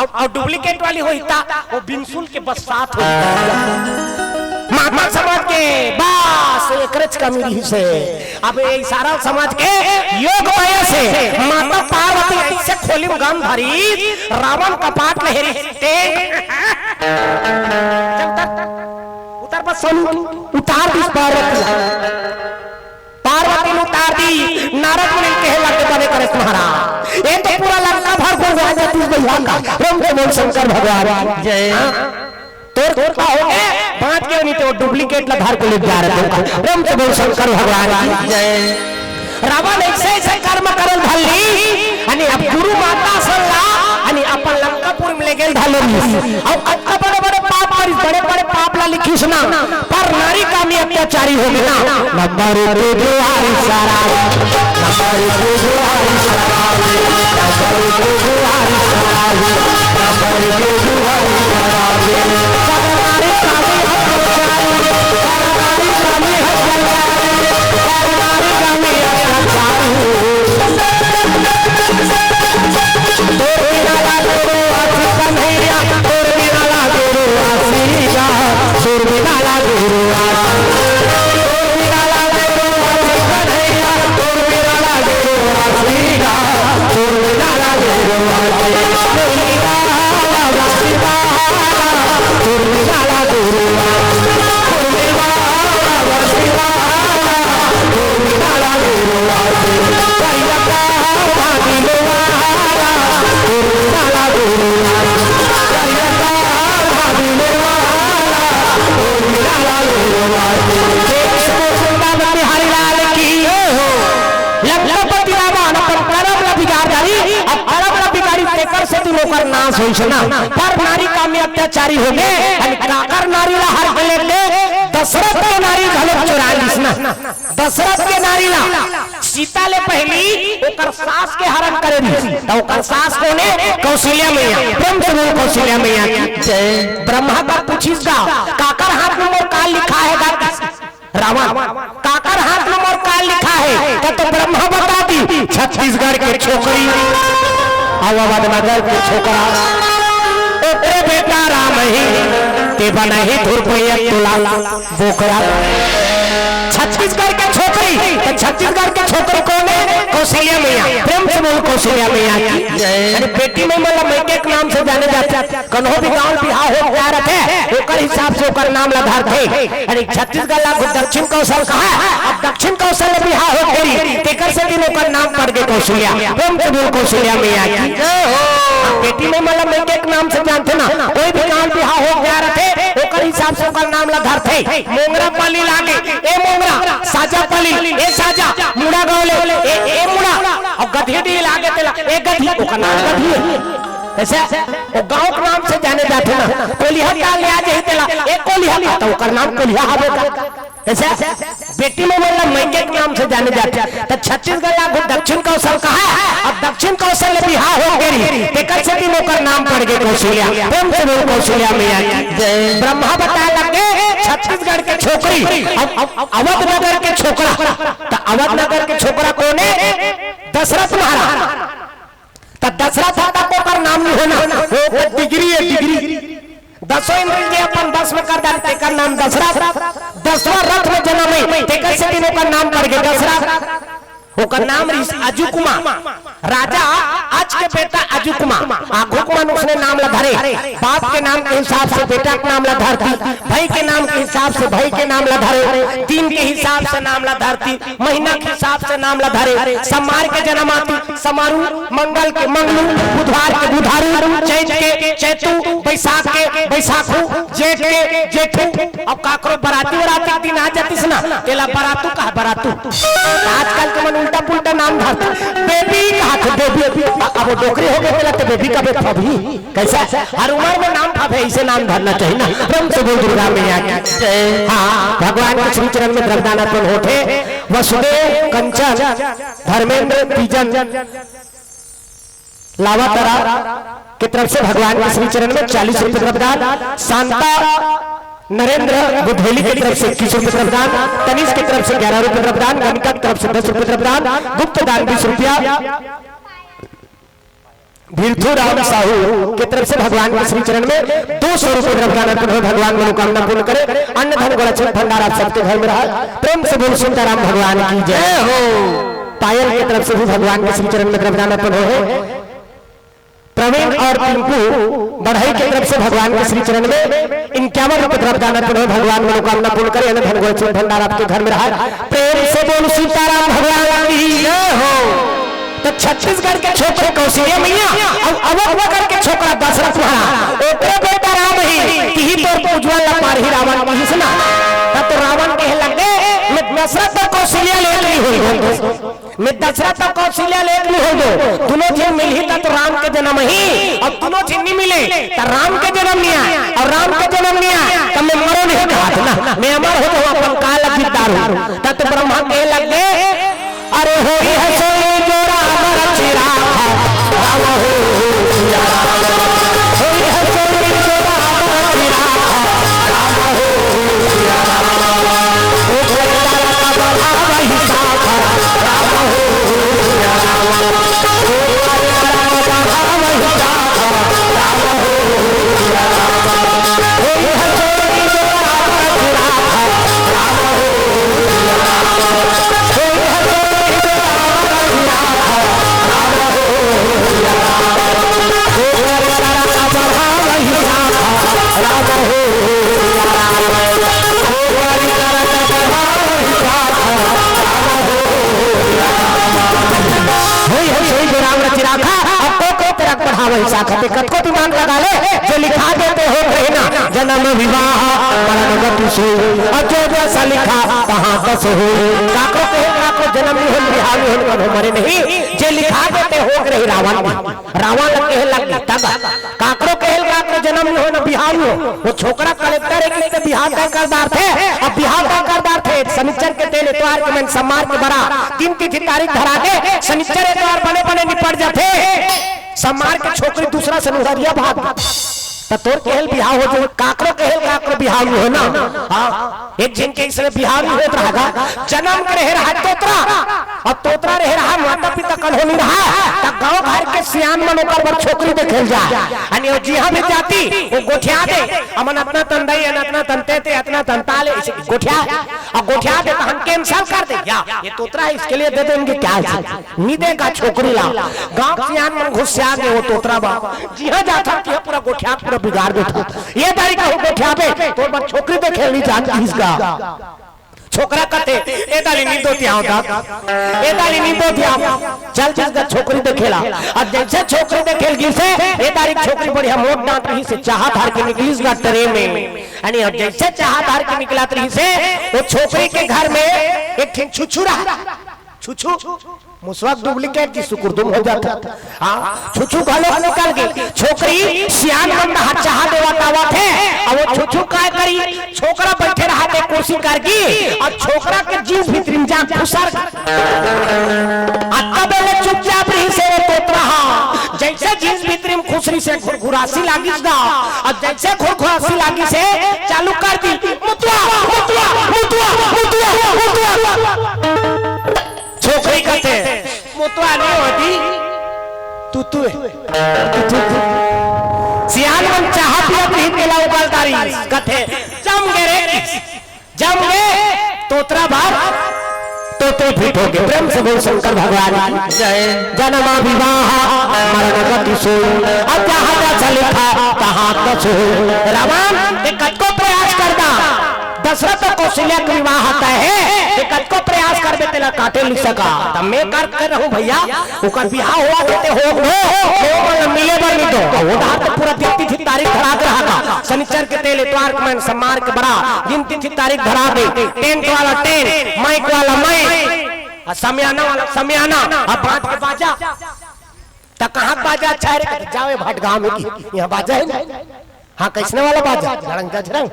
और डुप्लीकेट वाली होई ता वो बिनसुल के बस साथ होई माता समाज के बस एकरच कमी से अब ये सारा समाज के योग माया से माता पार्वती ऐसे खोली में गम भरी रावण कपाट लहरी उतर बस उतार दी पार्वती उतार दी नारद मुनि कहे लगे बने करे महाराज ये तो पूरा लंका भर को राजा तू भैया का प्रेम से बोल शंकर भगवान जय तोर का हो गए पांच के नहीं तो डुप्लीकेट लधार को ले जा रहे थे प्रेम से बोल शंकर भगवान जय रावण ऐसे कर्म करल धल्ली अनि अब गुरु माता सल्ला अनि अपन लंकापुर में ले गेल धल्ली और अत्ता बड़े पाप करी बड़े पाप ला लिखी सुना पर नारी का मी अत्याचारी हो गया नंबर 2 जो हरी सारा नंबर 2 जो हरी सारा नंबर 2 जो हरी सारा नंबर 2 जो हरी सारा नारी का मी अत्याचारी नारी का मी नाश होई ना पर नारी का में अत्याचारी हो गए काकर नारी ला हर गले ले दशरथ के नारी घलोक चुरालिस ना दशरथ के नारी ला सीता ले पहली ओकर सास के हरण करे तो ओकर सास कोने कौशल्या मैया प्रेम से बोल कौशल्या मैया जय ब्रह्मा का पूछिसगा काकर हाथ में मोर काल लिखा है रावण काकर हाथ में मोर काल लिखा है तो ब्रह्मा बता दी छत्तीसगढ़ के छोकरी आवाबाद नगर के छोकरा ओकरे बेटा राम ही ते बना ही धुरपैया तुला बोकरा छत्तीसगढ़ के छोकरी तो छत्तीसगढ़ के छोकरी कौन है कौशल्या मैया प्रेम से बोल कौशल्या मैया अरे बेटी में मतलब मैके के नाम से जाने जाते कन्हो भी गांव बिहार हो जा रहे थे ओकर हिसाब से ओकर नाम लधार थे अरे छत्तीसगढ़ ला दक्षिण कौशल कहा अब दक्षिण कौशल बिहार हो फेरी तेकर से दिन ओकर नाम पड़ गए कौशल्या प्रेम से बोल कौशल्या मैया बेटी में मतलब मैके के नाम से जानते ना कोई भी गांव बिहार हो जा रहे थे ओकर हिसाब से ओकर नाम लधार थे मोंगरा पाली लागे ए मोंगरा साजा पाली ए साजा मुड़ा गौले ए मुड़ा और गधी डी लागे तेला ए गधी ओकर नाम गधी ऐसे वो गांव के नाम से जाने जाते ना कोलिया का ले आ जाई तेला ए कोलिया तो ओकर नाम कोलिया हवे का ऐसे बेटी में मतलब मैके के नाम से जाने जाते तो छत्तीसगढ़ लागू दक्षिण कौशल कहा अब दक्षिण कौशल बिहार हो गई तेकर से दिन ओकर नाम पड़ गए कौशल्या प्रेम से बोल कौशल्या मैया ब्रह्मा बता लगे छत्तीसगढ़ के छोकरी अवध नगर के छोकरा तो अवध नगर के छोकरा कौन है दशरथ महाराज तो दशरथ का ओकर नाम नहीं होना वो डिग्री है डिग्री 10 इंद्र के अपन 10 में कर डालते का नाम दशरथ 10वां रथ में जन्म है तेकर से तीनों का नाम पड़ गया दशरथ ओकर नाम अजू कुमार राजा आज के बेटा अजू कुमार आगू कुमार उसने नाम लधारे बाप के नाम के हिसाब से बेटा का नाम लधारती भाई के नाम के हिसाब से भाई के नाम लधारे दिन के हिसाब से नाम लधारती महीना के हिसाब से नाम लधारे समार के जन्म आती समारू मंगल के मंगलू बुधवार के बुधारू चैत के चैतू बैसाख के बैसाखू जेठ के जेठू अब काकरो बराती दिन आ जाती ना तेला बरातू कहा बरातू आजकल के मन उल्टा पुल्टा नाम धरता बेबी कहा था बेबी अब वो डोकरी हो गए तो बेबी का बेटा भी कैसा हर उम्र में नाम था इसे नाम धरना चाहिए ना प्रेम से बोल दुर्गा मैया की हाँ भगवान के श्री चरण में द्रव्यदान अर्पण होते वसुदेव कंचन धर्मेंद्र तीजन लावातरा की तरफ से भगवान के श्री चरण में 40 रुपए द्रव्यदान शांता नरेंद्र बुधेली की तरफ से 21 रुपए द्रव्यदान तनीष की तरफ से 11 रुपए द्रव्यदान गणिका की तरफ से 10 रुपए द्रव्यदान गुप्त दान 20 रुपया भीरथू राम साहू की तरफ से भगवान के श्री चरण में 200 रुपए द्रव्यदान अर्पण हो भगवान मनोकामना पूर्ण करे अन्न धन गोलक्षण भंडार आप सबके घर में रहा प्रेम से बोल सीताराम भगवान की जय हो पायल की तरफ से भी भगवान के श्री चरण में द्रव्यदान अर्पण हो प्रवीण और टिंकू बढ़ई की तरफ से भगवान के श्री चरण में 51 रुपए द्रव्यदान अर्पण हो भगवान मनोकामना पूर्ण करे अन्न धन गोलक्षण भंडार आपके घर में रहा प्रेम से बोल सीताराम भगवान की जय हो तो छत्तीसगढ़ के छोकरे कौशल्या मैया अब अब करके छोकरा दशरथ महाराज ओकरे बेटा राम ही तो उज्जवल पार ही रावण की सुना तब तो रावण के लगे मैं दशरथ तो कौशल्या ले ली हुई मैं दशरथ तो कौशल्या ले ली हो दो दोनों चीज मिल ही तो राम के जन्म ही अब दोनों चीज नहीं मिले तो राम के जन्म नहीं आया और राम के जन्म नहीं आया तब मैं मरो नहीं कहा ना मैं अमर हो तो अपन काल अजीतदार हूं तब तो ब्रह्मा के लगे अरे हो है सोई जो राम रचिरा राम हो या हो है सोई जो राम रचिरा राम हो या ओ बेटा का बढ़ावा ही साखा राम हो या ओ बेटा का बढ़ावा ही साखा राम हो या हो है सोई जो राम रचिरा राम हो कतको दिमाग लगा ले जो लिखा देते हो कहना जन्म विवाह मरण सो जो जैसा लिखा कहाँ दस हो काको कहे काको जन्म नहीं हो बिहार में हो मरे नहीं जे लिखा देते हो रही रावण रावण कहे लग तब काकरो कहे काकरो जन्म नहीं हो न बिहार हो वो छोकरा कलेक्टर है कि बिहार का करदार थे अब बिहार का करदार थे शनिचर के तेल इतवार के मैं सम्मान के बड़ा 3 तिथि तारीख धरा के शनिचर इतवार बने बने निपट जाते सम्मार के छोकरी दूसरा से नुहरिया भाग तो तोर केहल बिहाव हो जो काकरो केहल काकरो बिहाव हो ना हां एक जन के इसने बिहाव होत रहा जन्म के रह रहा तोतरा अब तोतरा रह रहा माता पिता कल हो नहीं रहा त गांव घर के सियान मन ऊपर पर छोकरी देखेल जा अनि ओ जी हम जाती वो गोठिया दे अमन अपना तंदई अतना तंते ते अतना तंताले गोठिया अब गोठिया दे तो हम कैंसिल कर दे या ये तोतरा इसके लिए दे देंगे क्या नहीं देगा छोकरी ला गांव सियान मन घुसिया दे वो तोतरा बा जी हां जाता कि पूरा गोठिया पूरा बिगाड़ देता ये तारीख हो गोठिया पे तो बस छोकरी पे खेलनी जानती इसका छोकरा कते ए दाली नींद होती होता ए दाली नींद होती चल चल कर छोकरी दे खेला अब जैसे छोकरी दे खेल गिर से ए तारीख छोकरी बढ़िया मोट डांट रही से चाहत हार के निकली इसका ट्रेन में यानी अब जैसे चाहत हार के निकला रही से वो छोकरी के घर में एक ठीक छुछुरा छुछु मुसवाक डुप्लीकेट की सुकुरदुम हो जाता हां छुछु घालो निकाल के छोकरी सियान बंदा हाथ चाहा देवा तावा थे अब वो छुछु काय करी छोकरा बैठे रहा थे कुर्सी करके और छोकरा के जीव भीतर जा घुसर अत्ता बेले चुपचाप रही से वो तोतरा जैसे जीव भीतर में खुसरी से घुरघुरासी लागी दा और जैसे घुरघुरासी लागी से चालू कर दी मुतवा मुतवा मुतवा मुतवा मुतवा छोकरी कहते मुतवा नहीं होती तू सियान मन चाह पिया नहीं पिला उबालदारी कहते जम गे तोतरा बाप तोते फिट हो गए प्रेम से बोल शंकर भगवान जय जन्म विवाह मरण गति सो अब जहाँ जैसा लिखा कहाँ कछ हो रावण एक को प्रयास करता दशरथ कौशल्या का विवाह आता है एक को प्रयास कर देते ला काटे लिख सका तब मैं कर रहूं भैया ओकर बियाह हुआ होते हो मिले बर नहीं तो वो धार तो पूरा तिथि तारीख धरा के रहा शनिचर के तेल इतवार के मैं सम्मार के बड़ा दिन तिथि तारीख धरा दे टेंट वाला टेंट माइक वाला माइक समियाना वाला समियाना अब बात के बाजा तो कहाँ बाजा अच्छा है जावे भटगांव में की यहाँ बाजा है ना हाँ कैसने वाला बाजा झड़ंग झड़ंग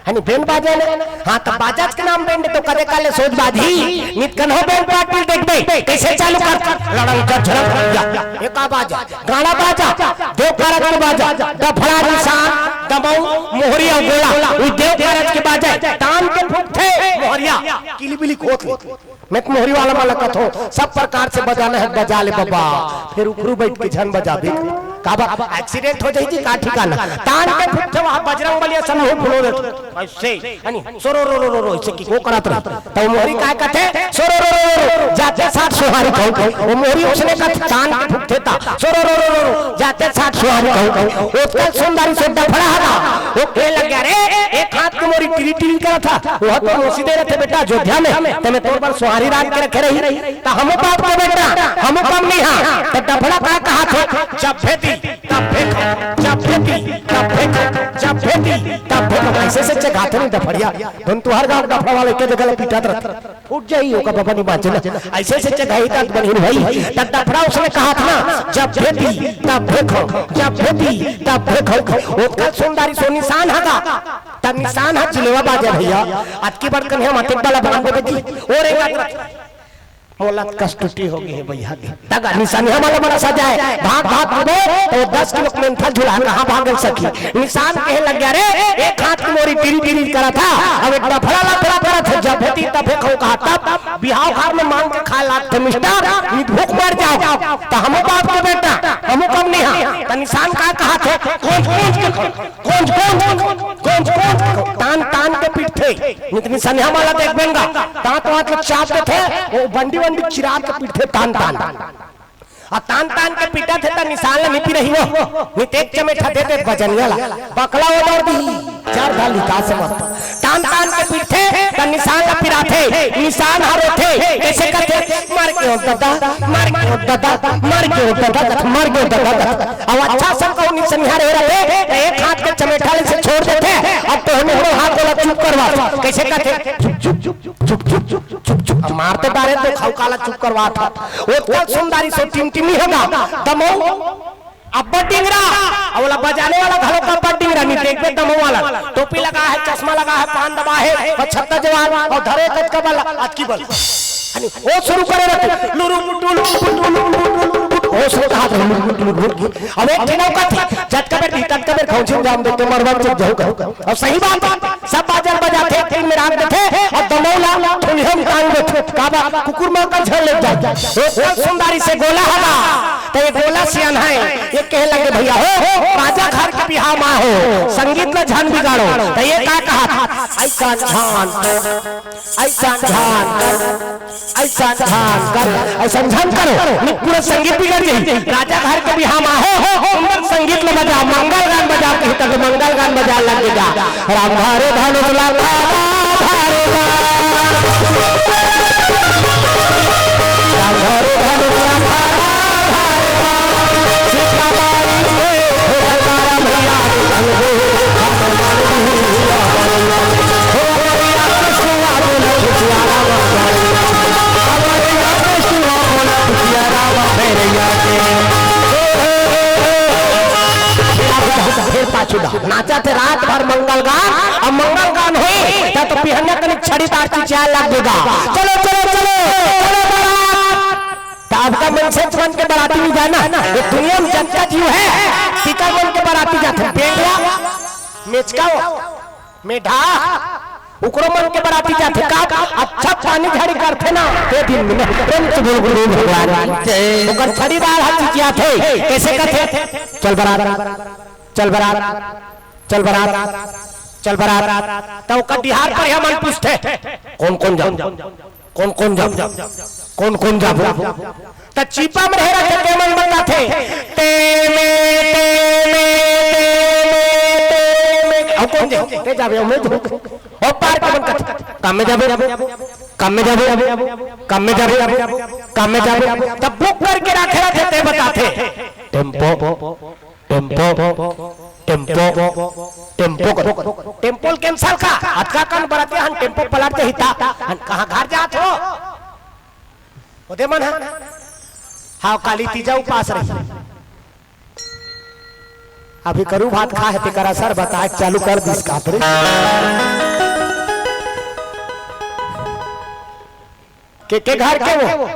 है नी बैंड बाजा ने हाँ तो बाजा के नाम बैंड तो कदे काले सोच बाधी नित कन हो बैंड पार्टी देख बे कैसे चालू कर लड़ंग झड़ंग एक बाजा गाना बाजा दो कारक के बाजा डफड़ा निशान दबाऊ मोहरिया गोला वो देव कारक के बाजा तान के फुटते मोहरिया किलीबिली खोत मैं मोहरी वाला वाला कथो सब प्रकार से बजाना है बजा ले बाबा फिर उखरू बैठ के झन बजा दे काबा एक्सीडेंट हो जाई का ठिकाना तान के फुटते वहां बजरंग बलिया सन हो फुलो रे ऐसे हनी सोरो रो रो रो ऐसे की को करत रह तो मोहरी काय कथे सोरो रो रो जाते 60 सोहारी कहू वो मोहरी उसने कथ तान के फुटते ता सोरो रो रो जाते 60 सोहारी कहू उसका सुंदरी से डफड़ा हगा वो के लग गया रे एक हाथ की मोरी टिरी टिरी करा था वो तो सीधे रहते बेटा अयोध्या में तने तोर पर सोहारी रात के रखे रही तो हम बाप को बेटा हम कम नहीं हां तो डफड़ा का कहा था जब फेती तब फेंको जब फेती तब फेंको जब फेती तब फेंको ऐसे से चगाते नहीं डफड़िया तुम तो हर गांव डफड़ा वाले के जगह पीटा फूट जाई होगा बाबा नहीं बांचना ऐसे से चगाई तक बनी भाई तब डफड़ा उसने कहा था ना जब फेती तब फेंको जब फेती तब फेंको उसका सुंदरी सो निशान हगा तब निशान है चिलेवा बाजा भैया आज की बड़कन है माथे वाला बना बेटी और एक औलाद कष्टुटी हो गई है भैया तगा निशान हमारा बड़ा सजा है भाग भाग भागो तो 10 किलो मेंथा झूला कहां भाग सकी निशान कहे लग गया रे एक हाथ की मोरी टिरी टिरी करा था अब एक डफड़ा करा था जब भेती तब खो कहा तब बिहाव घर में मांग के खा लात थे मिस्टर नी भूख मर जाओ तो हम बाप के बेटा हम कम नहीं हां तो निशान का कहा थे कौन तान तान के पीठे निशान निशान हमारा देख बेंगा दांत वात चाप थे वो बंडी चिराग के पीठे तान तान और तान तान के पीटा थे तो निशान ले निपी रही वो नितेक चमेठा थे ते बजनिया ला बकला उधर दी चार धाली का से मत तान तान के पीठे तो निशान ला पिरा थे निशान हरो थे कैसे करते मार के दादा मार के दादा मार के दादा मार के दादा अब अच्छा सब को निशान हरे रहे एक हाथ के चमेठा से छोड़ देते अब तो हमें वो हाथ को चुप करवा कैसे करते चुप मारते बारे तो खाऊ काला चुप करवा था वो सुंदरी सो टिमटिमी होगा दमो अब्बा डिंगरा अवला बजाने वाला घरों का अब्बा डिंगरा नहीं देख पे दमो वाला टोपी लगा है चश्मा लगा है पान दबा है और छत्ता जवान और धरे कच का बल आज की बल वो शुरू करे रहे लुरु मुटुलु वो शुरू कहा था अब एक दिनों का थी झटका पे तक कबे खौंचे जाम देते मरवन चुप जाओ और सही बात सब बाजार बजाते तीन में रात थे और दमौला ठुलहम कांग थे काबा कुकुर मार कर झड़ ले जाए वो सुंदरी से गोला हगा तो ये गोला सियान है ये कह लगे भैया हो राजा घर के बिहाव मां हो संगीत में झन बिगाड़ो तो ये का कहा था ऐसा झान ऐसा झान कर ऐसा झान करो पूरा संगीत बिगड़ गई राजा घर के बिहाव मां हो सुंदर संगीत में बजा मंगल गान बजा के तक मंगल गान बजा लगेगा राम भारे भानु लाला भारे राम भारे भानु लाला नाचा थे रात भर मंगल गान अब मंगल गान हुई तो पिहने कनिक छड़ी तार की चाय लग देगा चलो चलो चलो आपका मन से बन के बराती भी जाना ये दुनिया में जनता जीव है टीका बन के बराती जाते बेगवा मेचका मेढा उकरो मन के बराती जाते का अच्छा पानी झाड़ी करते ना ते दिन में प्रेम से बोल गुरु भगवान ओकर छड़ी बार हाथ किया थे कैसे करते चल बराबर चल बराबर चल बराबर चल बराबर तो ओकर बिहार पर हम पूछते कौन कौन जाओ कौन कौन जाओ कौन कौन जाओ तो चीपा में रह रखे के मन बनता थे ते में अब कौन जाओ ते जावे मैं जो और पार का बनता काम में जावे काम में जावे काम में जावे काम में जावे तब बुक करके रखे रखे ते बताते tempo tempo tempo tempo tempo cancel का अटका कान बराते हम टेम्पो पलटते हिता कहां घर जात हो ओदे मन हाँ काली तीजा उपास रही अभी करू भात खा है तेरा सर बताए चालू कर दिस कातरे के घर के वो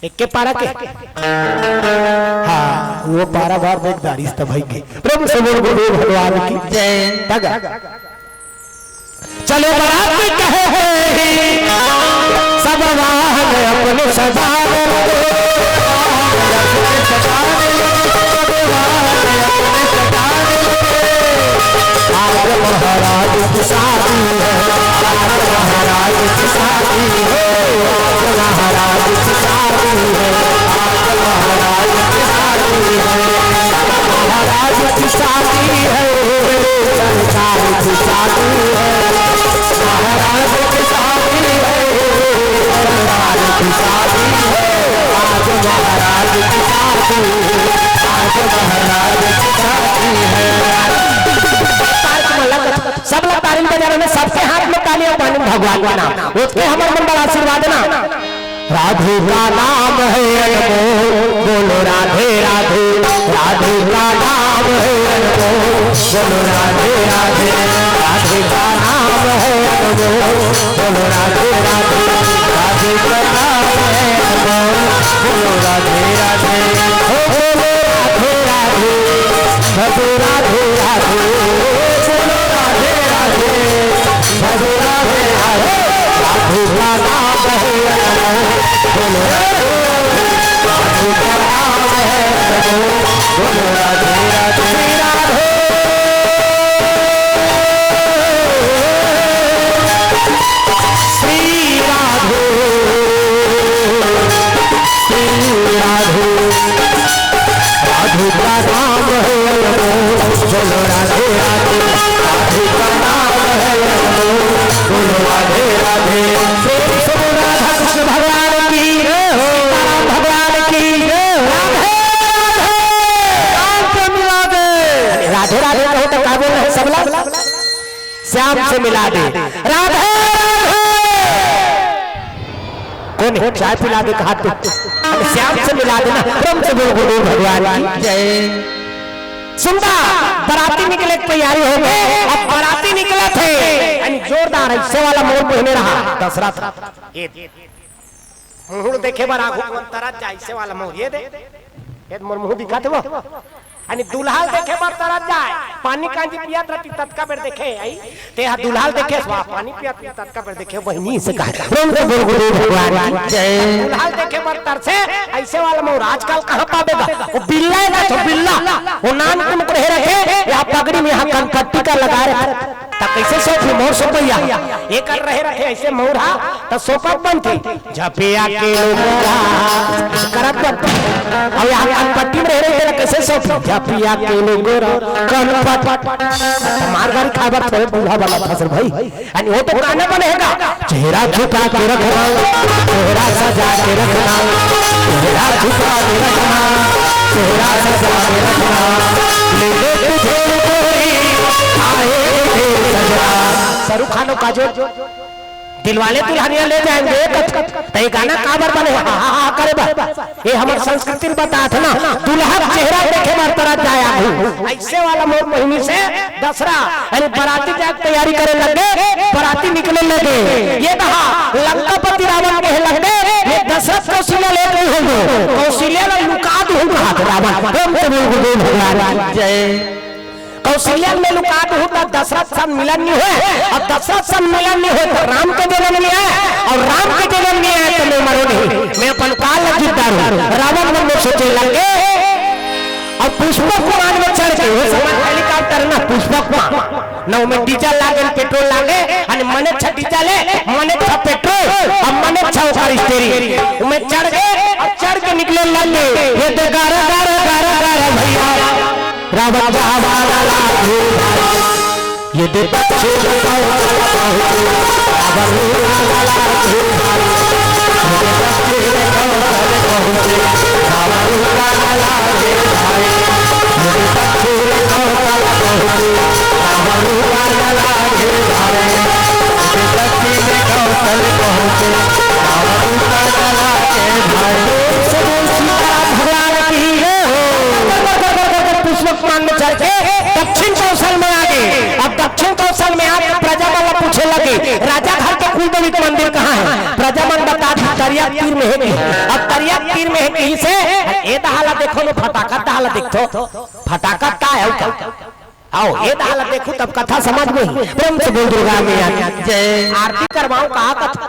एक के पारा के हाँ वो पारा बार देख दारिस तब भाई के प्रभु से बोल गुरु भगवान की जय तगा चलो बारात में कहे सब वाहन अपने सजाने आज महाराज की शादी है आज महाराज की शादी है आज महाराज की शादी है आज महाराज की शादी है महाराज की शादी है सरकार की शादी है महाराज की शादी है सरकार की शादी है आज महाराज की शादी आज महाराज की शादी है सब लोग तालीम बजा रहे हैं सबके हाथ में तालियां पानी भगवान का नाम उसके हमारे मन बड़ा आशीर्वाद ना राधे का नाम है अनमोल बोलो राधे राधे राधे का नाम है अनमोल बोलो राधे राधे राधे का नाम है अनमोल बोलो राधे राधे राधे का नाम है अनमोल बोलो राधे राधे बोलो राधे राधे बोलो राधे राधे बोलो राधे राधे बोलो राधे राधे राधे का नाम है बोलो राधे का नाम है बोलो राधे राधे राधे श्री राधे श्री राधे राधे का नाम है बोलो राधे राधे राधे का नाम है बोलो राधे राधे राधा कृष्ण भगवान की राम भगवान की राधे राधे मिला दे राधे राधे कहो तो क्या बोल रहे सब लोग श्याम से मिला दे राधे कौन है चाय पिला दे कहा श्याम से मिला देना ब्रह्म से बोल गुरु भगवान की जय सुनता बराती निकले की तैयारी हो गई अब बराती निकले थे यानी जोरदार ऐसे वाला मोड़ पहने रहा दशरथ मुहूर्त देखे बरा तरत जाए ऐसे वाला मोड़ ये दे मोर मुंह दिखाते वो यानी दुल्हाल देखे बर तरत जाए पानी कांजी पियात रहती तत्का बेर देखे आई ते हा दुल्हाल देखे स्वा पानी पियात तत्का बेर देखे वही से कहा ब्रह्म से बोल गुरु भगवान की जय दुल्हाल देखे बर तरसे ऐसे वाला मोर आजकल कहां पावेगा वो बिल्ला है तो बिल्ला वो नाम तुम को रखे या पगड़ी में यहां कनपट्टी का लगा रहे तब कैसे सोच मोर सोपैया ये कर रहे रहे ऐसे मोरा तो सोपत बनती झपिया के लोगरा करत और यहां कनपट्टी में रह रहे कैसे सोच झपिया के लोगरा कनपट मार गाड़ी खाबर थोड़े बूढ़ा वाला फसल भाई यानी वो तो गाना बनेगा चेहरा झुका के रखना चेहरा सजा के रखना चेहरा झुका के रखना चेहरा सजा के रखना ले तुझे कोई आए शाहरुख खानों का जो दिलवाले दुल्हनिया ले जाएंगे तो ये गाना काबर बने हा हा हा करे बा ये हमारे संस्कृति बता था ना दुल्हा चेहरा देखे बार तरह जाया ऐसे वाला मोर महीने से दसरा यानी बराती जाग तैयारी करे लगे बराती निकले लगे ये कहा लंकापति रावण कहे लगे ये दशरथ कौशल्या ले गई होंगे कौशल्या लुका दूंगा रावण जय कौशल्या में लुका दूं तो दशरथ सन मिलन नहीं हुए और दशरथ सन मिलन नहीं हुए तो राम के जन्म नहीं है और राम के जन्म नहीं है तो मैं मरो नहीं मैं अपन काल जीता रहूं रावण मन में सोचे लगे और पुष्पक विमान में चढ़ के हेलीकॉप्टर ना पुष्पक ना में डीजल लागे पेट्रोल लागे और मने छ डीजल है मने छ पेट्रोल और मने छ ऊपर स्टीयरिंग में चढ़ गए और चढ़ के निकले लगे ये तो गारा गारा गारा गारा भैया रावण जावाला लागे ये दे बच्चे लागे राजा घर के कुल देवी का मंदिर कहाँ है? प्रजामन बता दी तरिया तीर में है कि अब तरिया तीर में है कहीं से ये दहाला देखो लो फटाका दहाला देखो फटाका का है आओ ये दहाला देखो तब कथा समझ में प्रेम से बोल दुर्गा मैया जय आरती करवाऊं कहा कथा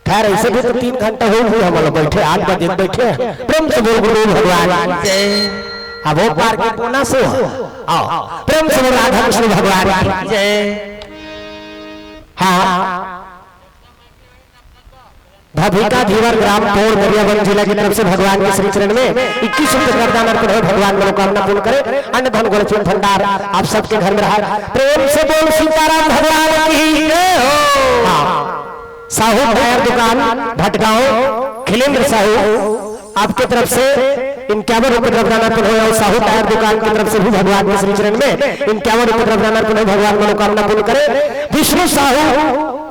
खैर ऐसे भी तो 3 घंटा हो गए हम लोग बैठे 8 बजे बैठे प्रेम से बोल गुरु भगवान जय अब वो पार के कोना से आओ प्रेम से बोल राधा कृष्ण भगवान जय हाँ भविका धीवर ग्राम पौड़ गरियाबंद जिला की तरफ से भगवान के श्री चरण में 21 रुपये वरदान अर्पण है। भगवान मनोकामना पूर्ण करे अन्न धन गोल भंडार आप सबके घर में रहा प्रेम से बोल सीताराम भगवान की साहू टायर दुकान भटगांव खिलेंद्र साहू आपके तरफ से 51 रुपये वरदान अर्पण हो साहू टायर दुकान की तरफ से भी भगवान के श्री चरण में 51 रुपये वरदान अर्पण है। भगवान मनोकामना पूर्ण करे विष्णु साहू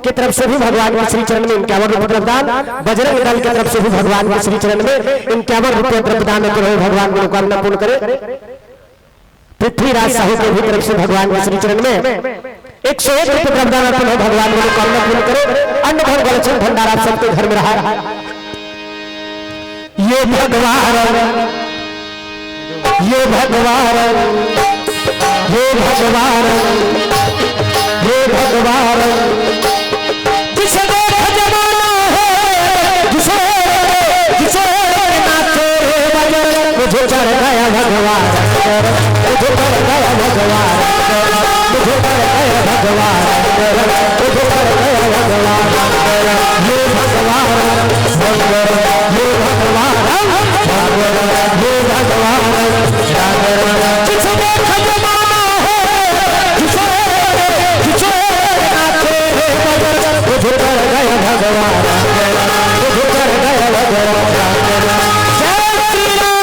की तरफ से भी भगवान के श्री चरण में 51 रुपये वरदान बजरंग दल की तरफ से भी भगवान के श्री चरण में 51 रुपये वरदान अर्पण है। भगवान मनोकामना पूर्ण करे पृथ्वीराज साहू की भी तरफ से भगवान के श्री चरण में 101 रुपये वरदान अर्पण है। भगवान मनोकामना पूर्ण करे अन्न धन गोल भंडार आप सबके घर में रहा ये भगवान ये भगवान ये भगवान ये भगवान जिसे देख जमाना है जिसे जिसे नाचे बजर मुझे चढ़ गया भगवान मुझे चढ़ गया भगवान मुझे चढ़ गया भगवान मुझे चढ़ गया भगवान ये भगवान ये भगवान ये भगवान जिसे देख जमाना है जिसे जिसे नाचे बजर मुझे चढ़ गया भगवान मुझे चढ़ गया भगवान जय श्री राम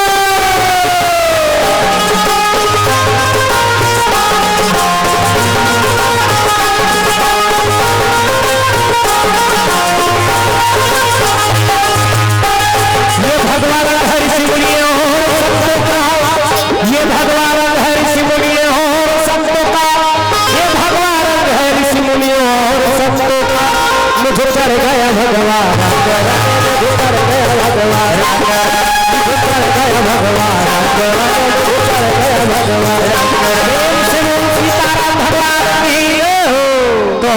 ये भगवान हरि सिमरियों ये भगवान हरि सिमरियों संतों का ये भगवान हरि सिमरियों संतों का मुझे चढ़ गया भगवान मुझे चढ़ गया भगवान मुझे चढ़ गया भगवान मुझे चढ़ गया भगवान सीताराम भगवान तो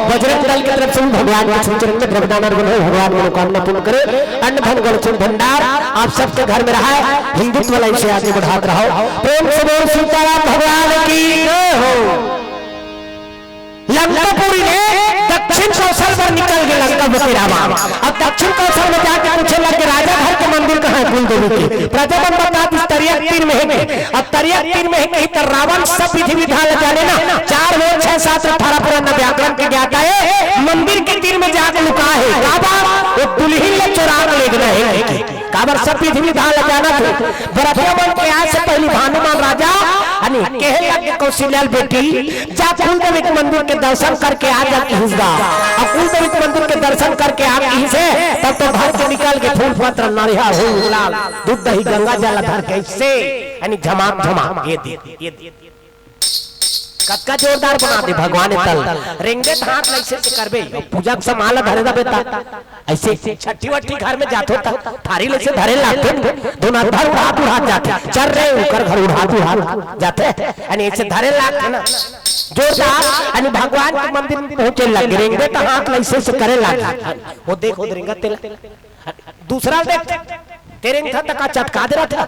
बजरंग दल की तरफ से भगवान के श्री चरण में वरदान अर्पण है। भगवान मनोकामना पूर्ण करे अन्न धन गोल भंडार आप सबके घर में रहा है हिंदुत्व लाइन से आगे बढ़ाते रहो प्रेम से बोल सीताराम भगवान की हो। लंकापुरी ने दक्षिण कौशल पर निकल गए लंका राम अब दक्षिण कौशल में जाकर पूछे लगे राजा घर के मंदिर कहाँ है कुल देवी के प्रजापन बता तरिया तीर में है अब तरिया तीर में है कहीं तो रावण सब विधि विधान जाने ना 4 वेद 6 7 18 पुराण व्याकरण के ज्ञाता है मंदिर के तीर में जाकर लुका है काबा वो दुल्ही ले चुरा ले गए काबर सब विधि विधान जाना थे ब्रह्मन के आज से पहली भानुमान राजा कहे लगे कौशल्याल बेटी जा कुल देवी के मंदिर के दर्शन करके आ जा हिस्सा अब कुल देवी के मंदिर के दर्शन करके आ कहीं से तब तो घर से निकल के फूल पत्र नारियल फूल लाल दूध दही गंगा जल धर के से यानी झमाम झमाम ये कतका जोरदार बना दे भगवान तल रेंगे हाथ ऐसे से करबे पूजा के माला धरे दा बेटा ऐसे छठी वट्टी घर में जातो थारी ले से धरे लागते दोनों धर उड़ा जाते चल रहे ऊपर घर उड़ा जाते यानी ऐसे धरे लागते ना जोरदार यानी भगवान के मंदिर में पहुंचे लगे रेंगे हाथ ऐसे से करे लागे वो देखो रेंगा तेल दूसरा देख तेरे का चटका दे रहा था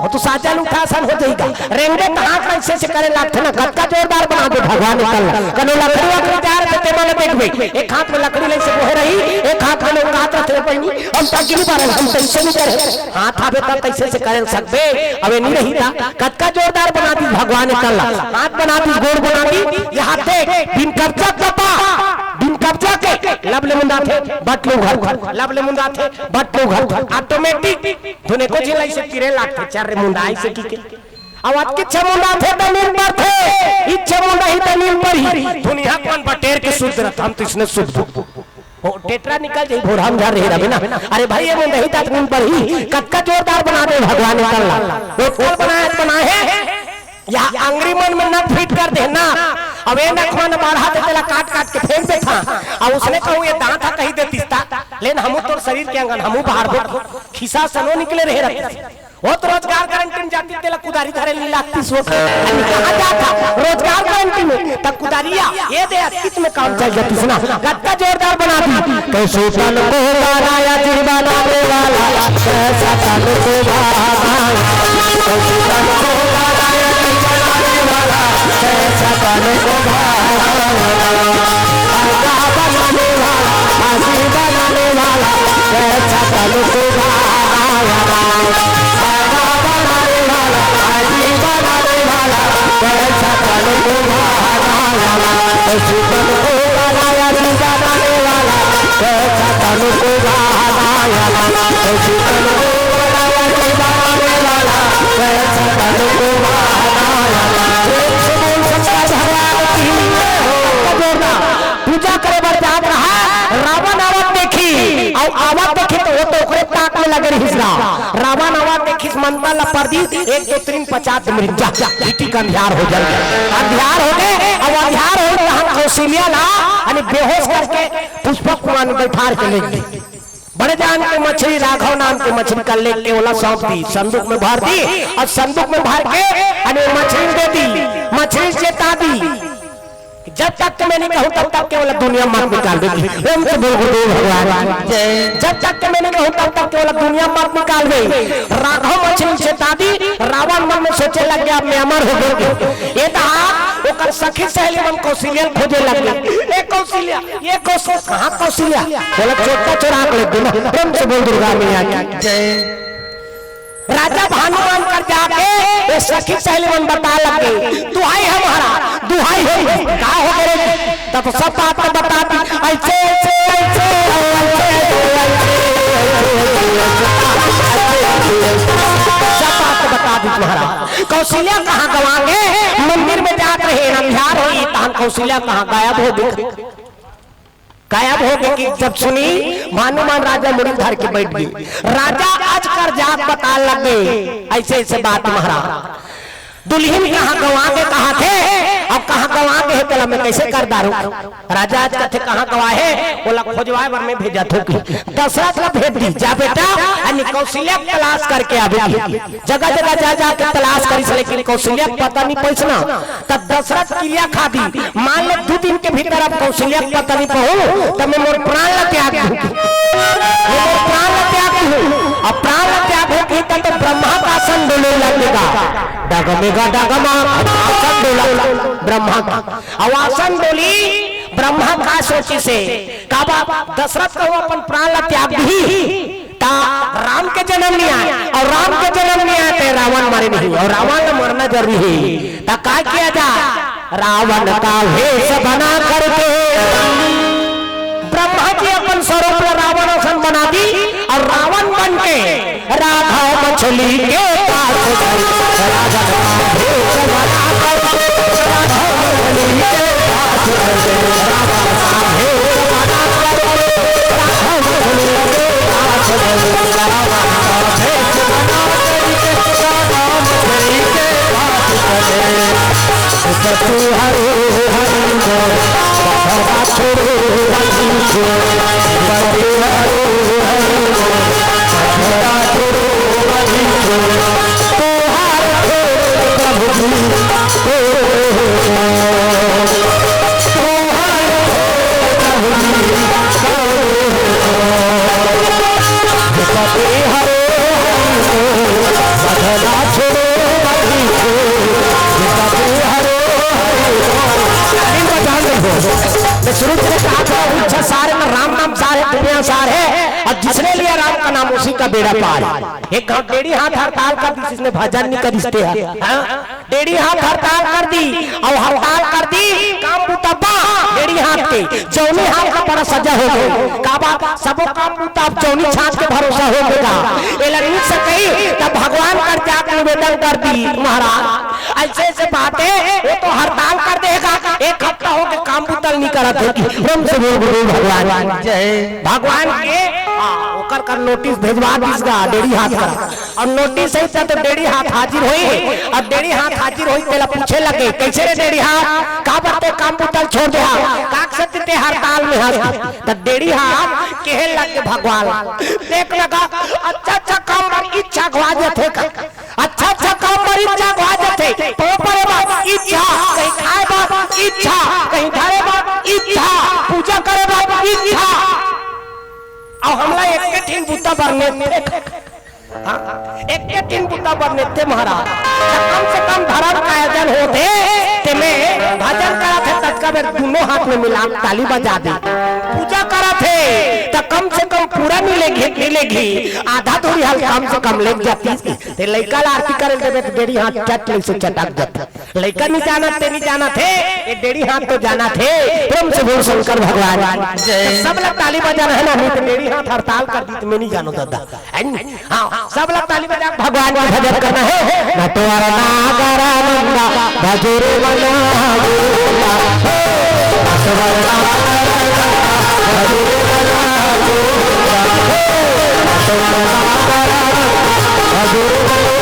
वो तो साजा उठा सन हो जाएगा रेंगे हाथ ऐसे से करे लागते ना कतका जोरदार बना दे भगवान तल कनो लकड़ी वकड़ी जार के टेबल पे देखबे एक हाथ में लकड़ी ले से बोहे रही एक हाथ में हाथ रखे पई हम तक नहीं पारे हम कैसे नहीं करे हाथ आवे तब कैसे से करे सकबे अबे नहीं रही था कतका जोरदार बना दी भगवान तल हाथ बना दी गोड़ बना दी यहां देख बिन कब्जा कपा बिन कब्जा के लबले मुंडा थे बट लो घर लबले मुंडा थे बट लो घर ऑटोमेटिक धुने को जिलाई से किरे लागते चार मुंडा ऐसे की आवाज के छमुंडा थे तमीन पर थे इच्छा मुंडा ही तमीन पर ही दुनिया कौन बटेर के शुद्ध रथ हम तो इसने शुद्ध वो टेटरा निकल जाए भोर हम जा रहे रहे ना अरे भाई ये मुंडा ही तमीन पर ही कतका जोरदार बना दे भगवान ने कर वो कौन बनाया है या अंग्री मन में नट फिट कर दे ना, अब ये नखवा न बढ़ा दे तेला काट काट के फेंक देता। और उसने कहूँ ये दांत था कहीं देती था, लेकिन हमू तो शरीर के अंगन हमू बाहर बैठ खिसा सनो निकले रहे रखते। वो तो रोजगार गारंटी में जाती तेला कुदारी धरे नहीं लागती सो कहाँ जाता रोजगार गारंटी में तब कुदारिया ये दे किच में काम चल जाती सुना गत्ता जोरदार बना दी। कैसे तन को बनाया जी बनाने वाला कैसा तन को बनाया, कैसे तन को बनाया जी बनाने वाला कैसा तन को बनाने वाला आजी बनाने वाला कैसा तन को बनाने वाला कैसा तन को बनाया, कैसे तन को बनाया जी बनाने वाला कैसा तन को बनाया, कैसे तन को बनाया जी बनाने वाला कैसा तन को बनाया। पूजा करे बर जात रहा, रावण आवत देखी और आवत देखी तो वो तो ओकरे ताक में लगे हिसरा। रावण आवत देखी मनता ला पर्दी 1 2 3 50 मृजा इटी का अंधार हो जाए, अंधार हो गए। अब अंधार हो तो हम कौशल्या ला यानी बेहोश करके पुष्पक कुमार में बैठा के ले गई। बड़े जान के मछली राघव नाम के मछली का लेके ओला सौंप दी, संदूक में भर दी और संदूक में भर के यानी मछली दे दी। मछली चेता दी जब तक मैं नहीं कहूँ तब तक केवल दुनिया मत निकाल देगी। जब तक मैं नहीं कहूँ तब तक केवल दुनिया मत निकाल देगी। राघव मछली चेता दी, रावण मन में सोचे लग गया मैं अमर हो गए। ये तो ओकर सखी सहेली मन कौशल्या खोजे लग गया। ए कौशल्या ये कौशल्या कहाँ कौशल्या बोला चोटा चुरा ले देना प्रेम से बोल दुर्गा मैया की जय। राजा भानुमान कर जाके ये सखी सहेली मन बता लगे दुहाई हमारा दुहाई हो का हो करे तब सब बात बता दी ऐसे ऐसे सब बात बता दी तुम्हारा। कौशल्या कहाँ गवांगे मंदिर में जाते रहे अंधार हुई तहन कौशल्या कहाँ गायब हो गई, गायब हो गई। जब सुनी भानुमान राजा मुड़ी धर के बैठ गई। राजा आज कर जात बता लगे ऐसे ऐसे बात महाराज दुल्हन कहाँ गवांगे कहाँ थे अब कहाँ गवांगे है पहला मैं कैसे कर दारू। राजा आज कहते कहाँ गवाहे बोला खोजवाए वर में भेजा थोकी दशरथ ला भेज दी जा बेटा यानी कौशल्या तलाश करके आवेगी। जगह जगह जा जा के तलाश करी लेकिन कौशल्या पता नहीं पहुंचना। तब दशरथ क्रिया खा दी मान ले 2 दिन के भीतर अब कौशल्या पता नहीं पहुँ तब मैं मोर प्राण ला त्याग दूंगी, प्राण ला त्याग दूं। अब प्राण ला त्याग होगी तब तो ब्रह्मा का आसन डोले लगेगा डगमेगा डगमा आसन डोला ब्रह्मा का आसन डोली ब्रह्मा का सोची से काबा दशरथ को अपन प्राण ला त्याग दी ता राम के जन्म नहीं आए और राम के जन्म नहीं आए तो रावण मरे नहीं और रावण ने मरना जरूरी है। ता क्या किया जा रावण का वेश बना करके ब्रह्मा जी अपन स्वरूप रावण आसन बना दी और रावण बन के राघव मछली के पास रावण का वेश बना करके राघव मछली के पास रावण का वेश बना करके राघव मछली के पास रावण का वेश बना करके राघव मछली के पास तू हरे हरि बखरा छोड़ो हरि को बड़े हरे हरि बखरा छोड़ो हरि को तो हरे प्रभु जी तो हरे प्रभु जी बड़े हरे बखरा छोड़ो हरि को बड़े हरे मैं शुरू से कहा था इच्छा सारे में राम नाम सारे दुनिया सार है और जिसने लिया राम का नाम उसी का बेड़ा पार। एक टेढ़ी हाथ हड़ताल कर दी जिसने भजन नहीं कर रिश्ते टेढ़ी हाथ हड़ताल कर दी और हड़ताल कर दी काम बुतब्बा टेढ़ी हाथ के चौनी हाथ का बड़ा सजा हो गई काबा सबो काम बुतब चौनी छाछ के भरोसा हो गया ये लड़नी से कही तब भगवान कर जाकर निवेदन कर दी महाराज ऐसे ऐसे बातें वो तो हड़ताल कर देगा एक हफ्ता हो के काम बुतल नहीं करत होगी। ब्रह्म से बोल भगवान जय भगवान के ओकर कर नोटिस भेजवा दीसगा डेढ़ी हाथ का और नोटिस है तो डेढ़ी हाथ हाजिर होई और डेढ़ी हाथ हाजिर होई तेला पूछे लगे कैसे रे डेढ़ी हाथ का बते काम पुतल छोड़ दे काक सत्य ते हड़ताल में हंस त डेढ़ी हाथ कहे लगे भगवान देख लगा अच्छा अच्छा काम पर इच्छा गवा देथे अच्छा अच्छा काम पर इच्छा गवा देथे तो परे बात इच्छा कहीं खाए बात इच्छा कहीं धारे बात इच्छा पूजा करे बात इच्छा और हमला एक ठीक बूता भरने एक दिन बुद्धा बनने थे महाराज कम से कम धर्म का आयोजन होते ते में भजन करा थे तत्का में दोनों हाथ में मिला ताली बजा दे पूजा करा थे तो कम से कम पूरा मिलेगी आधा थोड़ी हाल कम से कम लेग जाती ते लड़का आरती करे देवे तो डेढ़ी हाथ चट ले से चटक जाता लड़का नहीं जाना थे ये डेढ़ी हाथ तो जाना थे प्रेम से बोल शंकर भगवान सब लोग ताली बजा रहे ना नहीं तो डेढ़ी हाथ हड़ताल कर दी तो मैं नहीं जानो दादा हाँ सब लोग ताली बजा भगवान का भजन करना है नटवर नागरा नंदा भजूर मना गोला नटवर नागरा भजूर मना गोला नटवर नागरा भजूर मना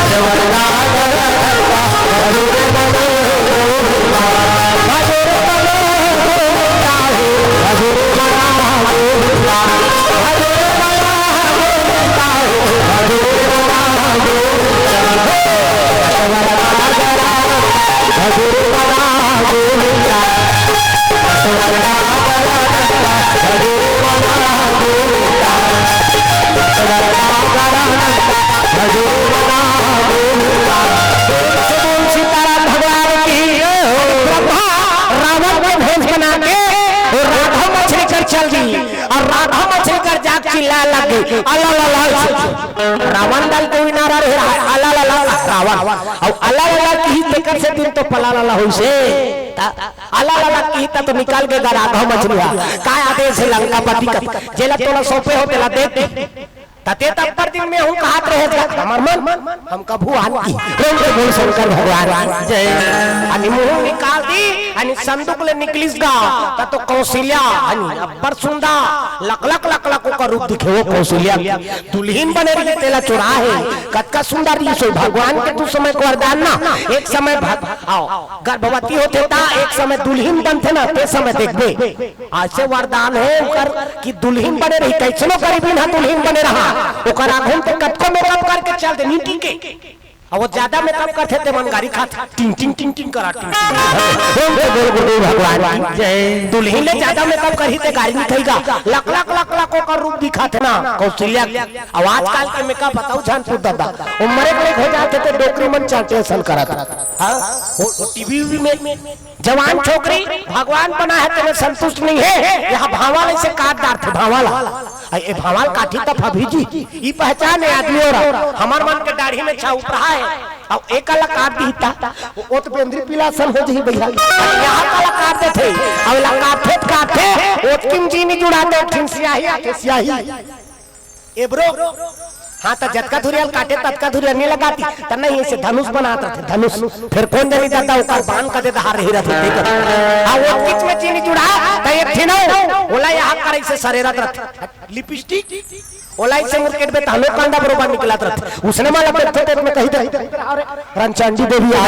नटवर नागरा भजूर मना गोला भजूर मना भजूर मना गोला चिल्ला लगी रावण दल कोई नारा रे अला ला रावण और अला ला की लेकर से दिन तो पला ला होई से अला ला की तो निकाल के राघव मछलिया काय आदेश है लंकापति का जेला तोला सौंपे हो तेला देख तते तब पर दिन में हूं कहात रहेगा हमर मन हम कभू आन की प्रेम से बोल शंकर भगवान जय अनि मुंह निकाल दी अनि संदूक ले निकलिस गा त तो कौशल्या अनि अब्बर सुंदा लक लक लक लक का रूप दिखे वो कौशल्या दुल्हन बने रही तेला चुरा है कतका सुंदर ये सो भगवान के तू समय को वरदान ना एक समय आओ गर्भवती होते ता एक समय दुल्हन बनते ना ते समय देखबे आज से वरदान है कर कि दुल्हन बने रही कैसनो गरीबी ना दुल्हन बने रहा ओकर आंखों पे कटको मेकअप करके चल दे नीटी के और वो ज्यादा मेकअप करते थे मन गाड़ी खा टिंग टिंग टिंग टिंग करा टिंग बोल बोल भगवान जय दुल्हन ले ज्यादा मेकअप करी ते गाड़ी नहीं खाएगा लक लक लक लक का रूप दिखाते ना कौशल्या अब आजकल के मेकअप बताओ जानपुर दादा उम्र के हो जाते थे डोकरी मन चाटे सन करा हां वो टीवी में जवान छोकरी भगवान बना है तेरे संतुष्ट नहीं है यहाँ भावाल से काटदार थे भावाला ये भावाल काठी तक भीजी ये पहचान है आदमी और हमार मन के दाढ़ी में छा उठ रहा है और एक कला काट दीता वो तो पेंद्री पीला सन हो जी भैया यहाँ कला काटते थे अब लंगाथे काटे वो किम जी नहीं जुड़ाते ठिन स्याही आके स्याही ए ब्रो हाँ तो जतका धुरियाल काटे ततका धुरियाल नहीं लगाती तो नहीं ऐसे धनुष बनाते थे धनुष फिर कौन जानी जाता ऊपर बांध कर देता हार रही रहती हाँ वो किच में चीनी जुड़ा तो एक थी ना बोला यहाँ कर ऐसे सरेरा रहते लिपस्टिक ओला इसे मुर्केट में तालो कांदा बरोबर निकला रहते उसने माला पे में कहीं रंचंडी देवी आ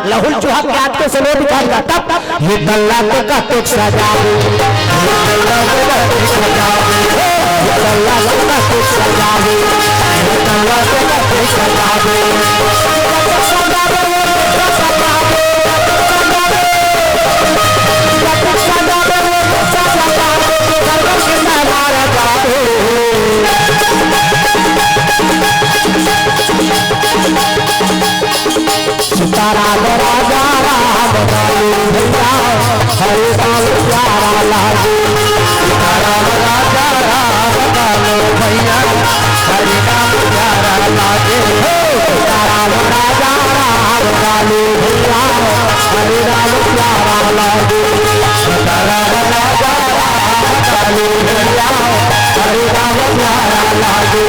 लहुल चूहा के हाथ के समय दिखाएगा तब ये दल्ला को का तो सजा दल्ला को का तो सजा दल्ला को का तो सीताराम राजा राम लालू भैया हरे राम प्यारा लालू सीताराम राजा राम लालू भैया हरे राम प्यारा लागे सीताराम राजा राम लालू भैया हरे राम प्यारा लागे सीताराम राजा राम लालू भैया हरे राम प्यारा लागे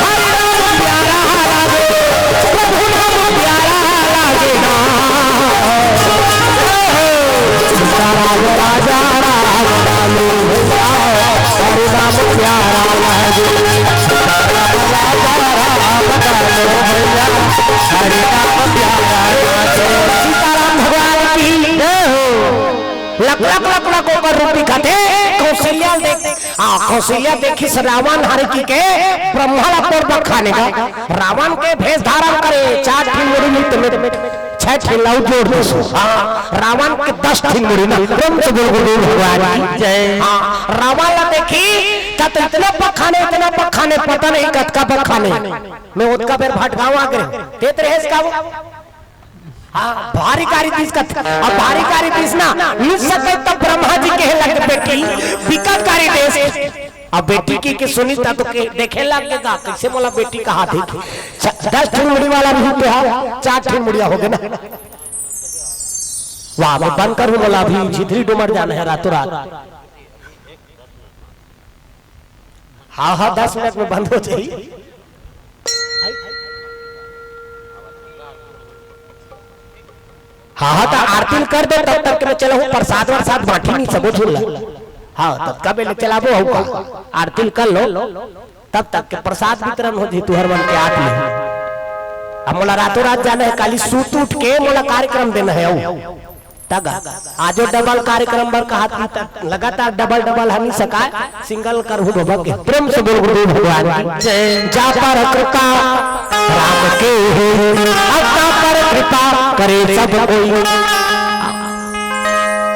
हरे राम प्यारा लागे प्रभु नाम प्यारा लागे सीताराम राजा राम लालू भैया लक लक लक लक होकर रोटी खाते कौशल्या कौशल्या देखी रावण हर की के ब्रह्माला कोरबा खाने का रावण के भेष धारण करे 4 ठिंगुड़ी में 6 ठिलाऊ जोड़ दो रावण के 10 ठिंगुड़ी ना प्रेम से बोल भगवान जय। रावण ला देखी इतना पखाने पता नहीं कत का पखाने मैं उसका बेर भटकाऊ आगे देते रहे इसका भारी कारी तीस का अब भारी कारी तीस ना मिल सके तो ब्रह्मा जी के लग बेटी विकट कारी देश अब बेटी की सुनी था तो देखे लगेगा कैसे बोला बेटी का हाथ 10 ठिंगुड़ी वाला भी पे 4 ठिंगुड़िया हो गए ना वाह मैं बंद कर बोला अभी झिधरी डुमर जाना है रातों रात। हाँ 10 मिनट में बंद हो जाएगी। हाँ तो आरती कर दो तब तक मैं चलो प्रसाद वरसाद बांटी नहीं सबो झूल हाँ तब कब चला वो आरती कर लो तब तक के प्रसाद वितरण हो जी तुहर मन के 8 में अब मोला रातों रात जाना है काली सूत उठ के मोला कार्यक्रम देना है तगा आजो डबल कार्यक्रम बर कहा लगातार डबल हमी सका सिंगल करहु भगवान के प्रेम से बोल गुरु भगवान जा पर कृपा राम के अपना पर कृपा करे सब कोई।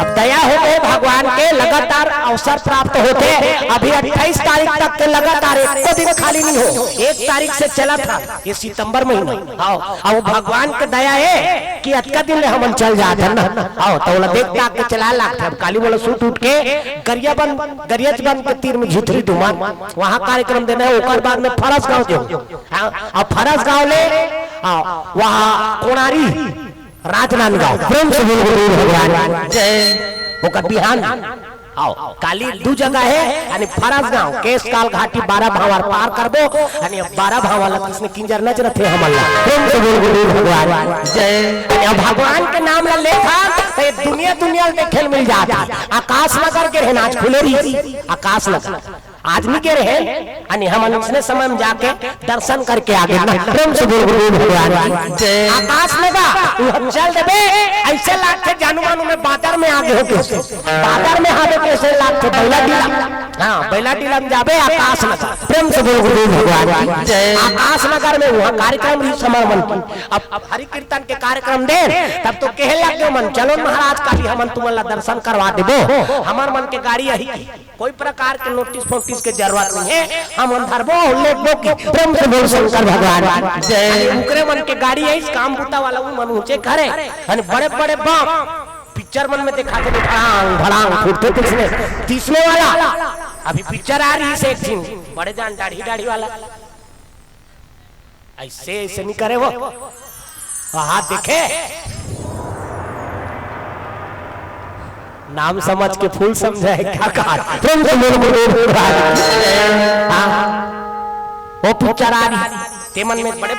अब दया हो गए भगवान के लगातार अवसर प्राप्त होते अभी 28 तारीख तक के लगातार एक दिन खाली नहीं हो 1 तारीख से चला था ये सितंबर महीना आओ अब भगवान के दया है कि अटका दिन हम चल जाते ना आओ तो बोला देखता के चला लाख अब काली बोला सूट उठ के गरियाज बन के तीर में झिथरी डुमान वहां कार्यक्रम देना है ओकर बाद में फरस गांव जो अब फरस गांव ले वहां कोणारी राजनांदगांव प्रेम से बोल गुरु भगवान जय ओकर बिहान आओ काली 2 जगह है यानी फरस गांव केस काल घाटी 12 भावर पार करबो यानी 12 भावाला किसने किंजर नजर थे हमला प्रेम से बोल गुरु भगवान जय। भगवान के नाम ला लेखा तो दुनिया देखे मिल जाता आकाश नगर के रहना आज खुले रही आकाश नगर आदमी के रहे यानी हम इतने समय में जाके दर्शन करके आगे ना प्रेम से बोल गुरु भगवान आकाश लगा हम चल देबे ऐसे लागते जानू मानू में बाजार में आगे होके बाजार में आगे कैसे लागते बैला डीला हां बैला डीला में जाबे आकाश नगर प्रेम से बोल गुरु भगवान आकाश नगर में वहां कार्यक्रम भी समय मन अब हरि कीर्तन के कार्यक्रम दे तब तो कहे लगे मन चलो महाराज काली हमन तुमला दर्शन करवा देबो हमार मन के गाड़ी यही कोई प्रकार के नोटिस के जरूरत नहीं है हम अंधरबो लेबो की प्रेम से बोल शंकर भगवान जय। उकरे मन के गाड़ी है इस काम बुता वाला वो मन ऊंचे करे यानी बड़े बाप पिक्चर मन में दिखाते भड़ांग भड़ांग फुटते किसने तीसने वाला अभी पिक्चर आ रही है एक दिन बड़े जान दाढ़ी वाला ऐसे नहीं करे वो हाथ देखे नाम समझ के फूल समझे क्या कहा वो पिक्चर आ रही ते मन में बड़े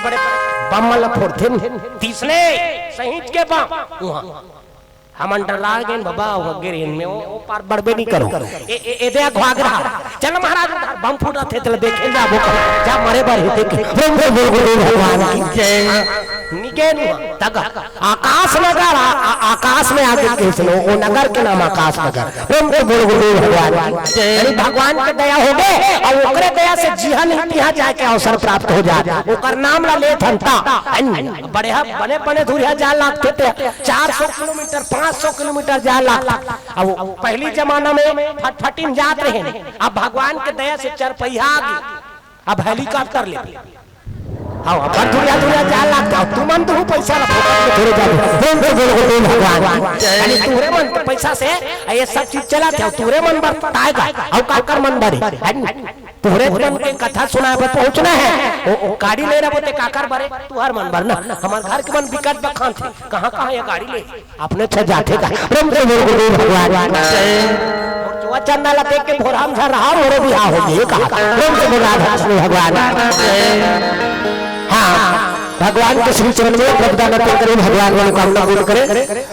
बम वाला फोड़ते तीसरे सहीज के बम हम डरा गए बाबा गिर में वो पार बड़बे नहीं करो ए दे घाघरा चल महाराज बम फूटा थे तो देखे जा वो जा मरे बार देखे भगवान की जय निके तक आकाश नगर आकाश में आगे कैसे वो नगर के नाम आकाश नगर प्रेम से बोल गुरु भगवान जय। भगवान के दया हो गए और ओकरे दया से जिहा नहीं तिहा जाए के अवसर प्राप्त हो जाए ओकर नाम ला ले थनता बड़े बड़े दूरिया जा लागते थे 400 किलोमीटर 500 किलोमीटर जा लाग अब पहली जमाना में फटफटिन जात रहे अब भगवान के दया से 4 पहिया आ गई अब हेलीकॉप्टर ले हाँ अपन दूरिया जा लागता तू मन तू पैसा ला थोड़े जा भगवान यानी तूरे मन पैसा से ये सब चीज चलाते हो तूरे मन बताएगा और काकर मन बरे तूरे मन के कथा सुनाए पर पहुंचना है वो गाड़ी ले रहा बोते काकर बरे तू हर मन भरना हमारे घर के मन विकट बखान थे कहां ये गाड़ी ले अपने छ जाते का प्रेम से बोल गुरु भगवान और जो चन्ना ला देख के भोराम झर रहा मोरे बियाह हो गई कहा प्रेम से बोल राधा कृष्ण भगवान हाँ भगवान के श्री चरण में प्रदान करें भगवान मनोकामना पूर्ण करे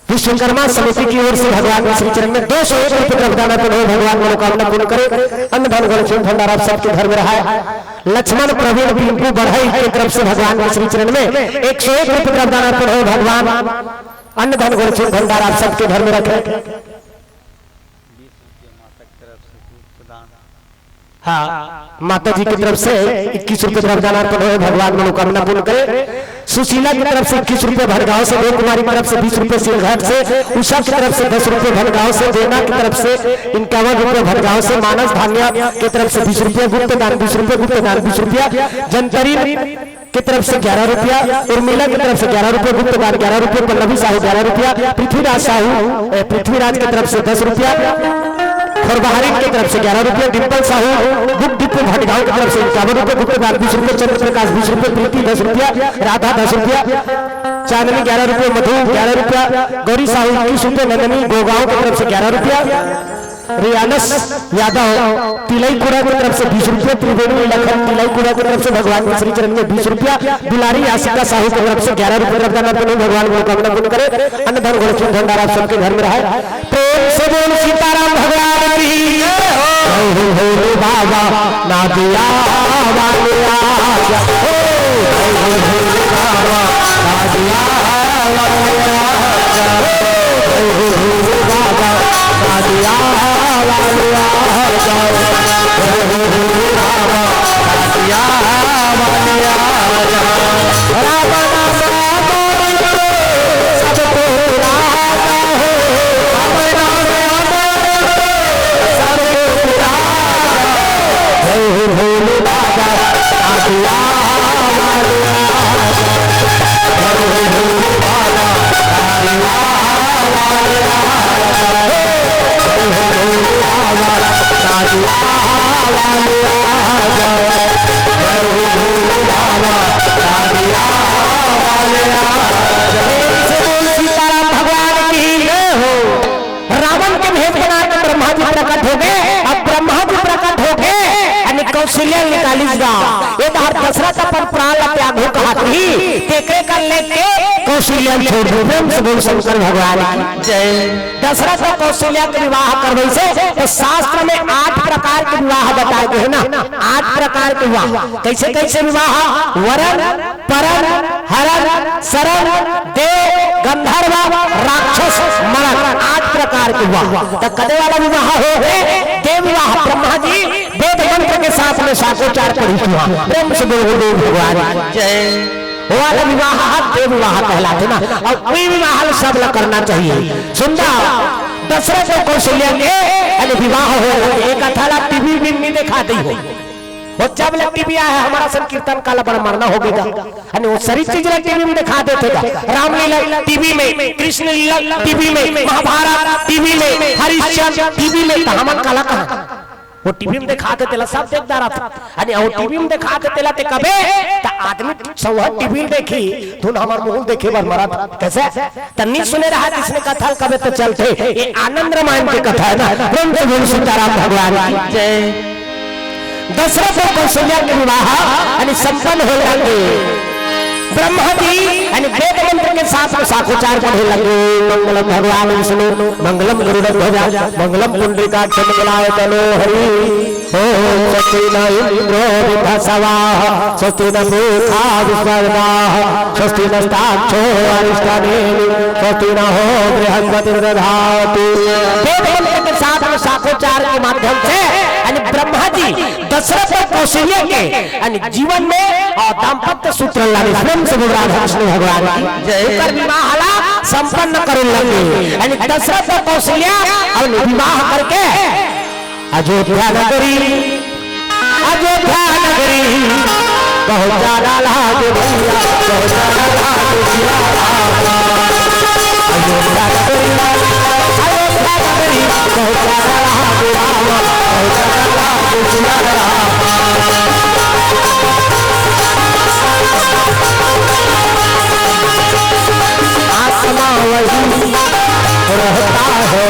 विश्वकर्मा समिति की ओर से भगवान के श्री चरण में 201 रुपये प्रदान करें भगवान मनोकामना पूर्ण करे अन्न धन गण भंडारा सबके घर में रहा है लक्ष्मण प्रवीण पिंटू बढ़ई की तरफ से भगवान के श्री चरण में 101 रुपये प्रदान करें भगवान अन्न धन गुण सुख भंडार आप सबके घर में रखे। हाँ, माता जी की तरफ से 21 रुपए द्रव्यदान अर्पण हो, भगवान मनोकामना पूर्ण करे। सुशीला की तरफ से 21 रुपए भटगांव से, देव कुमारी की तरफ से 20 रुपए सिलघाट से, उषा की तरफ से 10 रुपए भटगांव से, देना की तरफ से 51 रुपए भटगांव से, मानस धान्या की तरफ से 20 रुपया, गुप्त दान 20 रुपये, गुप्त दान 20 रुपया, जनतरी की तरफ से 11 रुपया, उर्मिला की तरफ से 11 रुपये, गुप्त दान 11 रुपये, पल्लवी साहू 11 रुपया, पृथ्वीराज की तरफ से 10 रुपया, खरबहारी की तरफ से 11 रुपये, डिम्पल साहू गुप्त डिपो भटगांव की तरफ से 51 रुपये, गुप्त दान 20 रुपये, चंद्र प्रकाश 20 रुपये, प्रीति 10 रुपया, राधा 10 रुपया, चांदनी 11 रुपये, मधु 11 रुपया, गौरी साहू 21 रुपये, नंदनी गोगांव की तरफ से 11 रुपया, रियानस यादव तिलईपुरा की तरफ से 20 रुपये, त्रिवेणी लखन तिलईपुरा की तरफ से भगवान के श्री चरण में 20 रुपया, दुलारी आशिका साहू की तरफ से 11 रुपये भगवान को कामना पूर्ण करे। अन्न धन गुण सुख भंडार आप सबके घर में रहे। प्रेम से बोल सीताराम भगवान की हो बाबा ना दिया वालिया बाबा ना दिया बाबा ना दिया कौशल्या निकाली दशरथ अपन प्राण त्यागो कहती तेकरे कर लेके कौशल्या छोड़ दो। प्रेम से बोल शंकर भगवान की जय। दशरथ और कौशल्या के विवाह करवे से तो शास्त्र में 8 प्रकार के विवाह बताए गए हैं ना, 8 प्रकार के विवाह। कैसे कैसे विवाह? वरण, परन, हरण, शरण, देव, गंधर्व, राक्षस, मरण, 8 प्रकार के विवाह। तो कदे वाला विवाह हो देव विवाह। ब्रह्मा जी वेद मंत्र के साथ में शाकोचार पढ़ी हुआ। प्रेम से बोल भगवान जय। वाला विवाह देव विवाह कहलाते ना, और कोई विवाह सब ल करना चाहिए। सुंदर दशरथ और कौशल्या के विवाह हो एक अथाला टीवी में देखा दी हो और जब लग टीवी आया हमारा संकीर्तन काला बड़ा मरना हो गया वो सारी चीज टीवी में दिखा देते थे। रामलीला टीवी में, कृष्ण लीला टीवी में, महाभारत टीवी में, हरिश्चंद्र टीवी में, हमन काला कहा वो टीवी में दिखा देते सब देखता रहा था। वो टीवी में दिखा देते ला कबे त आदमी सब टीवी में देखी तुम हमार मुंह देखे बार मरा था कैसे तन्नी सुने रहा जिसने कथा कबे तो चलते। ये आनंद रामायण की कथा है ना। प्रेम से बोल सीताराम भगवान की जय। दशरथ और कौशल्या के विवाह संपन्न हो जाएंगे। ब्रह्मा जी वेद मंत्र के साथ में शाकोचार पढ़ने लगे। मंगलम भगवान विष्णु मंगलम गरुड़ध्वज मंगलम पुंडरीकाक्ष मंगलाय तनो हरि ओम स्वस्ति न इंद्रो विभासवाः स्वस्ति न मूर्खा विस्मरणाः स्वस्ति नस्ताक्षो अरिष्टानेमि स्वस्ति न हो बृहस्पतिर्दधातु। वेद मंत्र के साथ में शाकोचार के माध्यम से ब्रह्मा जी दशरथ और कौशल्या के जीवन में और दाम्पत्य सूत्र लाने स्वयं से राधा कृष्ण भगवान जय विवाह संपन्न कर लगे। दशरथ और कौशल्या और विवाह करके अयोध्या नगरी पहुंचा डाला अयोध्या आत्मा वही रहता है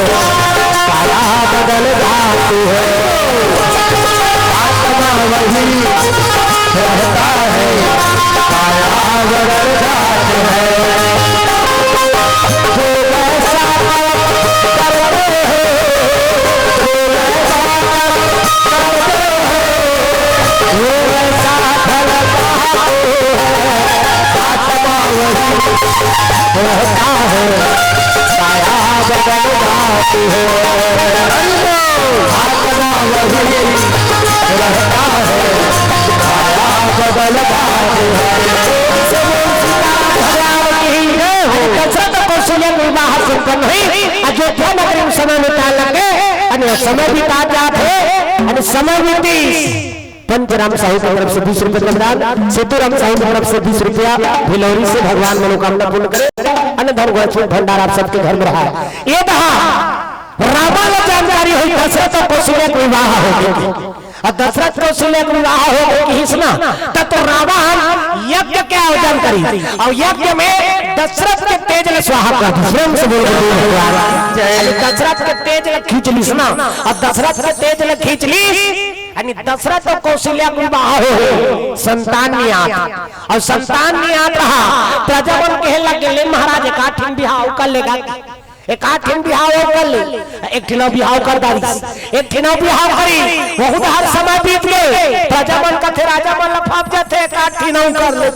काया बदल जाती है। आत्मा वही रहता है काया बदल जाती है। रहता है काया बदल जाती है आत्मा वही रहता है काया बदल जाती है दशरथ कौशल्या विवाह संपन्न हुई अयोध्या नगरी में समय बिता लगे અને समय बिता जाते અને समय बीती पंचराम साहू की तरफ से 20 रुपए प्रदान सेतुराम साहू की तरफ से 20 रुपया भिलौरी से भगवान मनोकामना पूर्ण करे अन्न धन भंडार आप सबके घर में रहा ये कहा रावण को जानकारी हुई दशरथ कौशल्या का विवाह हो गया और दशरथ कौशल्या का विवाह हो गया सुना तब तो रावण यज्ञ के आयोजन करी और यज्ञ में दशरथ के तेज ने स्वाहा कर स्वयं से बोल दशरथ के तेज ने खींच ली सुना और दशरथ के तेज ने खींच ली यानी दशरथ और कौशल्या का विवाह हो संतान नियात और संतान नियात रहा प्रजावन कहे लगे ले महाराज एक आठिन बिहाव कर लेगा एक आठिन बिहाव कर ले एक ठिनो बिहाव कर दारी एक ठिनो बिहाव करी बहुत हर समय बीत गए प्रजावन का थे राजा मन लफाफ जाते एक आठिनो कर ले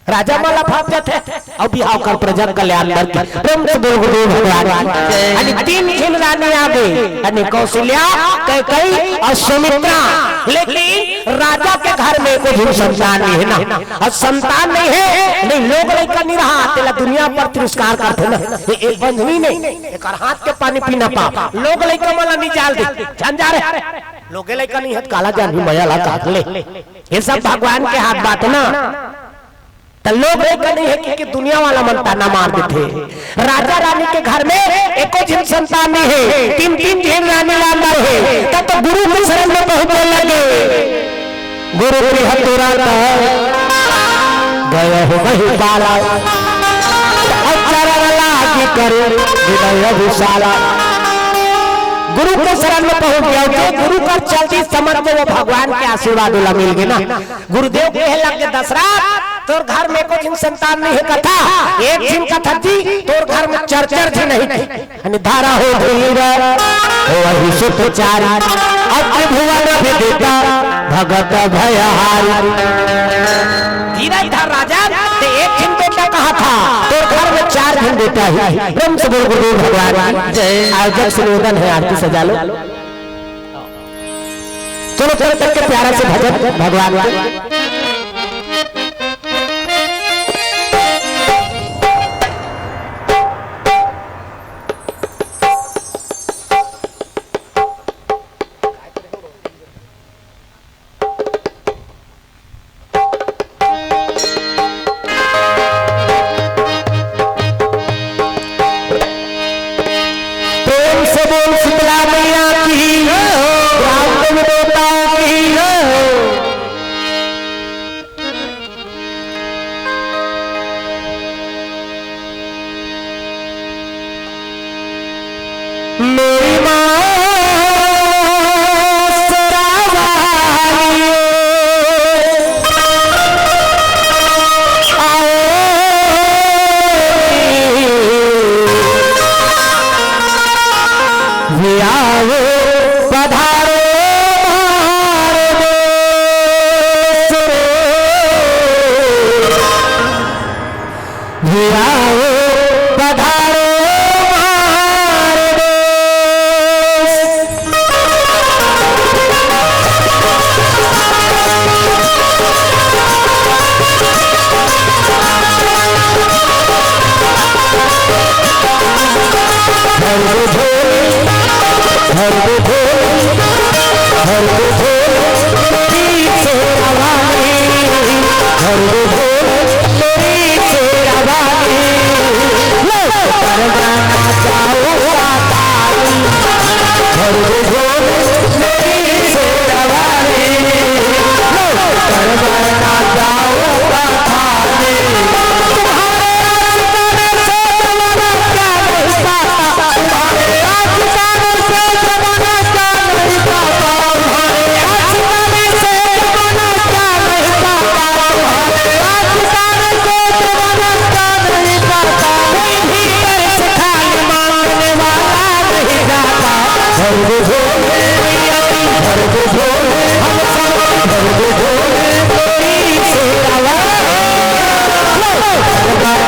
राजा मन लफाफ जाते और बिहाव कर प्रजा कल्याण करके प्रेम से बोल गुरु भगवान यानी तीन खिल रानी आ गई यानी कौशल्या कैकेयी और सुमित्रा लेकिन राजा के घर में कोई संतान नहीं है ना और संतान नहीं है नहीं लोग लड़का नहीं रहा तेरा दुनिया पर तिरस्कार करते ना एक बंधनी नहीं एक हाथ के पानी पीना पा लोग लड़का माला नहीं जाल दे जान जा रहे लोग लड़का नहीं है काला जान भी मया ला ले ये सब भगवान के हाथ बात ना तो लोग नहीं है कि दुनिया वाला मनता ना मार देते राजा रानी के घर में एको जिन संतान नहीं है तीन तीन जिन रानी लांदा है तब तो गुरु की शरण में पहुंचने लगे गुरु की हतुरा गए हो वही बाला की करे विनय विशाला गुरु के शरण में पहुंच गया जो गुरु का चलती समझ में वो भगवान के आशीर्वाद वाला मिल गया ना गुरुदेव कहे लगे दशरथ तोर घर में कुछ संतान नहीं है कथा एक दिन कथा थी तोर घर में चर्चर थी नहीं थी धारा हो धीर हो वही सुतचारी अब भुवन विदिता भगत भयहारी धीरा था राजा ते एक दिन बेटा कहा था तोर घर में 4 दिन बेटा ही ब्रह्म से बोल गुरु भगवान जय आयोजक सुनोदन है आरती सजा लो चलो चलो करके प्यारा से भजन भगवान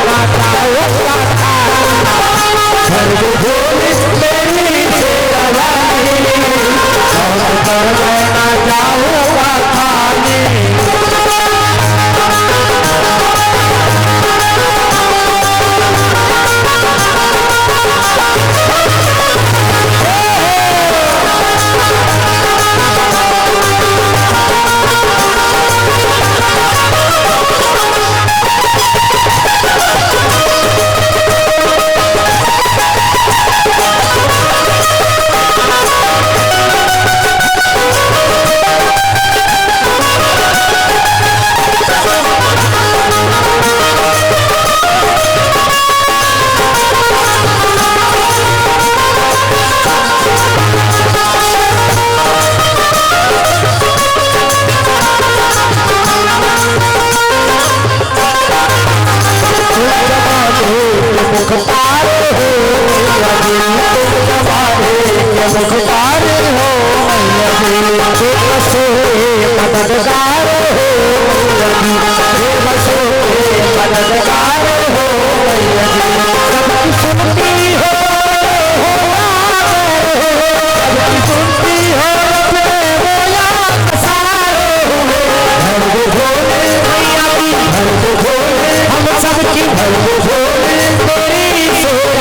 माता सुखकार हो बसो मददगार हो बसो मददगार हो सबकी सुनती हो सुनती हो हम सबकी भर भोले तेरी सेवा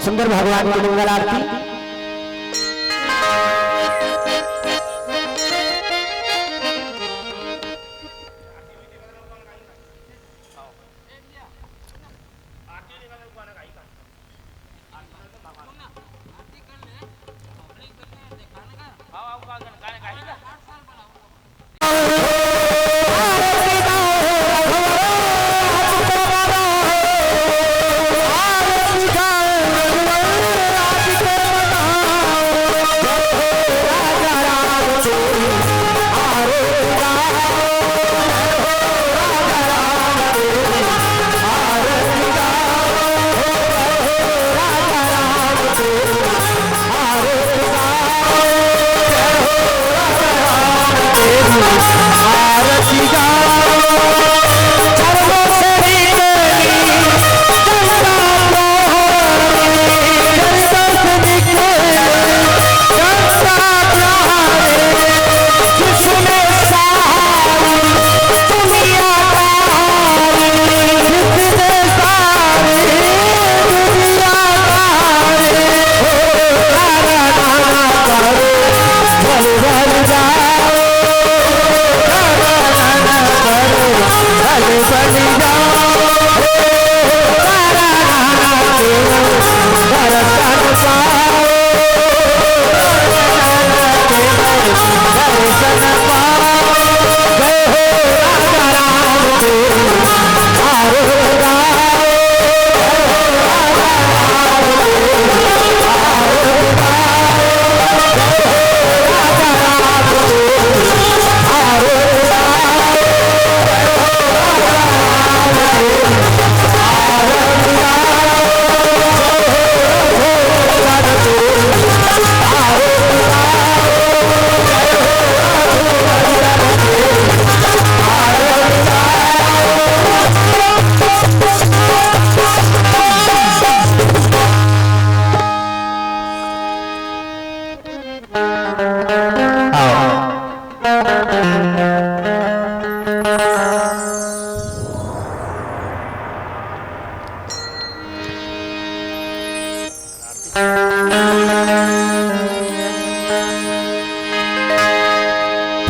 सुंदर भगवान की मंगल आरती।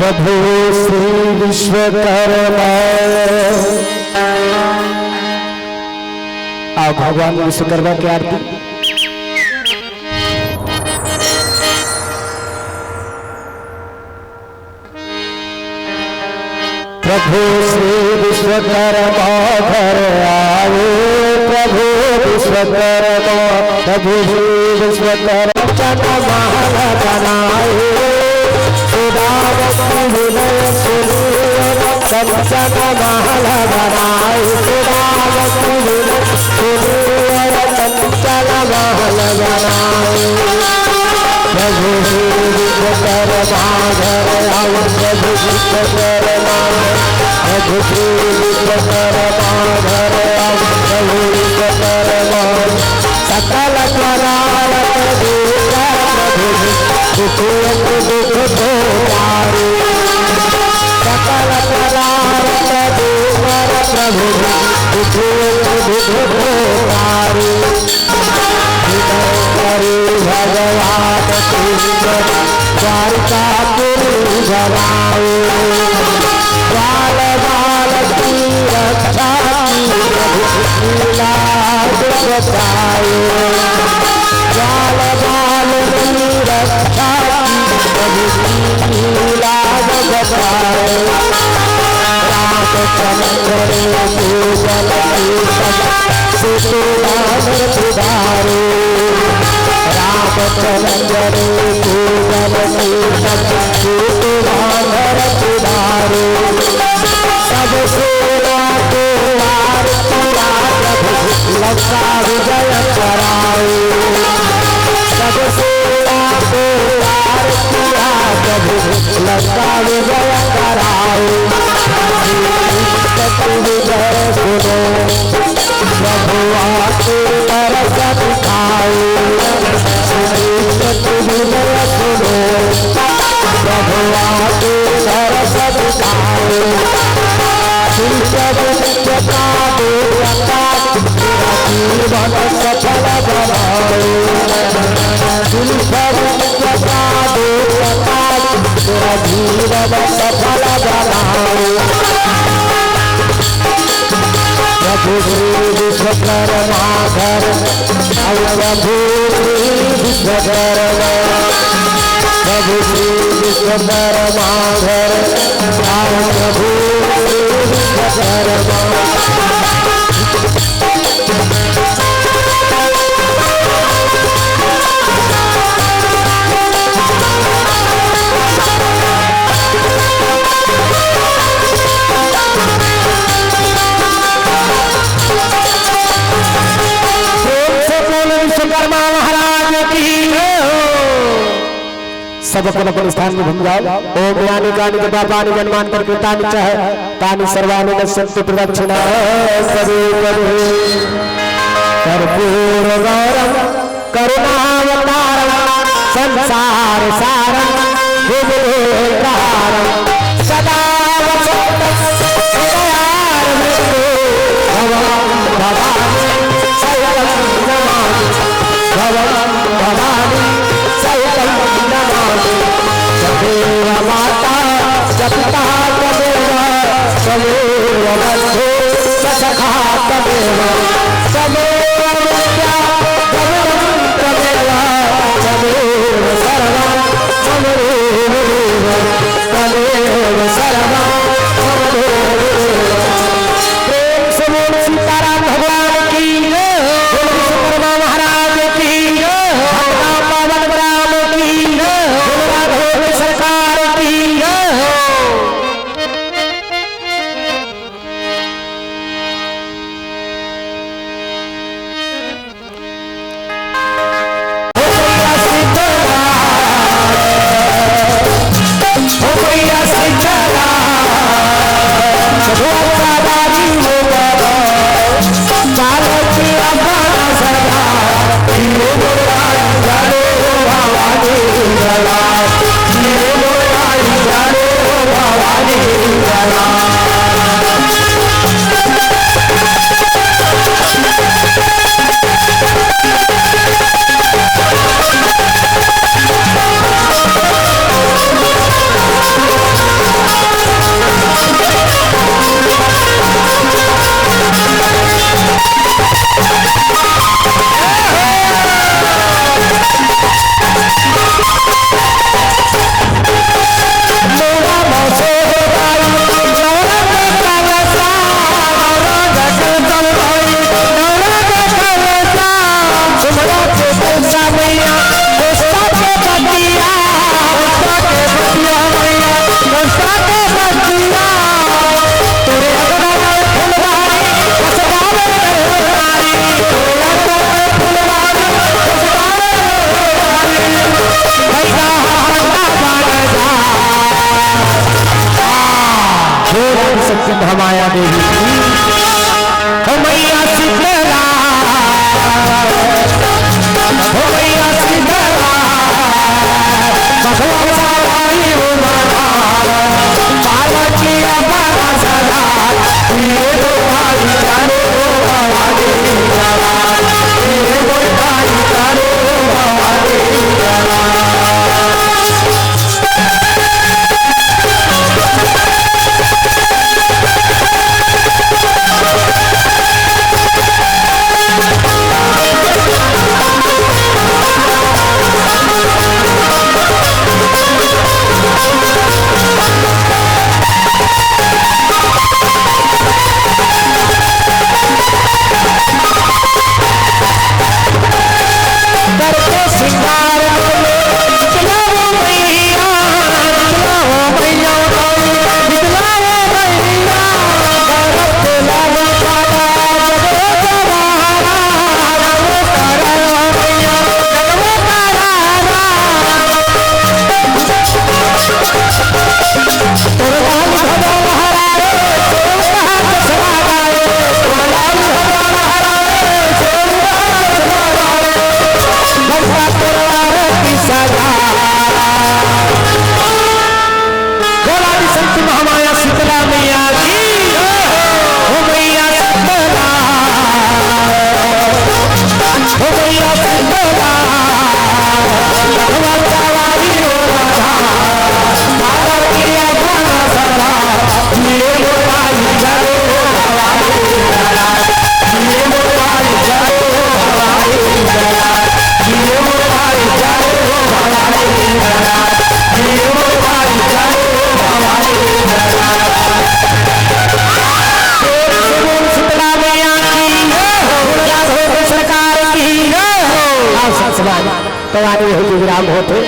प्रभु श्री विश्वकर्मा आओ भगवान विश्वकर्मा की आरती। प्रभु श्री विश्वकर्मा घर आए प्रभु विश्वकर्मा प्रभु श्री विश्वकर्मा जनमाला बनाए कंचन माला बनाए कंचन माला बनाए प्रभु विश्वकर्मा घर आओ प्रभु विश्वकर्मा प्रभु श्री विश्वकर्मा घर आओ प्रभु विश्वकर्मा सकल करारत देवा प्रभु दुख को तारे सकल करारत देवा प्रभु दुख को तारे भगवान कृष्ण द्वारकापुरी भवाए बाल बाल की रक्षा छोटू बानर सुधारो रामचंद्र पूजन कीर्तन छोटू बानर सुधारो सब सेवा को वार पूरा प्रभु लंका विजय कराओ सब सेवा को वार पूरा प्रभु लंका विजय कराओ विजय सुनो प्रभु आके तरस दिखाओ विजय सुनो प्रभु आके तरस दिखाओ जीवन सफल बनाओ तेरा जीवन सफल बनाओ प्रभु श्री विश्वकर्मा घर प्रभु श्री विश्वकर्मा प्रभु श्री विश्वकर्मा घर प्रभु श्री विश्वकर्मा विश्वकर्मा महाराज की सब अपन स्थान में घूम जाओ। ओम ज्ञानी कानि पापानि जन्मांतर कृतानि च तानि सर्वाणि नश्यन्ति प्रदक्षिणा कर्पूर गौरम करुणावतारम संसार सारम विभुतारम सदा वसंतं हृदयारविन्दे भवं भवानि सयलं नमामि भवं भवानि सयलं नमामि सदेव माता सपिता तदेव तमेव बन्धु सखा तदेव तमेव विद्या तमेव तमेव सर्वं तमेव तमेव सर्वं प्रेम से बोल सीताराम भगवान की विश्वकर्मा महाराज की पावन राम की राघव सरकार की माया देवी हो मैया शीतला हो मैया शीतला भगवान पार्वती अम्बा सदा ये दो भाई जानो भवानी ये दो भाई जानो भवानी काम होते।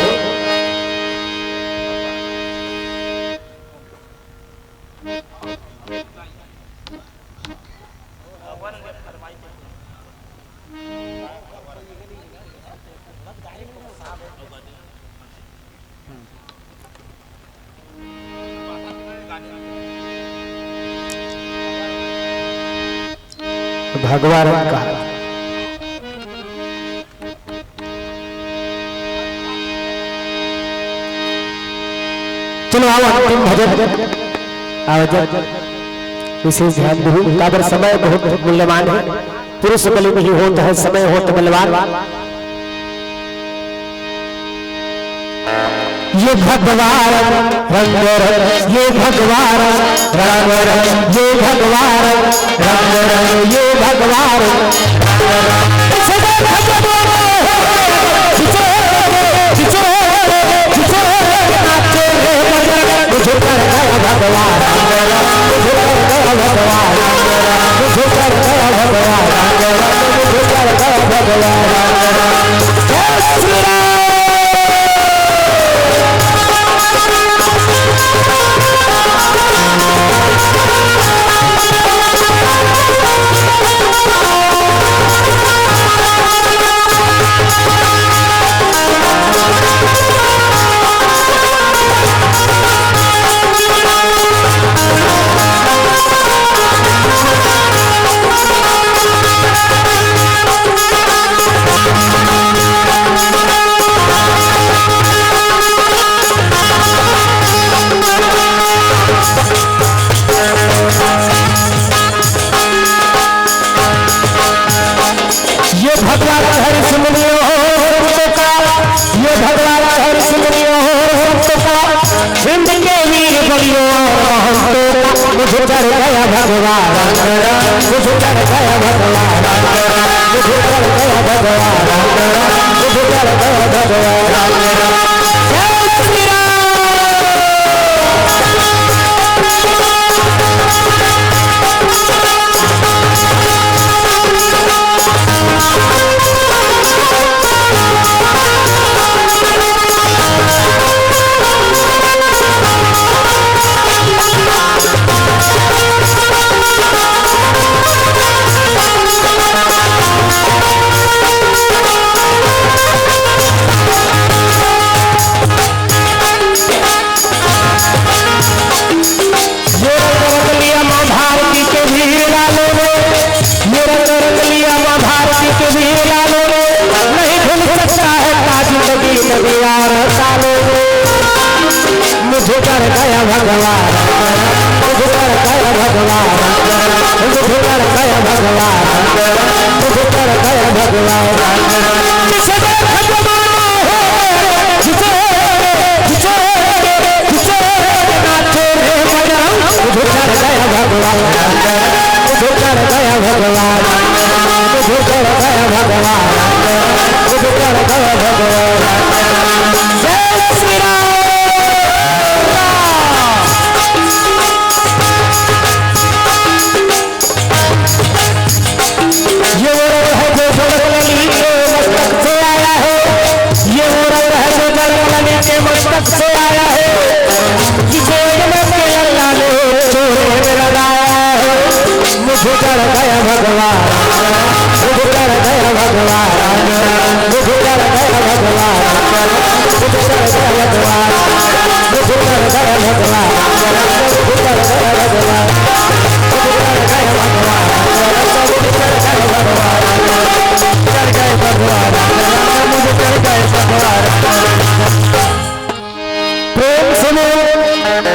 भगवान का चलो आओ अंतिम भजन आयोजन विशेष ध्यान दो। काबर समय बहुत मूल्यवान है, पुरुष बलि नहीं होता है, समय होता बलवान। ये भगवान रंग रंग, ये भगवान रंग रंग, ये भगवान रंग रंग, ये भगवान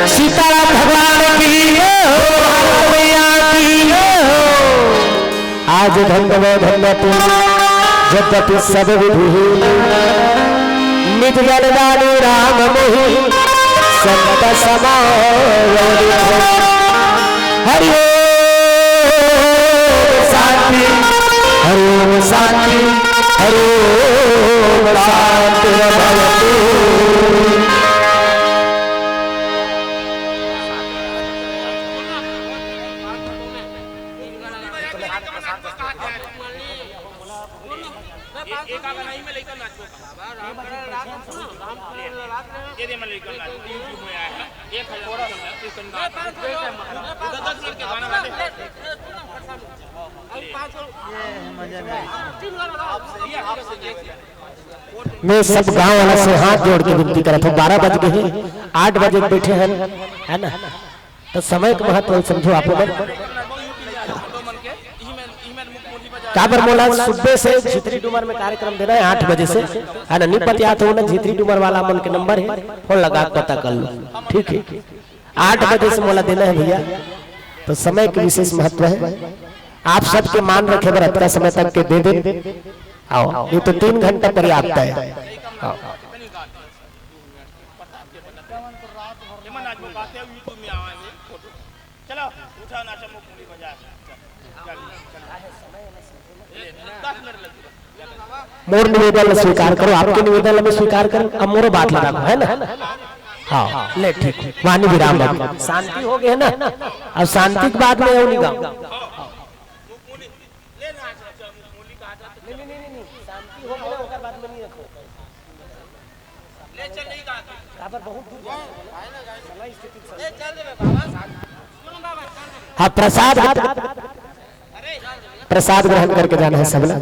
सीताराम भगवान की आज धन्य धन्यतु यद्यपि सब विधि निज जलदानी राम मोहि संत समायोनि हरि शांति हरि शांति हरि शांति भवतु। बोला मैं सब गांव वाला से हाथ जोड़ के विनती करत हूँ। 12 बज गए, 8 बजे बैठे हैं, है ना? तो समय का महत्व समझो आप लोग। काबर मोला सुबह से झित्री डूमर में कार्यक्रम देना है 8 बजे से, है ना? नहीं पता तो ना झित्री डूमर वाला मन के नंबर है, फोन लगा पता कर लो, ठीक है? 8 बजे से मोला देना है भैया, तो समय के विशेष महत्व है। आप सबके मान रखे बर इतना समय तक के दे दे आओ, ये तो 3 घंटा पर्याप्त है। आओ। मोर निवेदन स्वीकार करो, आपके निवेदन में स्वीकार करो, अब मोरो बात लगा है ना? हाँ ले ठीक, वाणी विराम, शांति हो गए ना? अब शांति के बाद में और नहीं गाओ। हाँ प्रसाद ग्रहण करके जाना है सब लोग।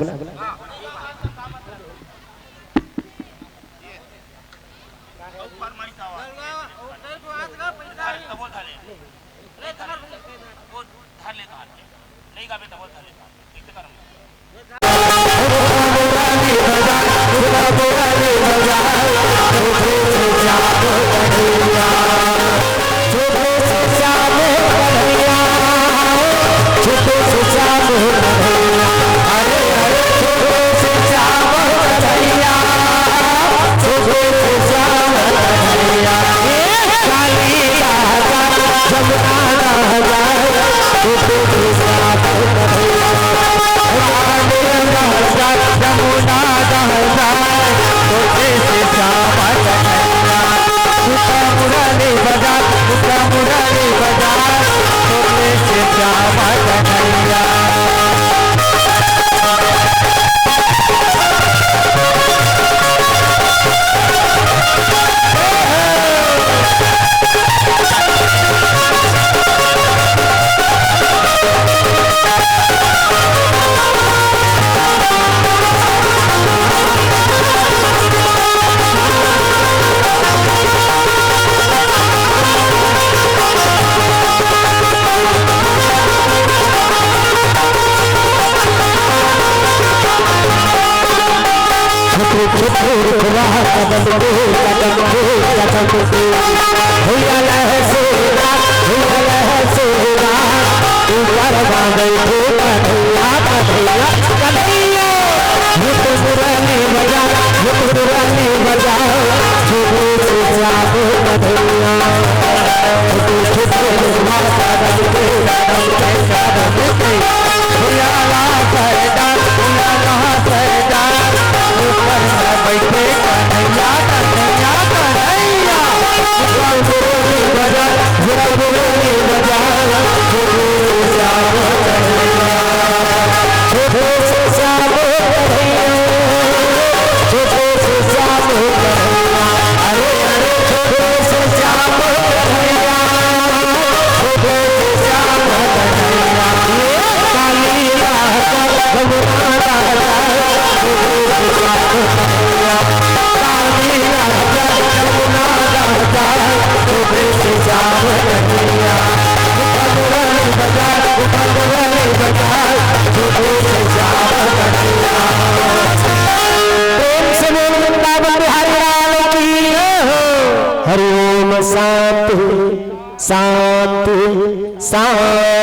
शांति शांति शांति।